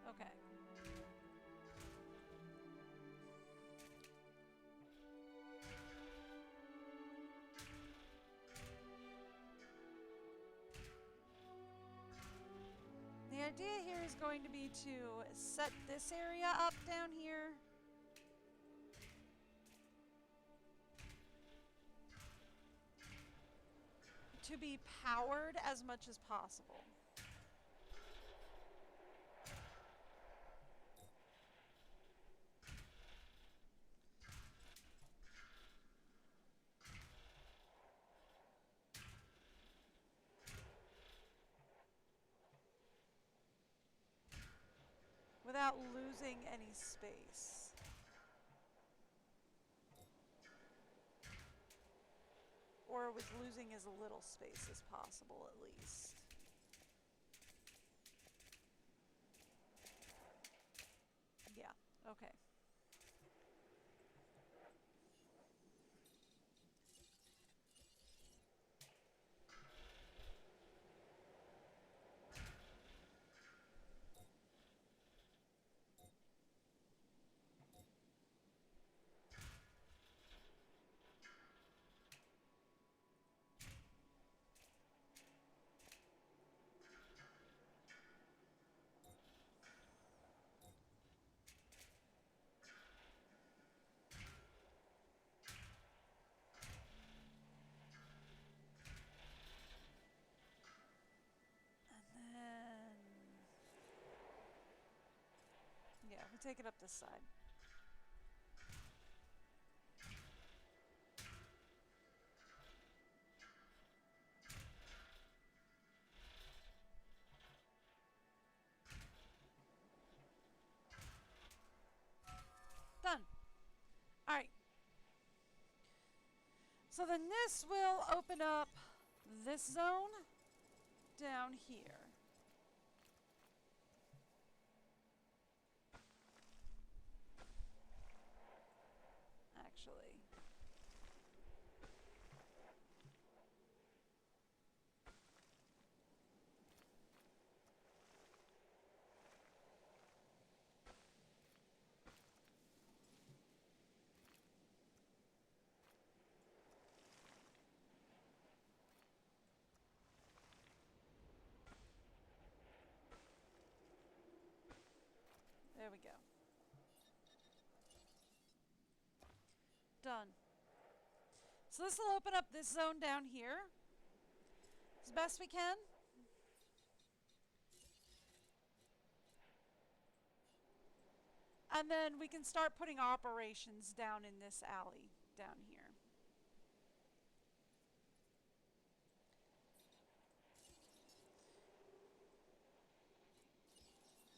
okay. The idea here is going to be to set this area up down here. To be powered as much as possible. Without losing any space. Or with losing as little space as possible, at least. Yeah, okay. Yeah, we take it up this side. Done. All right. So then this will open up this zone down here. Actually. There we go. Done. So this will open up this zone down here as best we can. And then we can start putting operations down in this alley down here.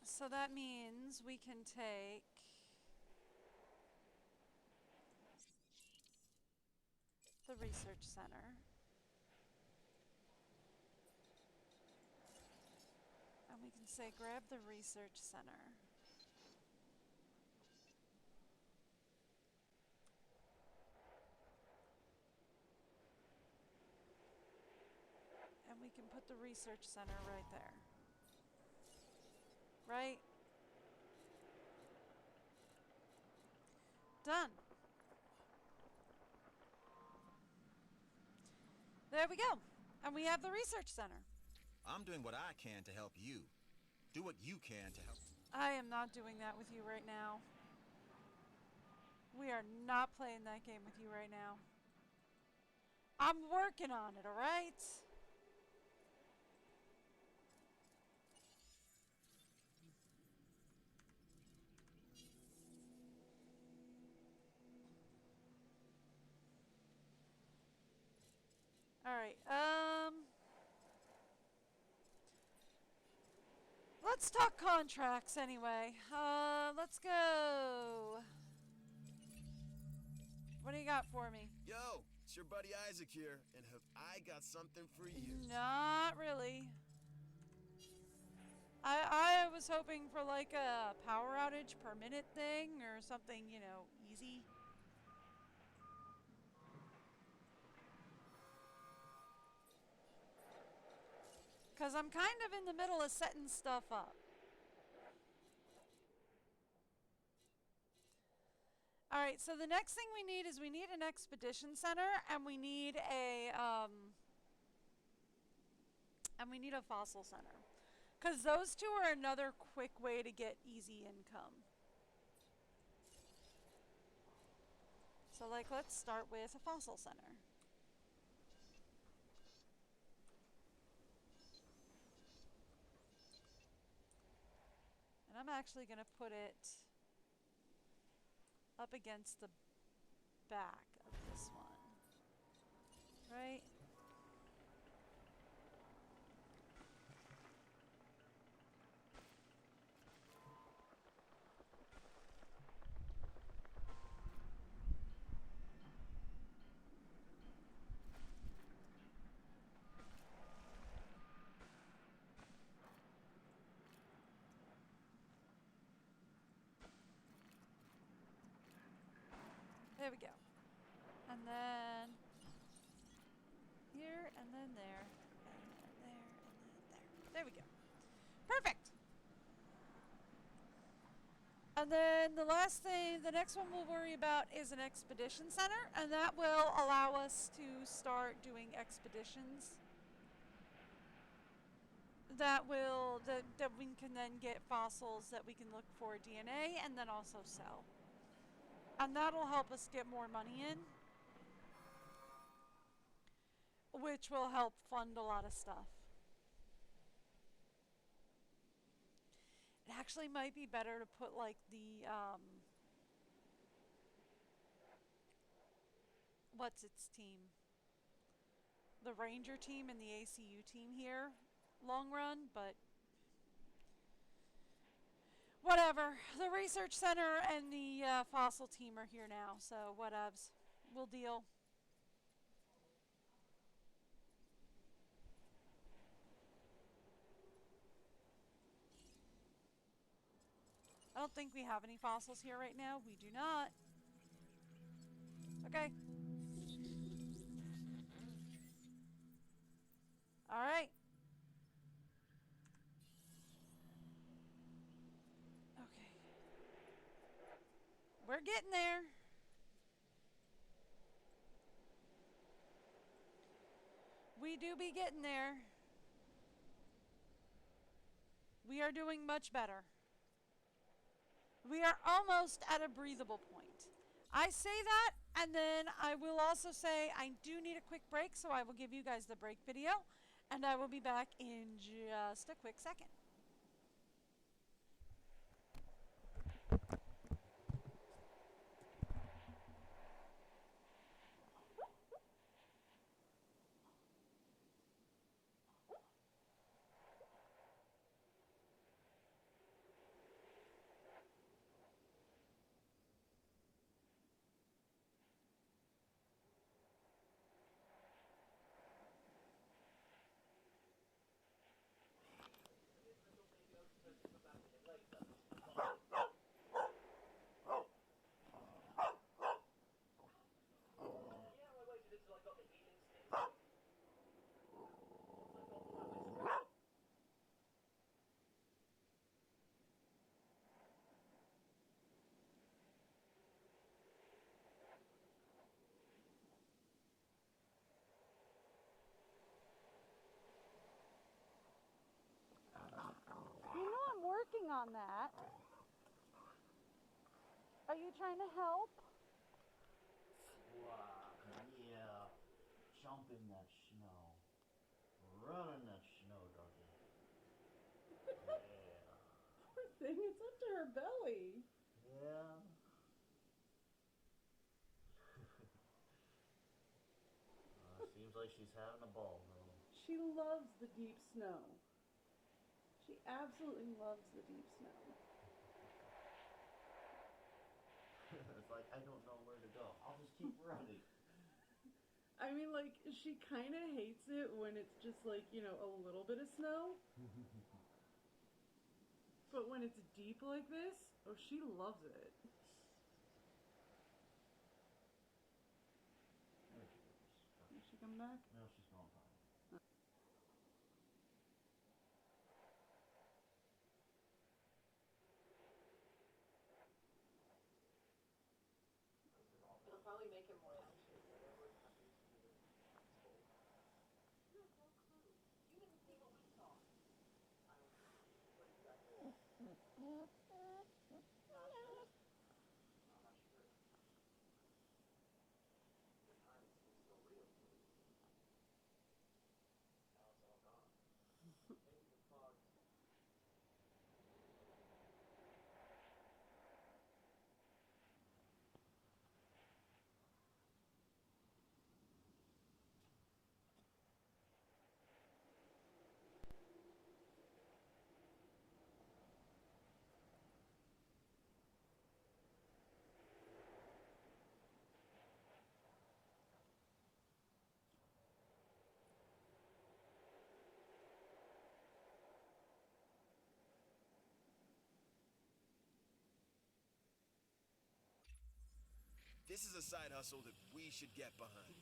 So that means we can take the research center. we can say grab the research center. And we can put the research center right there. Right? Done. There we go. And we have the research center. I'm doing what I can to help you. Do what you can to help. I am not doing that with you right now. We are not playing that game with you right now. I'm working on it, alright? Alright, let's talk contracts anyway. Let's go. What do you got for me? Yo, it's your buddy Isaac here, and have I got something for you? Not really. I was hoping for like a power outage per minute thing or something, you know, easy. Because I'm kind of in the middle of setting stuff up. Alright, so the next thing we need is we need an expedition center and we need a fossil center. Because those two are another quick way to get easy income. So like let's start with a fossil center. And I'm actually going to put it up against the back of this one. Right? There we go. And then here, and then there, and then there, and then there. There we go. Perfect. And then the last thing, the next one we'll worry about is an expedition center, and that will allow us to start doing expeditions. That we can then get fossils that we can look for DNA and then also sell. And that'll help us get more money in, which will help fund a lot of stuff. It actually might be better to put like the, what's its team? The Ranger team and the ACU team here, long run, but whatever. The research center and the fossil team are here now, so whatevs. We'll deal. I don't think we have any fossils here right now. We do not. Okay. All right. Okay. We're getting there. We do be getting there. We are doing much better. We are almost at a breathable point. I say that, and then I will also say I do need a quick break, so I will give you guys the break video, and I will be back in just a quick second. on that. Are you trying to help? Yeah. Jump in that snow. Run in that snow, doggy. Yeah. Poor thing, it's up to her belly. Yeah. Seems like she's having a ball, though. She loves the deep snow. She absolutely loves the deep snow. It's like, I don't know where to go. I'll just keep running. I mean, like, she kind of hates it when it's just like, you know, a little bit of snow. But when it's deep like this, oh, she loves it. There she goes. Did she come back? No, she's gone. It'll probably make him more anxious. This is a side hustle that we should get behind.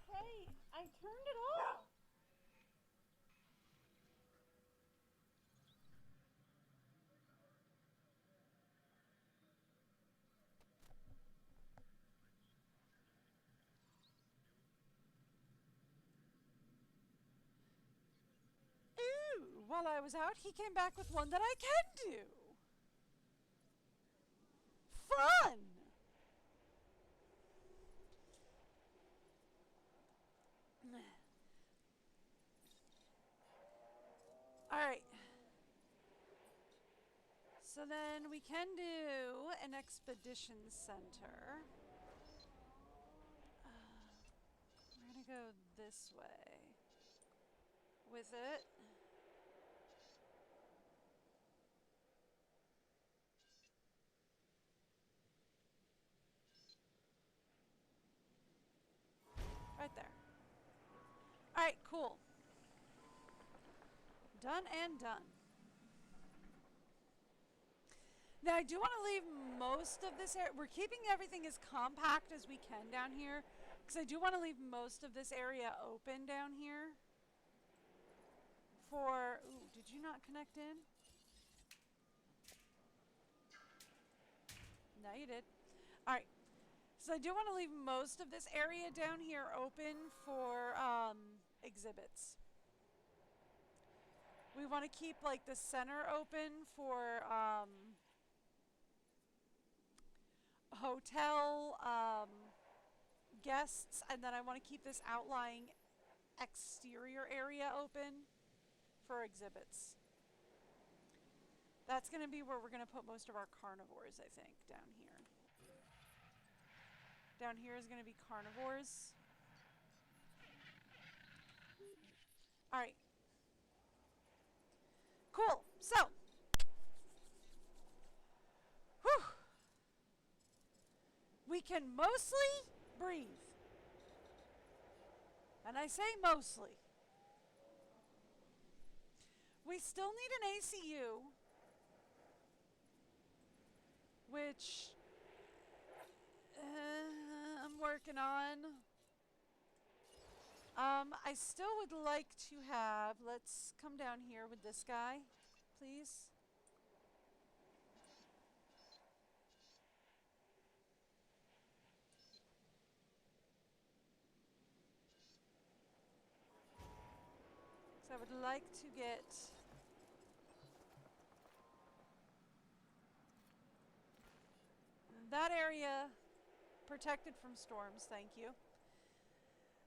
Hey, I turned it off. Ooh, while I was out, he came back with one that I can do. Fun! Alright. So then we can do an expedition center. We're gonna go this way with it. Right there. Alright, cool. Done and done. Now, I do want to leave most of this area. We're keeping everything as compact as we can down here, because I do want to leave most of this area open down here. For, ooh, did you not connect in? No, you did. Alright. So I do want to leave most of this area down here open for exhibits. We want to keep like the center open for hotel guests, and then I want to keep this outlying exterior area open for exhibits. That's going to be where we're going to put most of our carnivores, I think, down here. Down here is going to be carnivores. All right. Cool. So, whew, we can mostly breathe. And I say mostly. We still need an ACU, which I'm working on. I still would like to have, let's come down here with this guy, please. So I would like to get that area protected from storms, thank you.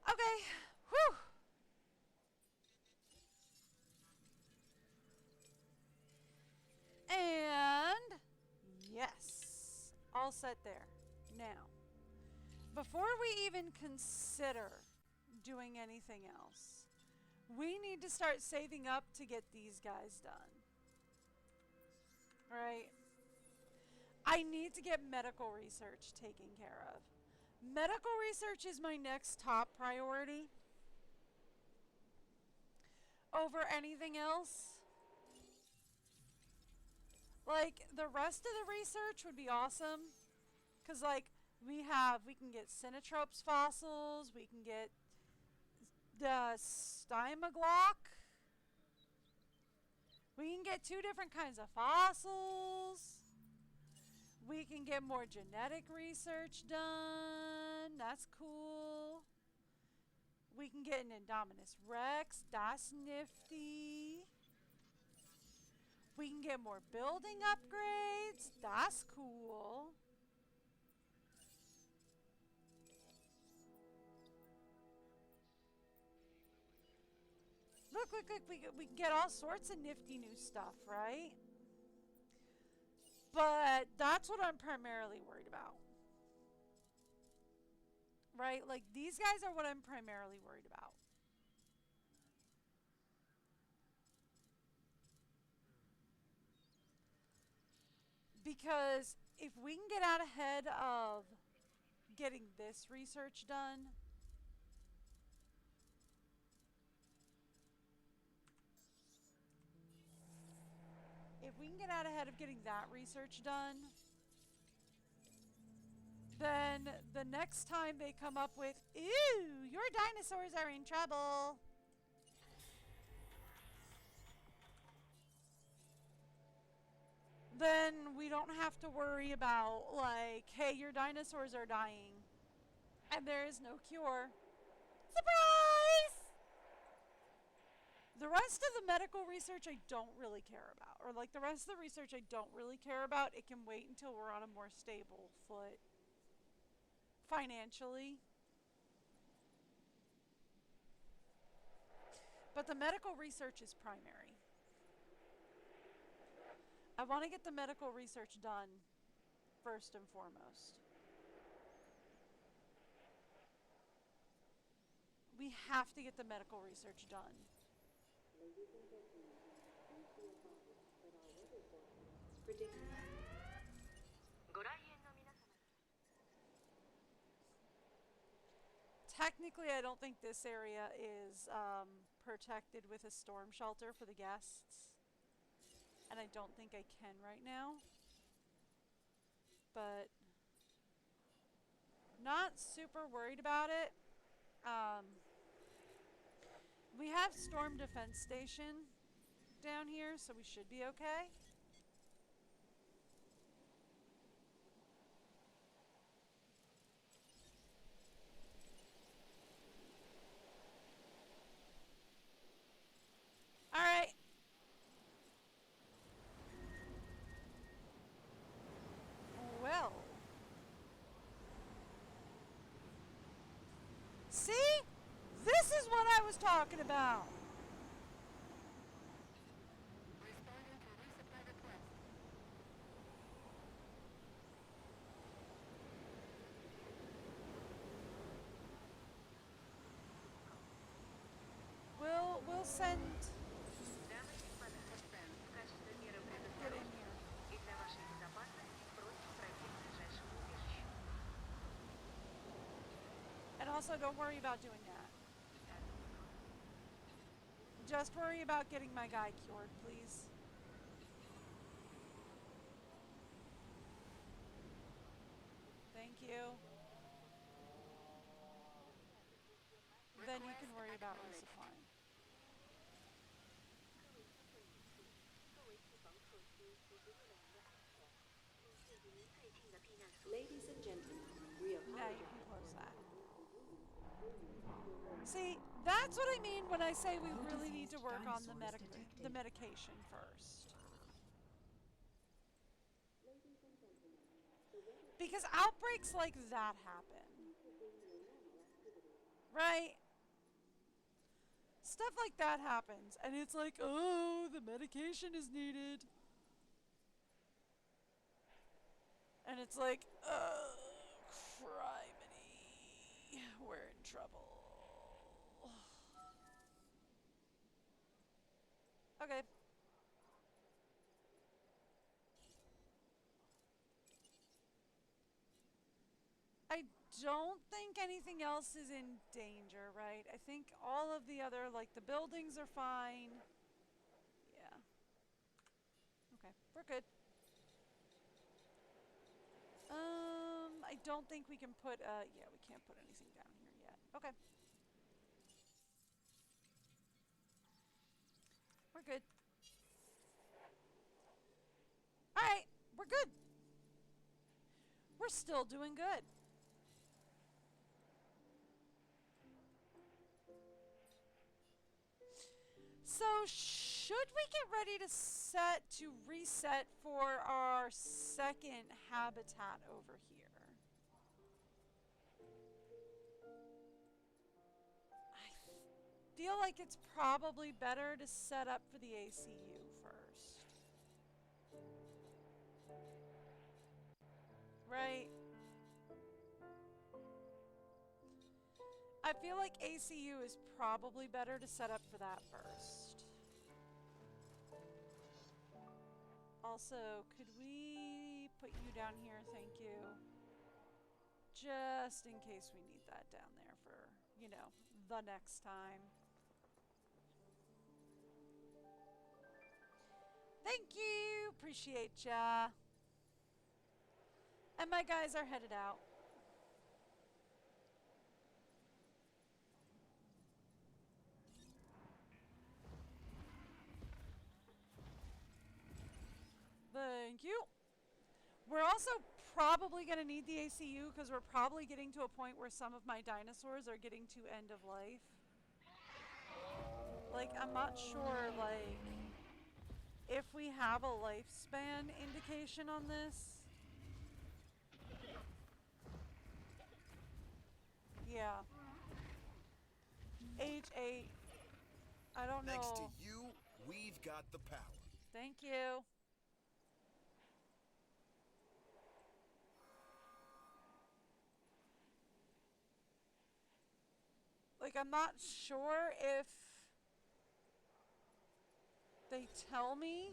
Okay, whew. And yes, all set there. Now, before we even consider doing anything else, we need to start saving up to get these guys done. Right? I need to get medical research taken care of. Medical research is my next top priority over anything else. Like, the rest of the research would be awesome. Because, like, we can get Cinetropes fossils, we can get the Stymaglock. We can get 2 different kinds of fossils. We can get more genetic research done. That's cool. We can get an Indominus Rex. That's nifty. We can get more building upgrades. That's cool. Look, we can get all sorts of nifty new stuff, right? But that's what I'm primarily worried about. Right? Like, these guys are what I'm primarily worried about. Because if we can get out ahead of getting this research done, if we can get out ahead of getting that research done, then the next time they come up with, ew, your dinosaurs are in trouble, then we don't have to worry about, like, hey, your dinosaurs are dying and there is no cure. Surprise! The rest of the medical research I don't really care about. Or, like, the rest of the research I don't really care about. It can wait until we're on a more stable foot financially. But the medical research is primary. I want to get the medical research done first and foremost. We have to get the medical research done. Ladies and gentlemen, please be advised that our weather forecasts predict... Technically, I don't think this area is protected with a storm shelter for the guests. And I don't think I can right now. But not super worried about it. We have Storm Defense Station down here, so we should be okay. All right. Well. See? This is what I was talking about. We'll send... Get in here. Also, don't worry about doing that. Just worry about getting my guy cured, please. Thank you. Then you can worry about resupplying. Ladies and gentlemen, we Now apologize. you can close that. See, that's what I mean when I say we really need to work on the medication first. Because outbreaks like that happen. Right? Stuff like that happens, and it's like, oh, the medication is needed. And it's like, oh, criminy, we're in trouble. Okay. I don't think anything else is in danger, right? I think all of the other, like, the buildings are fine. Yeah. Okay, we're good. I don't think we can put, yeah, we can't put anything down here yet. Okay. We're good. Alright, we're good. We're still doing good. So, should we get ready to reset for our second habitat over here? I feel like it's probably better to set up for the ACU first. Right? I feel like ACU is probably better to set up for that first. Also, could we put you down here? Thank you. Just in case we need that down there for, you know, the next time. Thank you! Appreciate ya. And my guys are headed out. Thank you. We're also probably going to need the ACU because we're probably getting to a point where some of my dinosaurs are getting to end of life. Like, I'm not sure, like, if we have a lifespan indication on this. Yeah. Age 8. I don't know. Thanks to you, we've got the power. Thank you. Like, I'm not sure if they tell me.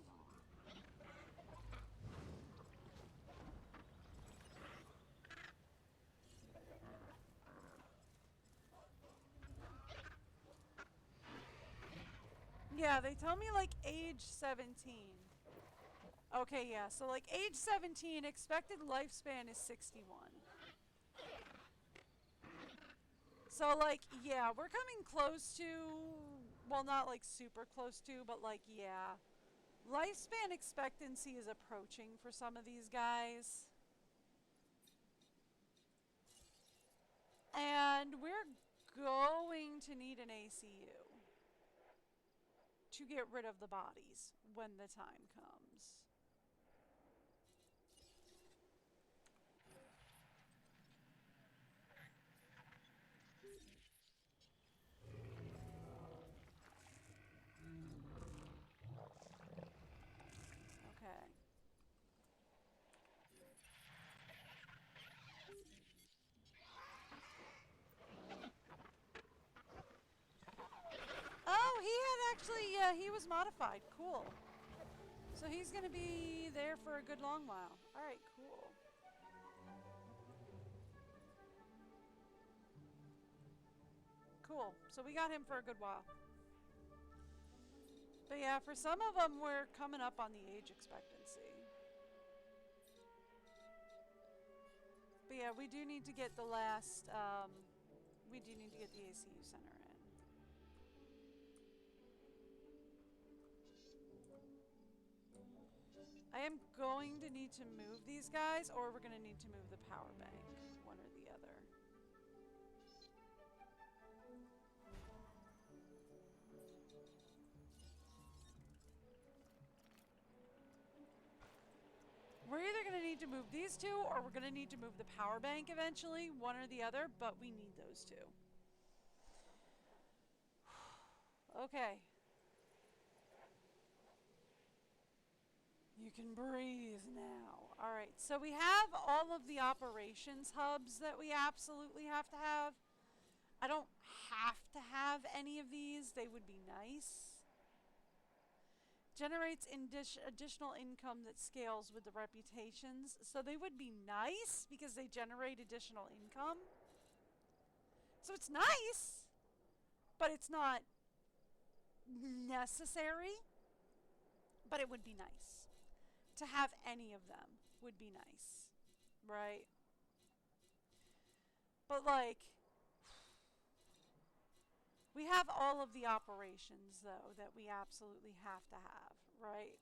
Yeah, they tell me like age 17. Okay, yeah, so like age 17, expected lifespan is 61. So like, yeah, we're coming close to, well, not like super close to, but like, yeah. Lifespan expectancy is approaching for some of these guys. And we're going to need an ACU to get rid of the bodies when the time comes. Okay. Oh, he had actually, yeah, he was modified. Cool. So he's going to be there for a good long while. All right, cool. Cool. So we got him for a good while. But yeah, for some of them, we're coming up on the age expectancy. But yeah, we do need to get the last, we do need to get the ACU center in. I am going to need to move these guys, or we're going to need to move the power bank, one or the other. We're either going to need to move these two, or we're going to need to move the power bank eventually, one or the other, but we need those two. Okay. You can breathe now. Alright, so we have all of the operations hubs that we absolutely have to have. I don't have to have any of these. They would be nice. Generates additional income that scales with the reputations. So they would be nice because they generate additional income. So it's nice, but it's not necessary. But it would be nice. To have any of them would be nice, right? But like, we have all of the operations, though, that we absolutely have to have, right?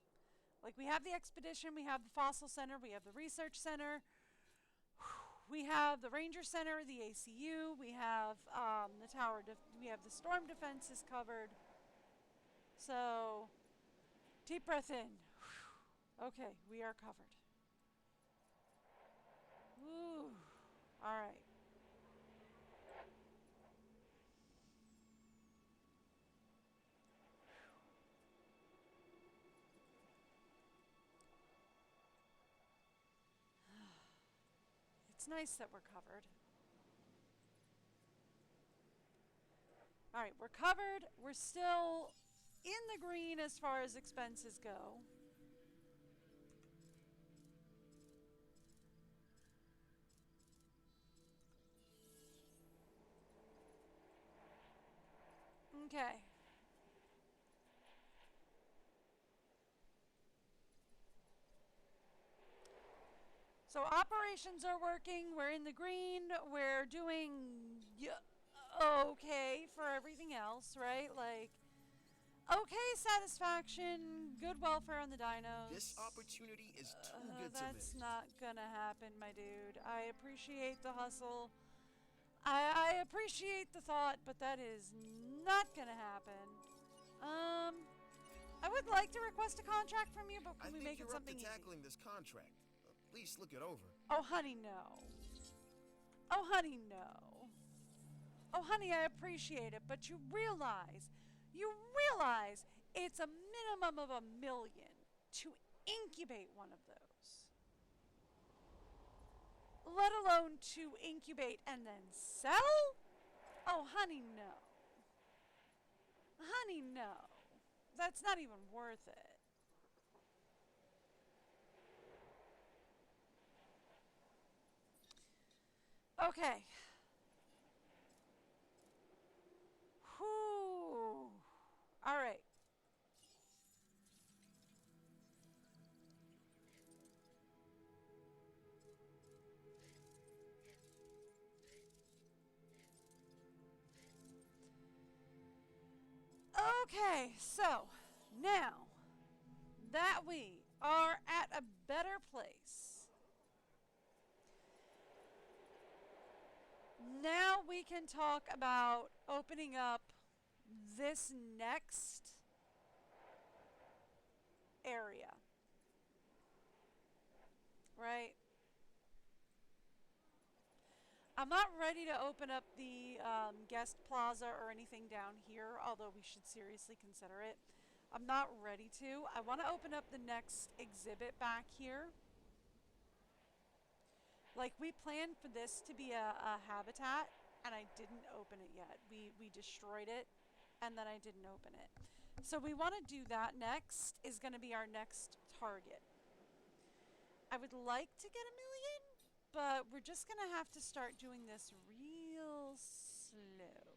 Like, we have the expedition, we have the fossil center, we have the research center, we have the ranger center, the ACU, we have the tower, we have the storm defenses covered. So, deep breath in. Okay, we are covered. Woo. All right. It's nice that we're covered. All right, we're covered. We're still in the green as far as expenses go. Okay. So operations are working. We're in the green. We're doing okay for everything else, right? Like, okay satisfaction, good welfare on the dinos. This opportunity is too good to miss. That's not gonna happen, my dude. I appreciate the hustle. I appreciate the thought, but that is not gonna happen. I would like to request a contract from you, but can we make it something easy? I think you're up to tackling this contract. Please look it over. Oh, honey, no. Oh, honey, no. Oh, honey, I appreciate it, but you realize it's a minimum of $1 million to incubate one of those. Let alone to incubate and then sell? Oh, honey, no. Honey, no. That's not even worth it. Okay. Whew. All right. Okay, so now that we are at a better place, now we can talk about opening up this next area, right? I'm not ready to open up the guest plaza or anything down here, although we should seriously consider it. I'm not ready to. I want to open up the next exhibit back here. Like, we planned for this to be a habitat, and I didn't open it yet. We destroyed it, and then I didn't open it. So we want to do that next, is going to be our next target. I would like to get $1 million, but we're just going to have to start doing this real slow.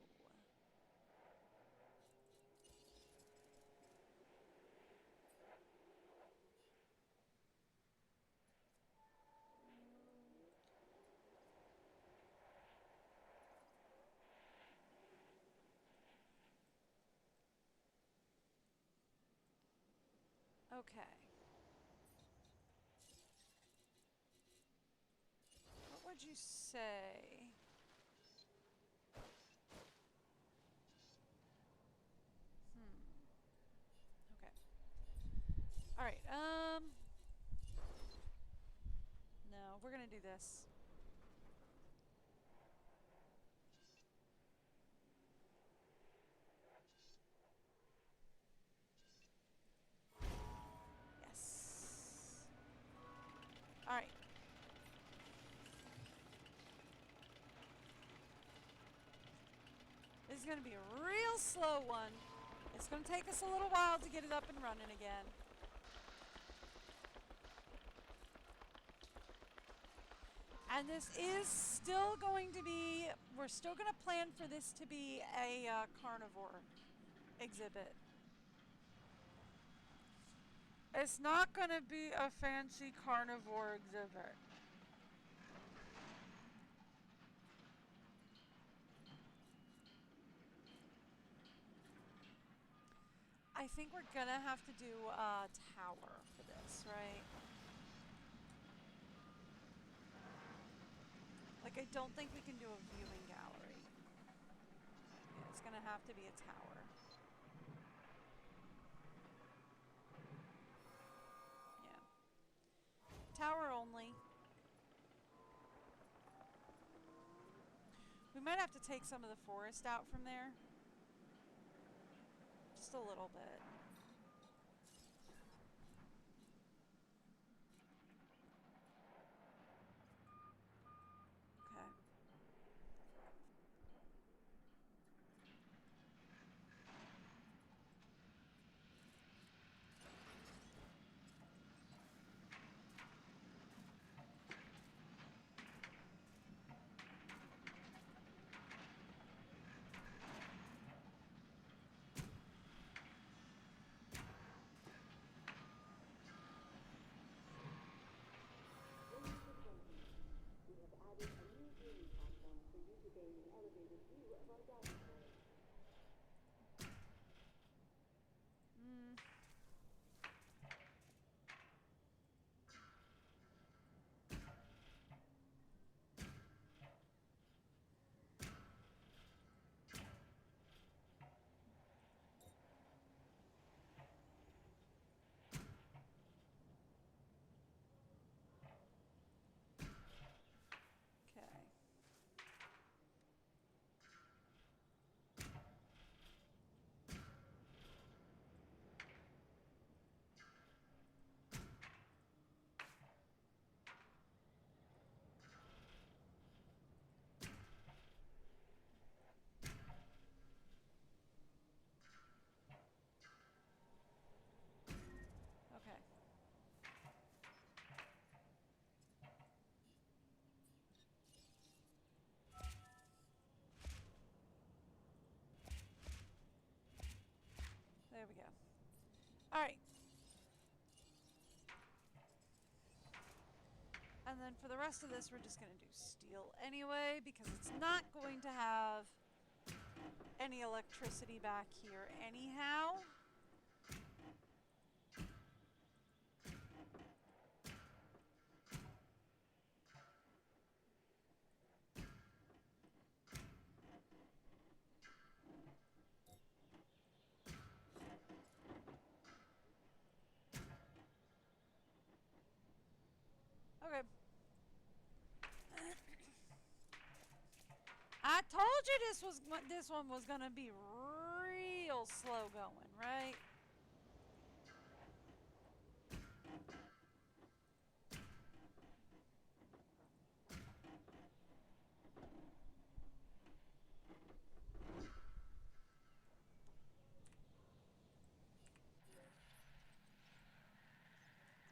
Okay. What would you say? Okay. All right. No, we're gonna do this. Yes. All right. This is gonna be a real slow one. It's gonna take us a little while to get it up and running again. And this is still going to be, we're still going to plan for this to be a carnivore exhibit. It's not going to be a fancy carnivore exhibit. I think we're going to have to do a tower for this, right? Like, I don't think we can do a viewing gallery. Yeah, it's going to have to be a tower. Yeah. Tower only. We might have to take some of the forest out from there. Just a little bit. There we go. All right. And then for the rest of this, we're just going to do steel anyway, because it's not going to have any electricity back here anyhow. Okay. I told you this one was gonna be real slow going, right?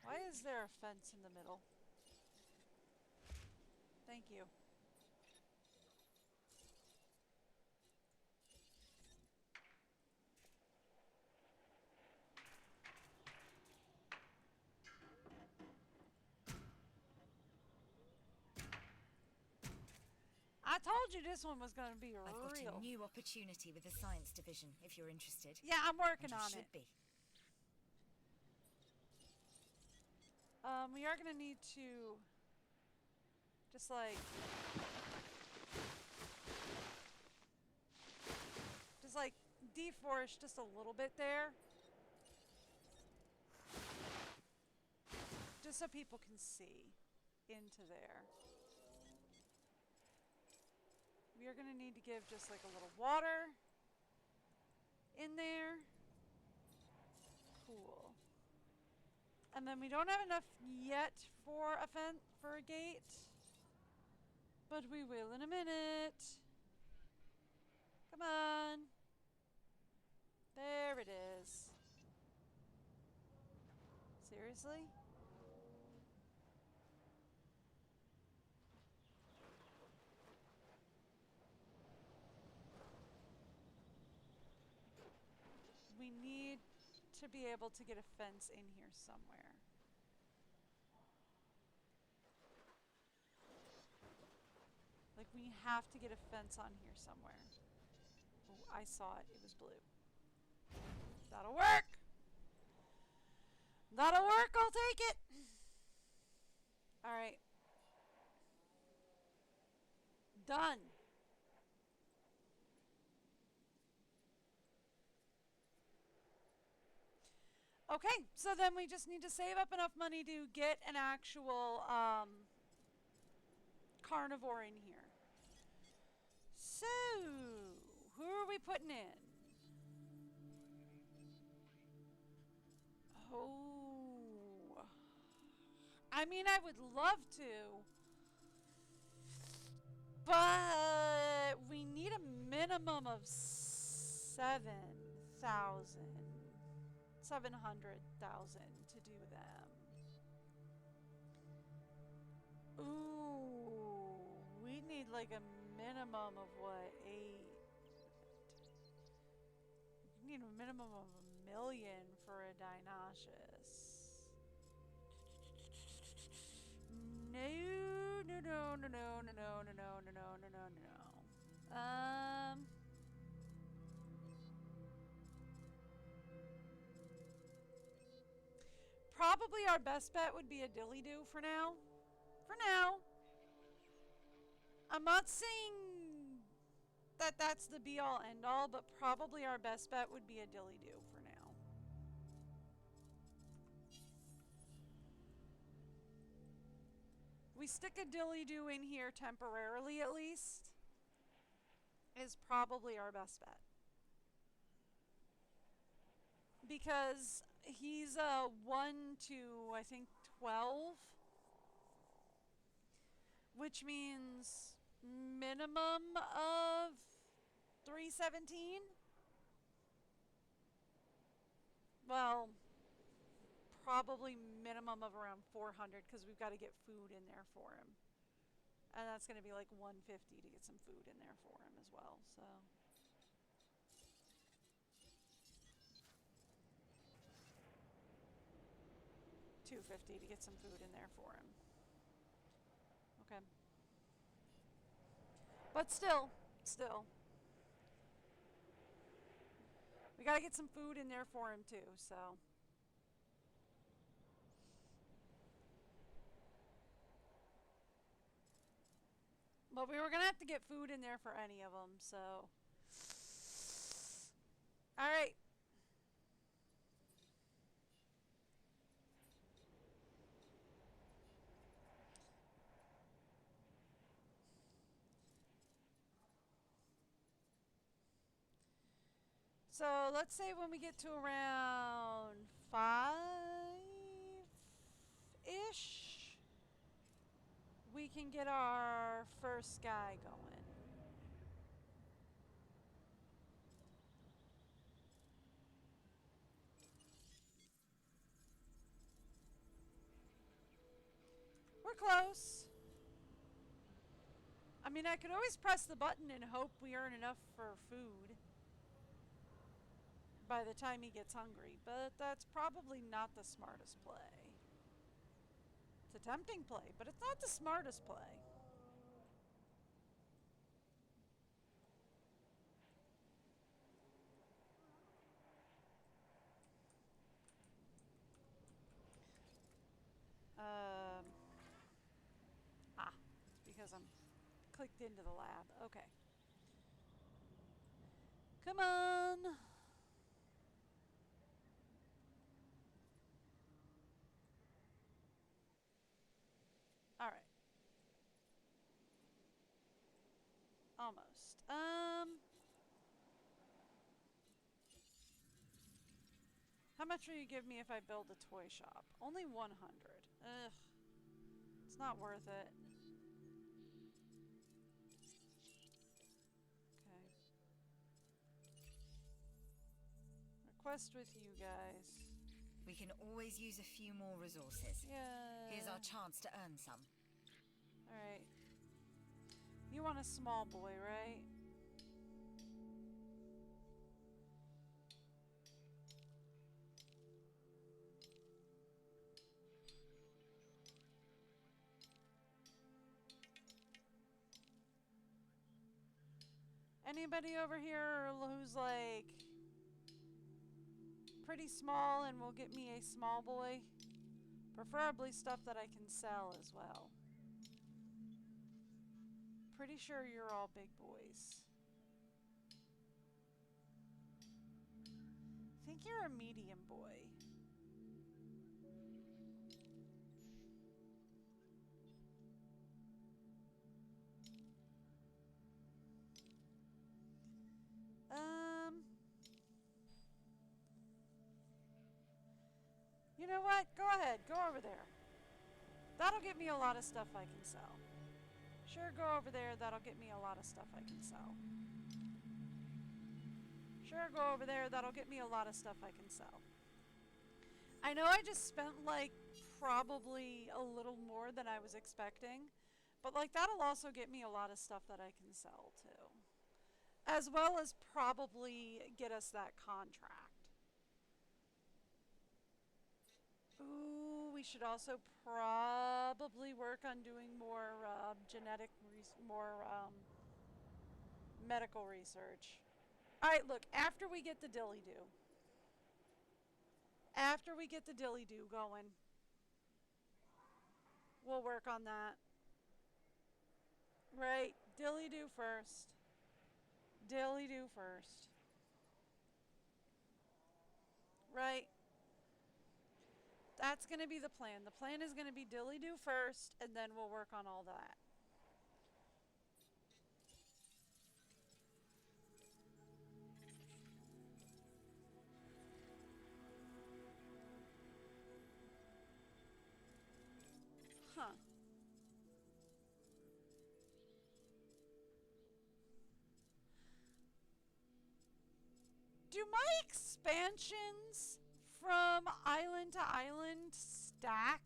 Why is there a fence in the middle? Thank you. I told you this one was going to be real. I've got a new opportunity with the science division, if you're interested. Yeah, I'm working on it. Should be. We are going to need to just like deforest just a little bit there. Just so people can see into there. We are going to need to give just like a little water in there. Cool. And then we don't have enough yet for a gate. But we will in a minute. Come on. There it is. Seriously? We need to be able to get a fence in here somewhere. Like, we have to get a fence on here somewhere. Oh, I saw it. It was blue. That'll work! That'll work! I'll take it! Alright. Done. Okay, so then we just need to save up enough money to get an actual carnivore in here. So, who are we putting in? Oh. I mean, I would love to. But we need a minimum of 700,000 to do them. Ooh, we need like a minimum of what, 8? We need a minimum of 1 million for a Dinosaurus. No. Probably our best bet would be a dilly-doo for now. For now. I'm not saying that that's the be-all, end-all, but probably our best bet would be a dilly-doo for now. We stick a dilly-doo in here temporarily, at least, is probably our best bet. Because he's 1 to, I think, 12. Which means minimum of 317. Well, probably minimum of around 400 because we've got to get food in there for him. And that's going to be like 150 to get some food in there for him as well, so. $250 to get some food in there for him. Okay. But still. We gotta get some food in there for him too, so. But we were gonna have to get food in there for any of them, so. Alright. So let's say when we get to around 5-ish, we can get our first guy going. We're close. I mean, I could always press the button and hope we earn enough for food by the time he gets hungry, but that's probably not the smartest play. It's a tempting play, but it's not the smartest play. because I'm clicked into the lab. Okay. Come on. All right. Almost. How much will you give me if I build a toy shop? Only 100. Ugh. It's not worth it. Okay. Request with you guys. We can always use a few more resources. Yeah. Here's our chance to earn some. Alright. You want a small boy, right? Anybody over here who's like pretty small and will get me a small boy? Preferably stuff that I can sell as well. Pretty sure you're all big boys. I think you're a medium boy. You know what? Go ahead. Go over there. That'll get me a lot of stuff I can sell. Sure, go over there. That'll get me a lot of stuff I can sell. Sure, go over there. That'll get me a lot of stuff I can sell. I know I just spent like probably a little more than I was expecting, but like that'll also get me a lot of stuff that I can sell too. As well as probably get us that contract. Ooh, we should also probably work on doing more medical research. All right, look, after we get the dilly-doo going, we'll work on that. Right, dilly-doo first. Dilly-doo first. Right. That's going to be the plan. The plan is going to be dilly-doo first, and then we'll work on all that. Huh. Do my expansions from island to island stack?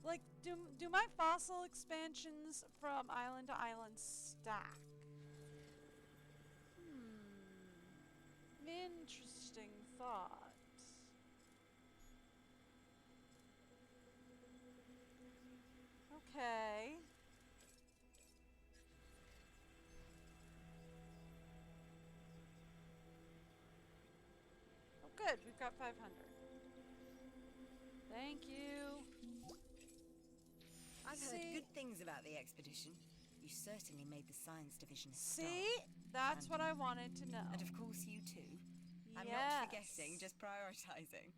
Like, do my fossil expansions from island to island stack? Interesting thought. Okay. Oh, good. We've got 500. Thank you. I've heard good things about the expedition. You certainly made the science division a star. See? That's what I wanted to know. And of course you too. I'm Yes. not forgetting, just prioritizing.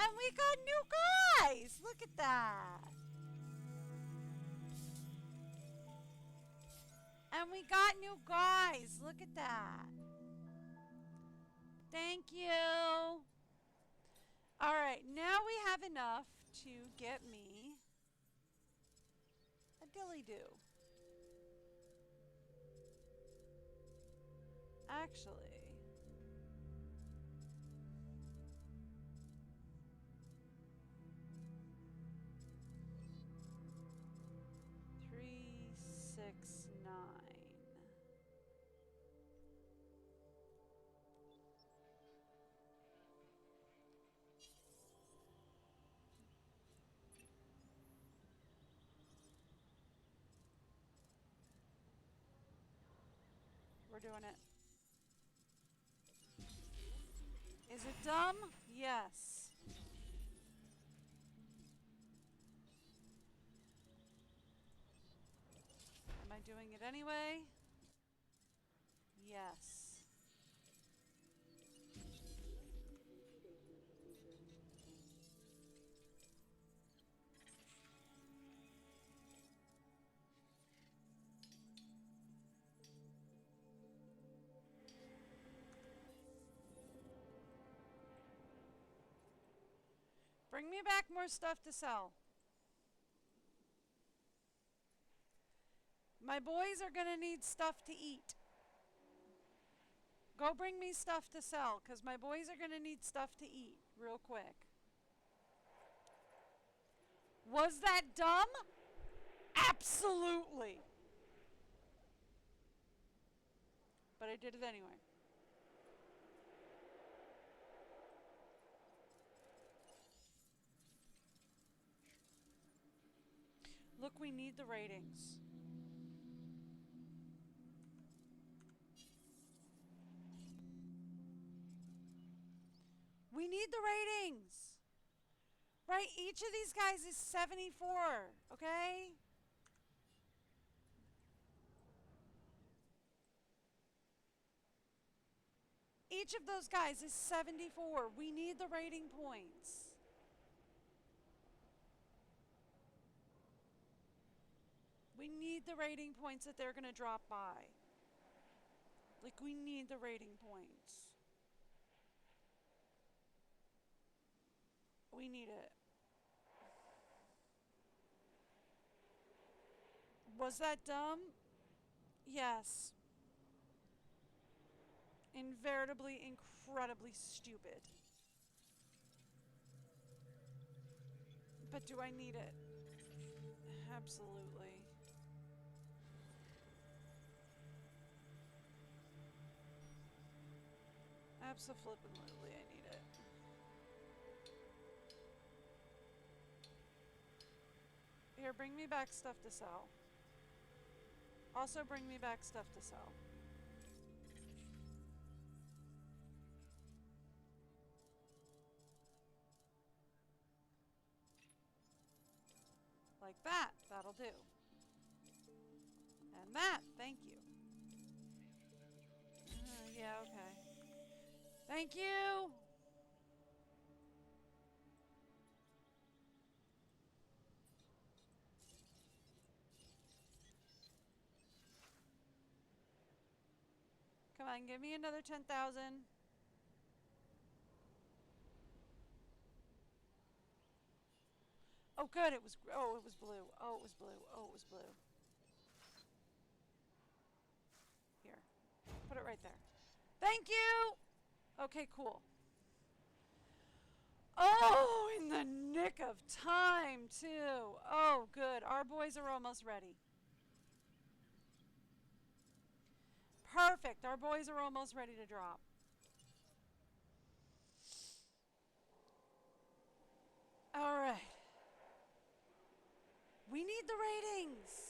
And we got new guys! Look at that! And we got new guys! Look at that! Thank you! Alright, now we have enough to get me a dilly-doo. Actually... We're doing it. Is it dumb? doing it anyway? Yes. Bring me back more stuff to sell. My boys are gonna need stuff to eat. Go bring me stuff to sell, because my boys are gonna need stuff to eat real quick. Was that dumb? Absolutely. But I did it anyway. Look, we need the ratings. We need the ratings. Right? Each of these guys is 74, okay? Each of those guys is 74. We need the rating points. We need the rating points that they're going to drop by. Like, we need the rating points. We need it. Was that dumb? Yes. Inveritably, incredibly stupid. But do I need it? Absolutely. Abso-flippin'-lutely, I need it. Here, bring me back stuff to sell. Also bring me back stuff to sell. Like that. That'll do. And that. Thank you. Yeah, okay. Thank you! Come on, give me another 10,000. Oh, good. It was blue. Oh, it was blue. Oh, it was blue. Here. Put it right there. Thank you! Okay, cool. Oh, in the nick of time, too. Oh, good. Our boys are almost ready. Perfect. Our boys are almost ready to drop. All right. We need the ratings.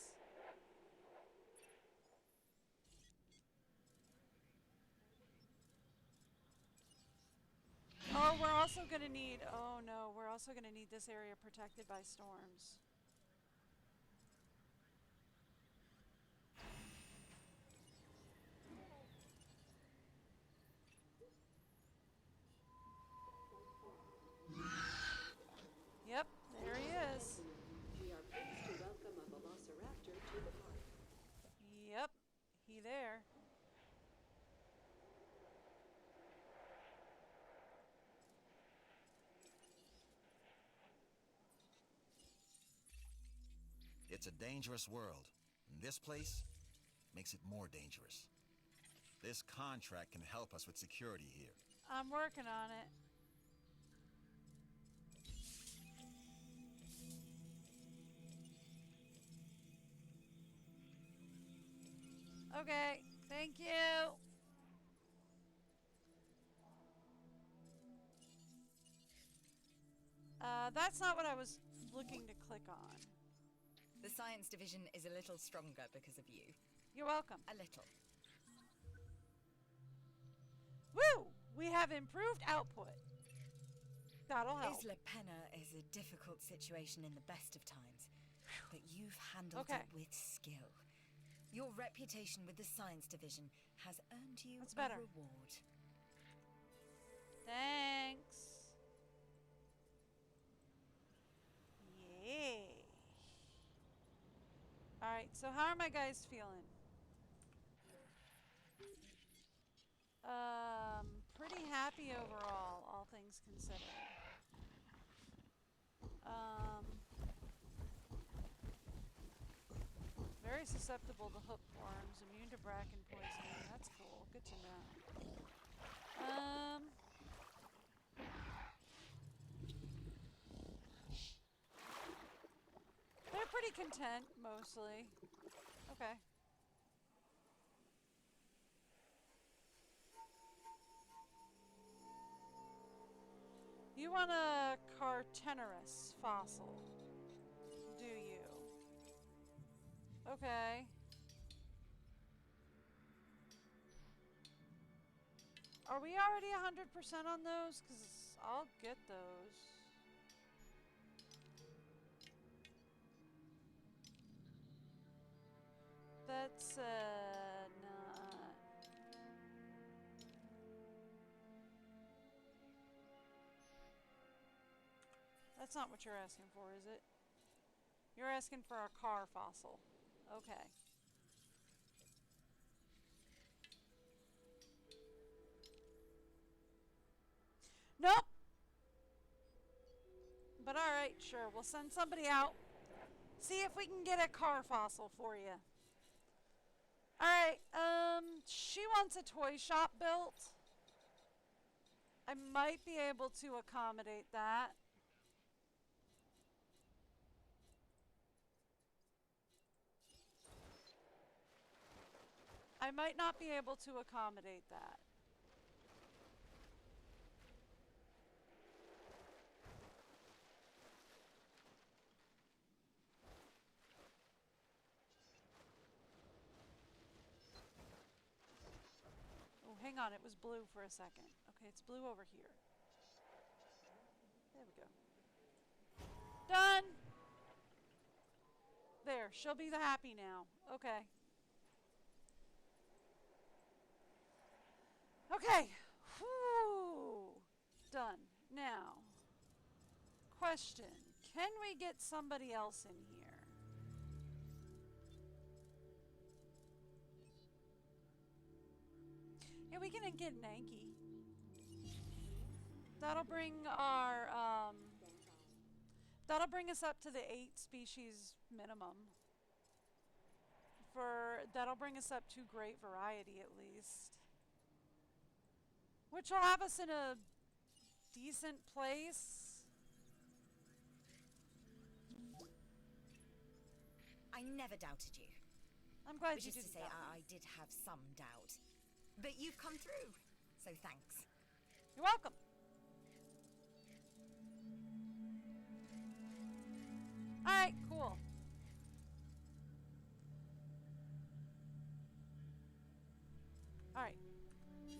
Oh, we're also going to need, oh no, we're also going to need this area protected by storms. Yep, there he is. We are pleased to welcome a velociraptor to the park. Yep, he there. It's a dangerous world, and this place makes it more dangerous. This contract can help us with security here. I'm working on it. Okay, thank you. That's not what I was looking to click on. The science division is a little stronger because of you. You're welcome. A little. Woo! We have improved output. That'll help. Isla Pena is a difficult situation in the best of times, but you've handled it with skill. Your reputation with the Science Division has earned you That's better. a reward. Thanks. Yay. Alright, so how are my guys feeling? Pretty happy overall, all things considered. Very susceptible to hookworms, immune to bracken poisoning. That's cool. Good to know. They're pretty content, mostly. Okay. You want a Cartenerus fossil, do you? Okay. Are we already 100% on those? Because I'll get those. That's, not... That's not what you're asking for, is it? You're asking for a car fossil. Okay. Nope! But alright, sure. We'll send somebody out. See if we can get a car fossil for you. Alright, she wants a toy shop built. I might be able to accommodate that. I might not be able to accommodate that. Oh, hang on, it was blue for a second. Okay, it's blue over here. There we go. Done! There, she'll be the happy now. Okay. Okay. Whew. Done. Now, question. Can we get somebody else in here? Yeah, we can get Nanky. That'll bring our, that'll bring us up to the 8 species minimum. That'll bring us up to great variety at least. Which will have us in a decent place. I never doubted you. I'm glad Which you is to didn't say, doubt me. I did have some doubt. But you've come through, so thanks. You're welcome. Alright, cool. Alright.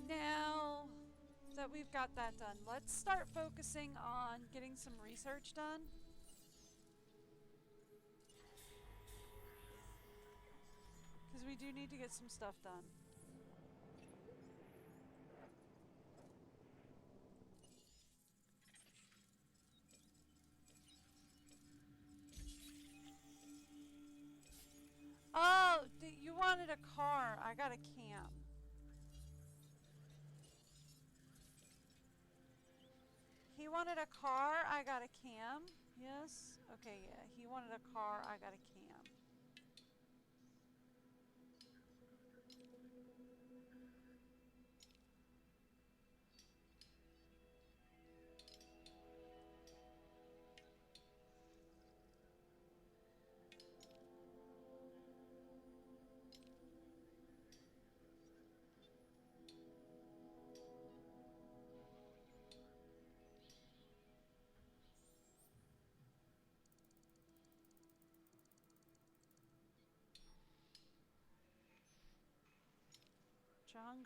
Now that we've got that done, let's start focusing on getting some research done. Because we do need to get some stuff done. Oh, you wanted a car. I got a camp. He wanted a car. I got a cam. Yes? Okay, yeah. He wanted a car. I got a cam.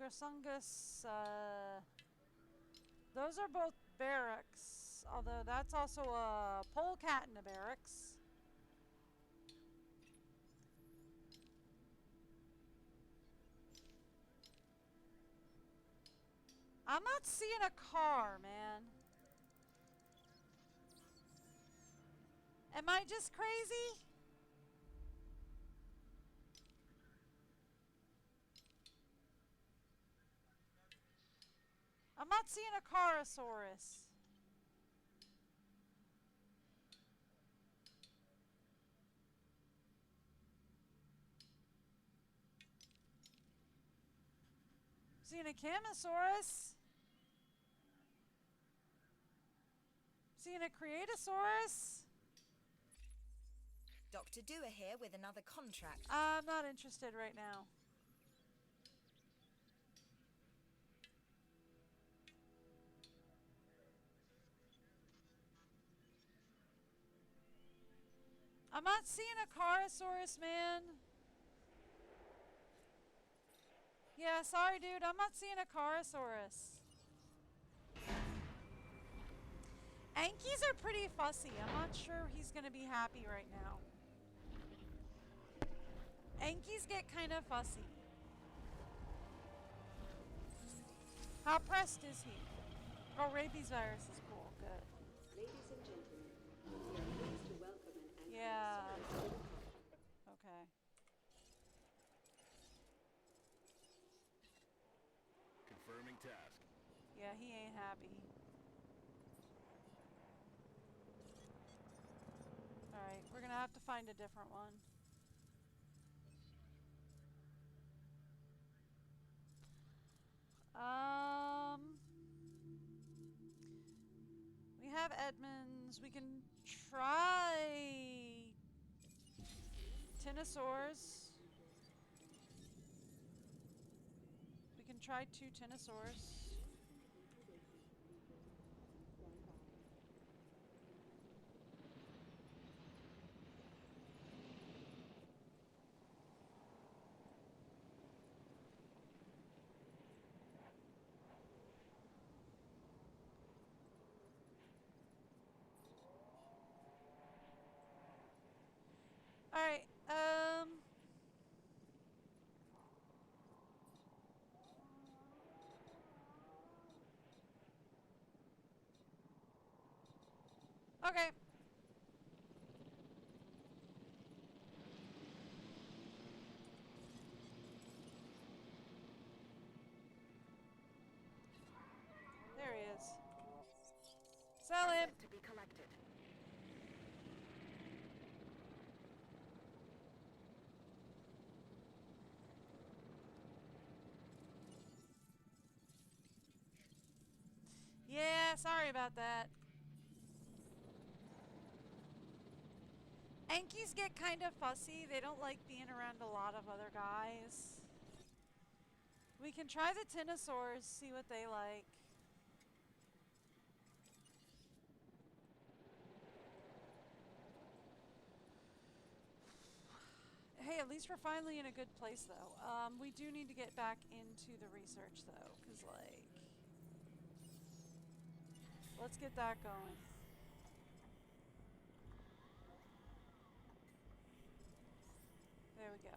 Chungus, those are both barracks, although that's also a polecat in a barracks. I'm not seeing a car, man. Am I just crazy? I'm not seeing a Carosaurus. Seeing a Camosaurus. Seeing a Creatosaurus. Dr. Dewar here with another contract. I'm not interested right now. I'm not seeing a Carosaurus, man. Yeah, sorry, dude. I'm not seeing a Carosaurus. Ankies are pretty fussy. I'm not sure he's going to be happy right now. Ankies get kind of fussy. How pressed is he? Oh, rabies virus is cool. Good. Ladies and gentlemen, we are pleased to welcome an Yeah. Ankylosaurus to the call. Okay. Confirming task. Yeah, he ain't happy. Alright, we're gonna have to find a different one. We have Edmonds. We can try Tinosaurs. We can try 2 Tinosaurs. Alright, okay. There he is. Sell him. To be collected. Yeah, sorry about that. Ankies get kind of fussy. They don't like being around a lot of other guys. We can try the Tinosaurs, see what they like. Hey, at least we're finally in a good place, though. We do need to get back into the research, though, because, like... Let's get that going. There we go.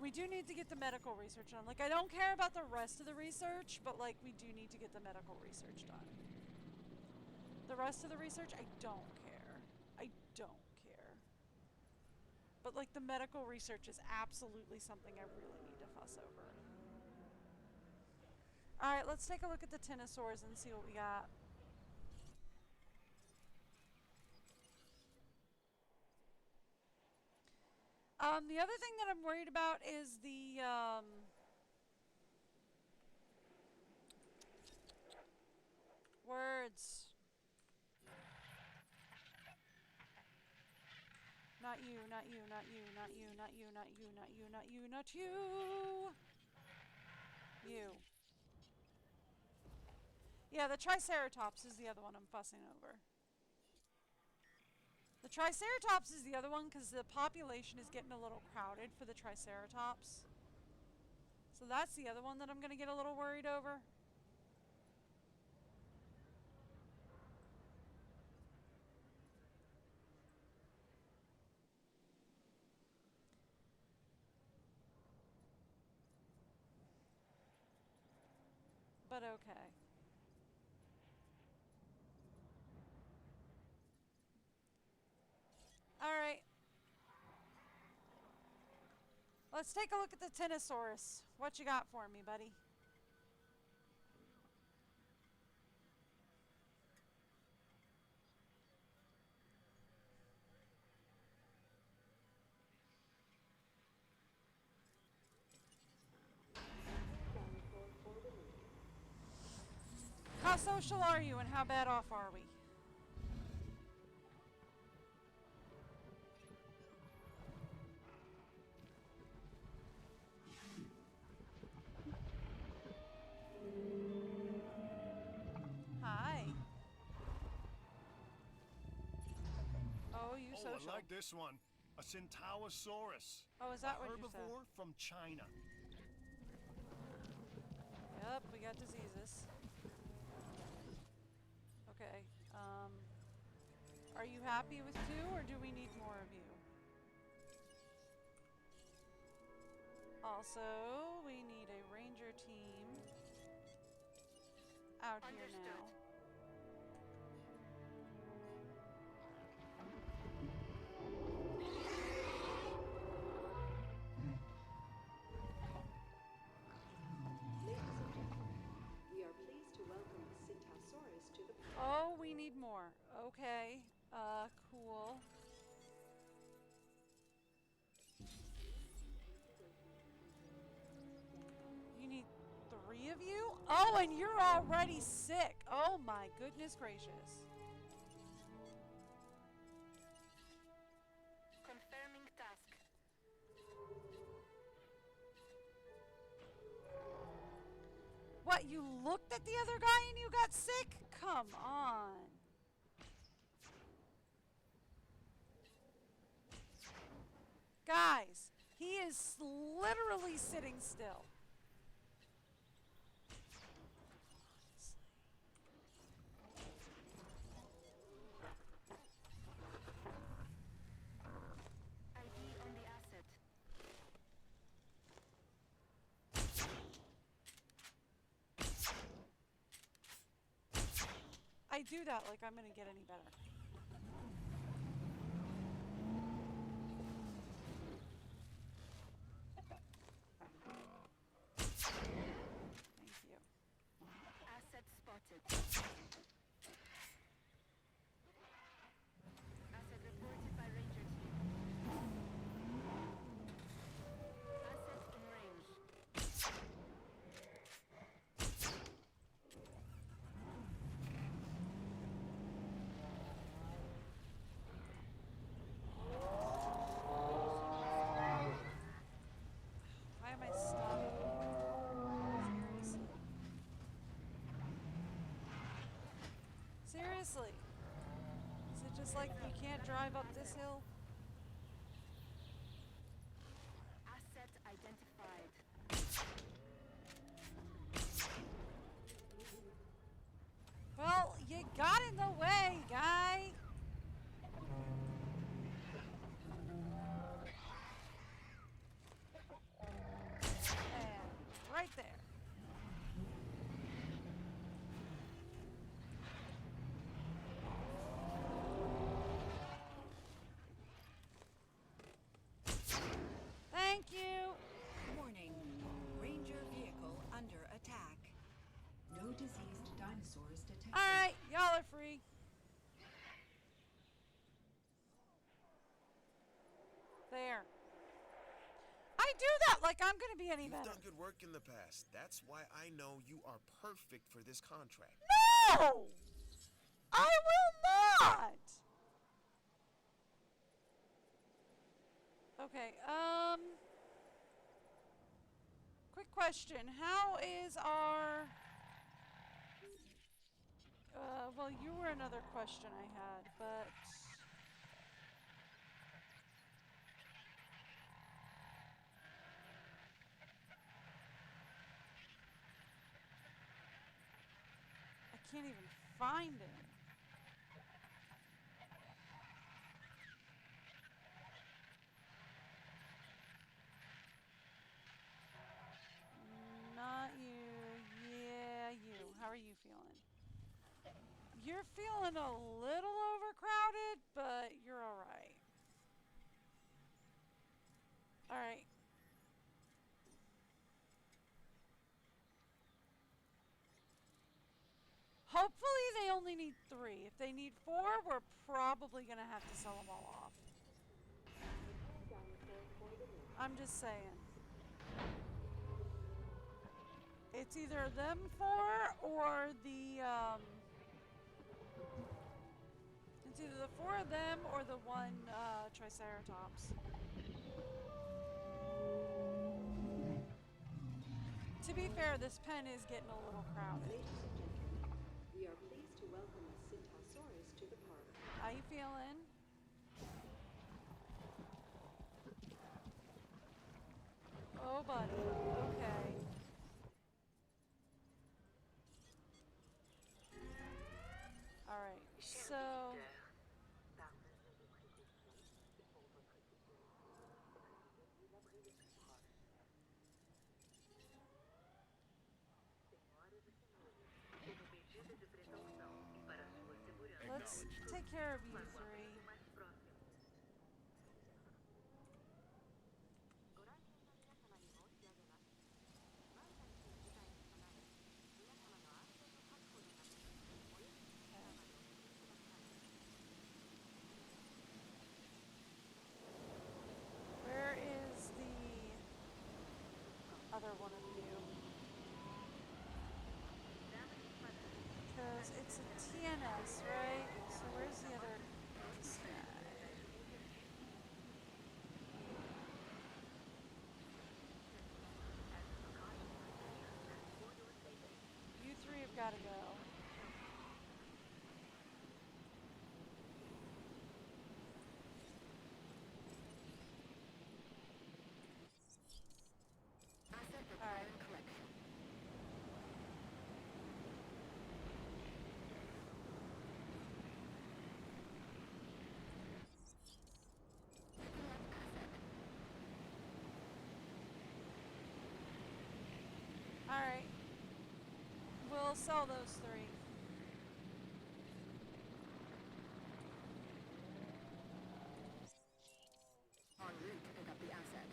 We do need to get the medical research done. Like, I don't care about the rest of the research, but, like, we do need to get the medical research done. The rest of the research, I don't care. I don't care. But, like, the medical research is absolutely something I really need to fuss over. Alright, let's take a look at the Tinosaurs and see what we got. The other thing that I'm worried about is the, words. Not you, not you, not you, not you, not you, not you, not you, not you, not you. You. Yeah, the Triceratops is the other one I'm fussing over. The Triceratops is the other one because the population is getting a little crowded for the Triceratops. So that's the other one that I'm going to get a little worried over. but okay. Alright. Let's take a look at the Tyrannosaurus. What you got for me, buddy? How social are you and how bad off are we? Hi. Oh, you social. I like this one. A Centaurosaurus. Oh, is that a what you said? herbivore from China. Yep, we got diseases. Okay. Are you happy with 2 or do we need more of you? Also, we need a ranger team out here now. We are pleased to welcome the Centaurosaurus to the park. Oh, we need more. Okay. Cool. You need 3 of you? Oh, and you're already sick. Oh my goodness gracious. Confirming task. What, you looked at the other guy and you got sick? Come on. Guys, he is literally sitting still. ID on the asset. I do that like I'm gonna get any better. Thank you. Asset spotted. Asset reported by ranger team. Asset in range. Why am I stuck? Seriously? Is it just like you can't drive up this hill? Asset identified. Well, you got in the way, guy. And right there. Thank you. Warning. Ranger vehicle under attack. No diseased dinosaurs detected. All right, y'all are free. There. I do that like I'm going to be any You've better. done good work in the past. That's why I know you are perfect for this contract. No! I will not! Okay, quick question. How is our... well, you were another question I had, but... I can't even find him. Not you. Yeah, you. are you feeling? You're feeling a little overcrowded, but you're alright. Alright. Hopefully they only need 3. If they need 4, we're probably going to have to sell them all off. I'm just saying. It's either them 4 or the, it's either the 4 of them or the 1, Triceratops. To be fair, this pen is getting a little crowded. Ladies and gentlemen, we are pleased to welcome a Syntosaurus to the park. How you feeling? Oh, buddy. Okay. Alright, so... let's take care of you 3. Where is the other one of you? Because it's a TNS, right? So where's the other guy? You 3 have got to go. Alright. Alright. We'll sell those 3. En route to pick up the asset.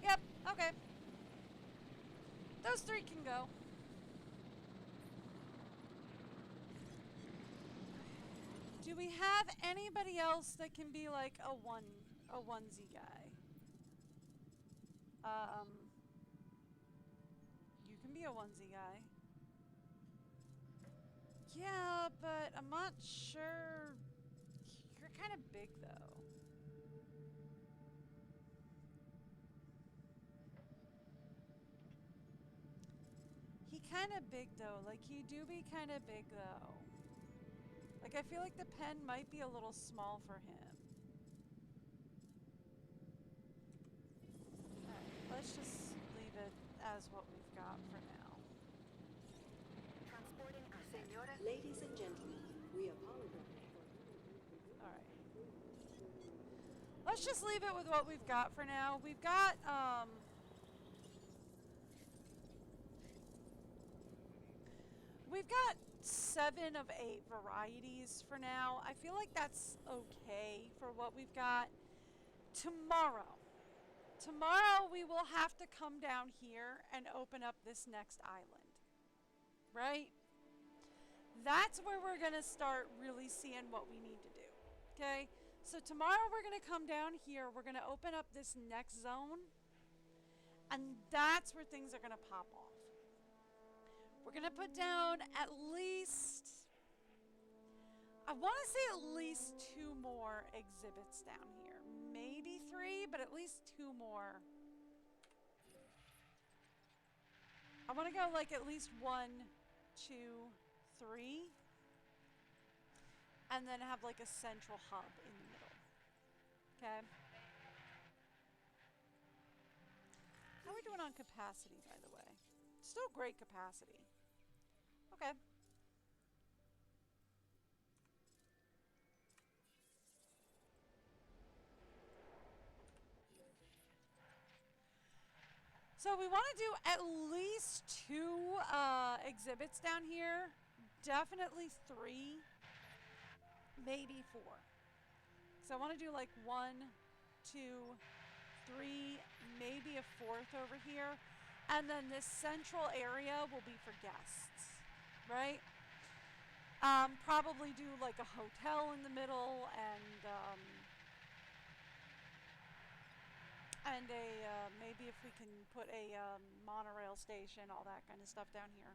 Yep, okay. Those 3 can go. Do we have anybody else that can be like a onesie guy? You can be a onesie guy. Yeah, but I'm not sure. You're kind of big though. He kind of big though. Like he do be kind of big though. Like I feel like the pen might be a little small for him. Alright, let's just leave it as what we've got for now. Transporting asset. Ladies and gentlemen, we apologize for... Alright. Let's just leave it with what we've got for now. We've got, we've got 7 of 8 varieties for now. I feel like that's okay for what we've got. Tomorrow we will have to come down here and open up this next island. Right? That's where we're going to start really seeing what we need to do. Okay? So tomorrow we're going to come down here. We're going to open up this next zone. And that's where things are going to pop off. We're going to put down at least, I want to say at least 2 more exhibits down here. Maybe 3, but at least 2 more. I want to go like at least 1, 2, 3. And then have like a central hub in the middle. Okay. How are we doing on capacity, by the way? Still great capacity. Okay. So we want to do at least 2 exhibits down here. Definitely 3. Maybe 4. So I want to do like 1, 2, 3, maybe a 4th over here. And then this central area will be for guests, right? Probably do like a hotel in the middle and maybe if we can put a monorail station, all that kind of stuff down here.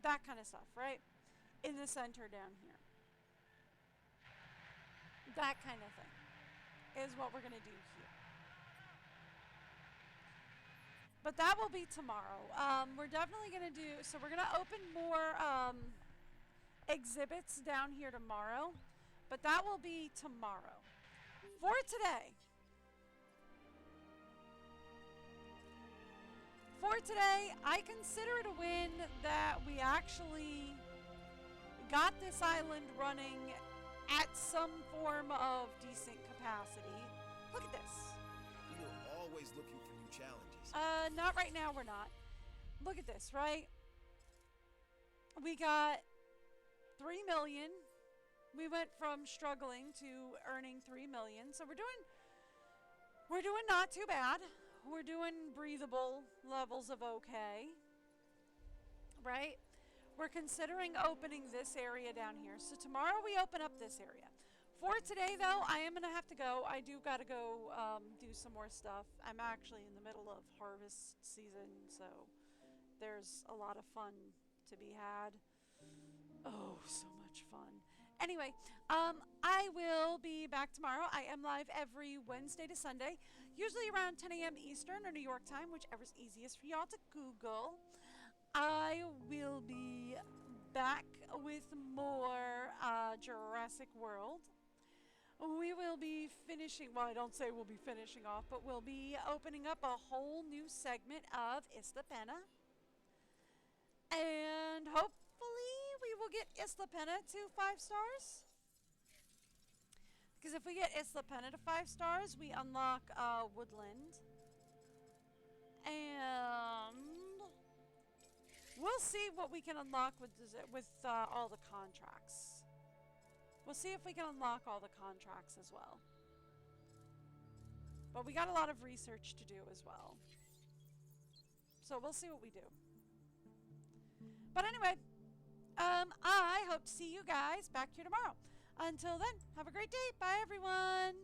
That kind of stuff, right? In the center down here. That kind of thing is what we're going to do here. But that will be tomorrow. We're definitely going to do, so we're going to open more exhibits down here tomorrow. But that will be tomorrow. For today. I consider it a win that we actually got this island running at some form of decent capacity. Look at this. You're always looking for new challenges. Not right now, we're not. Look at this, right? We got 3 million. We went from struggling to earning 3 million. So we're doing not too bad. We're doing breathable levels of okay. Right? We're considering opening this area down here. So tomorrow we open up this area. For today, though, I am going to have to go. I do got to go do some more stuff. I'm actually in the middle of harvest season, so there's a lot of fun to be had. Oh, so much fun. Anyway, I will be back tomorrow. I am live every Wednesday to Sunday, usually around 10 a.m. Eastern or New York time, whichever's easiest for y'all to Google. I will be back with more Jurassic World. We will be finishing, well, I don't say we'll be finishing off, but we'll be opening up a whole new segment of Isla Pena. And hopefully we will get Isla Pena to 5 stars. Because if we get Isla Pena to 5 stars, we unlock Woodland. And we'll see what we can unlock with all the contracts. We'll see if we can unlock all the contracts as well. But we got a lot of research to do as well. So we'll see what we do. But anyway, I hope to see you guys back here tomorrow. Until then, have a great day. Bye, everyone.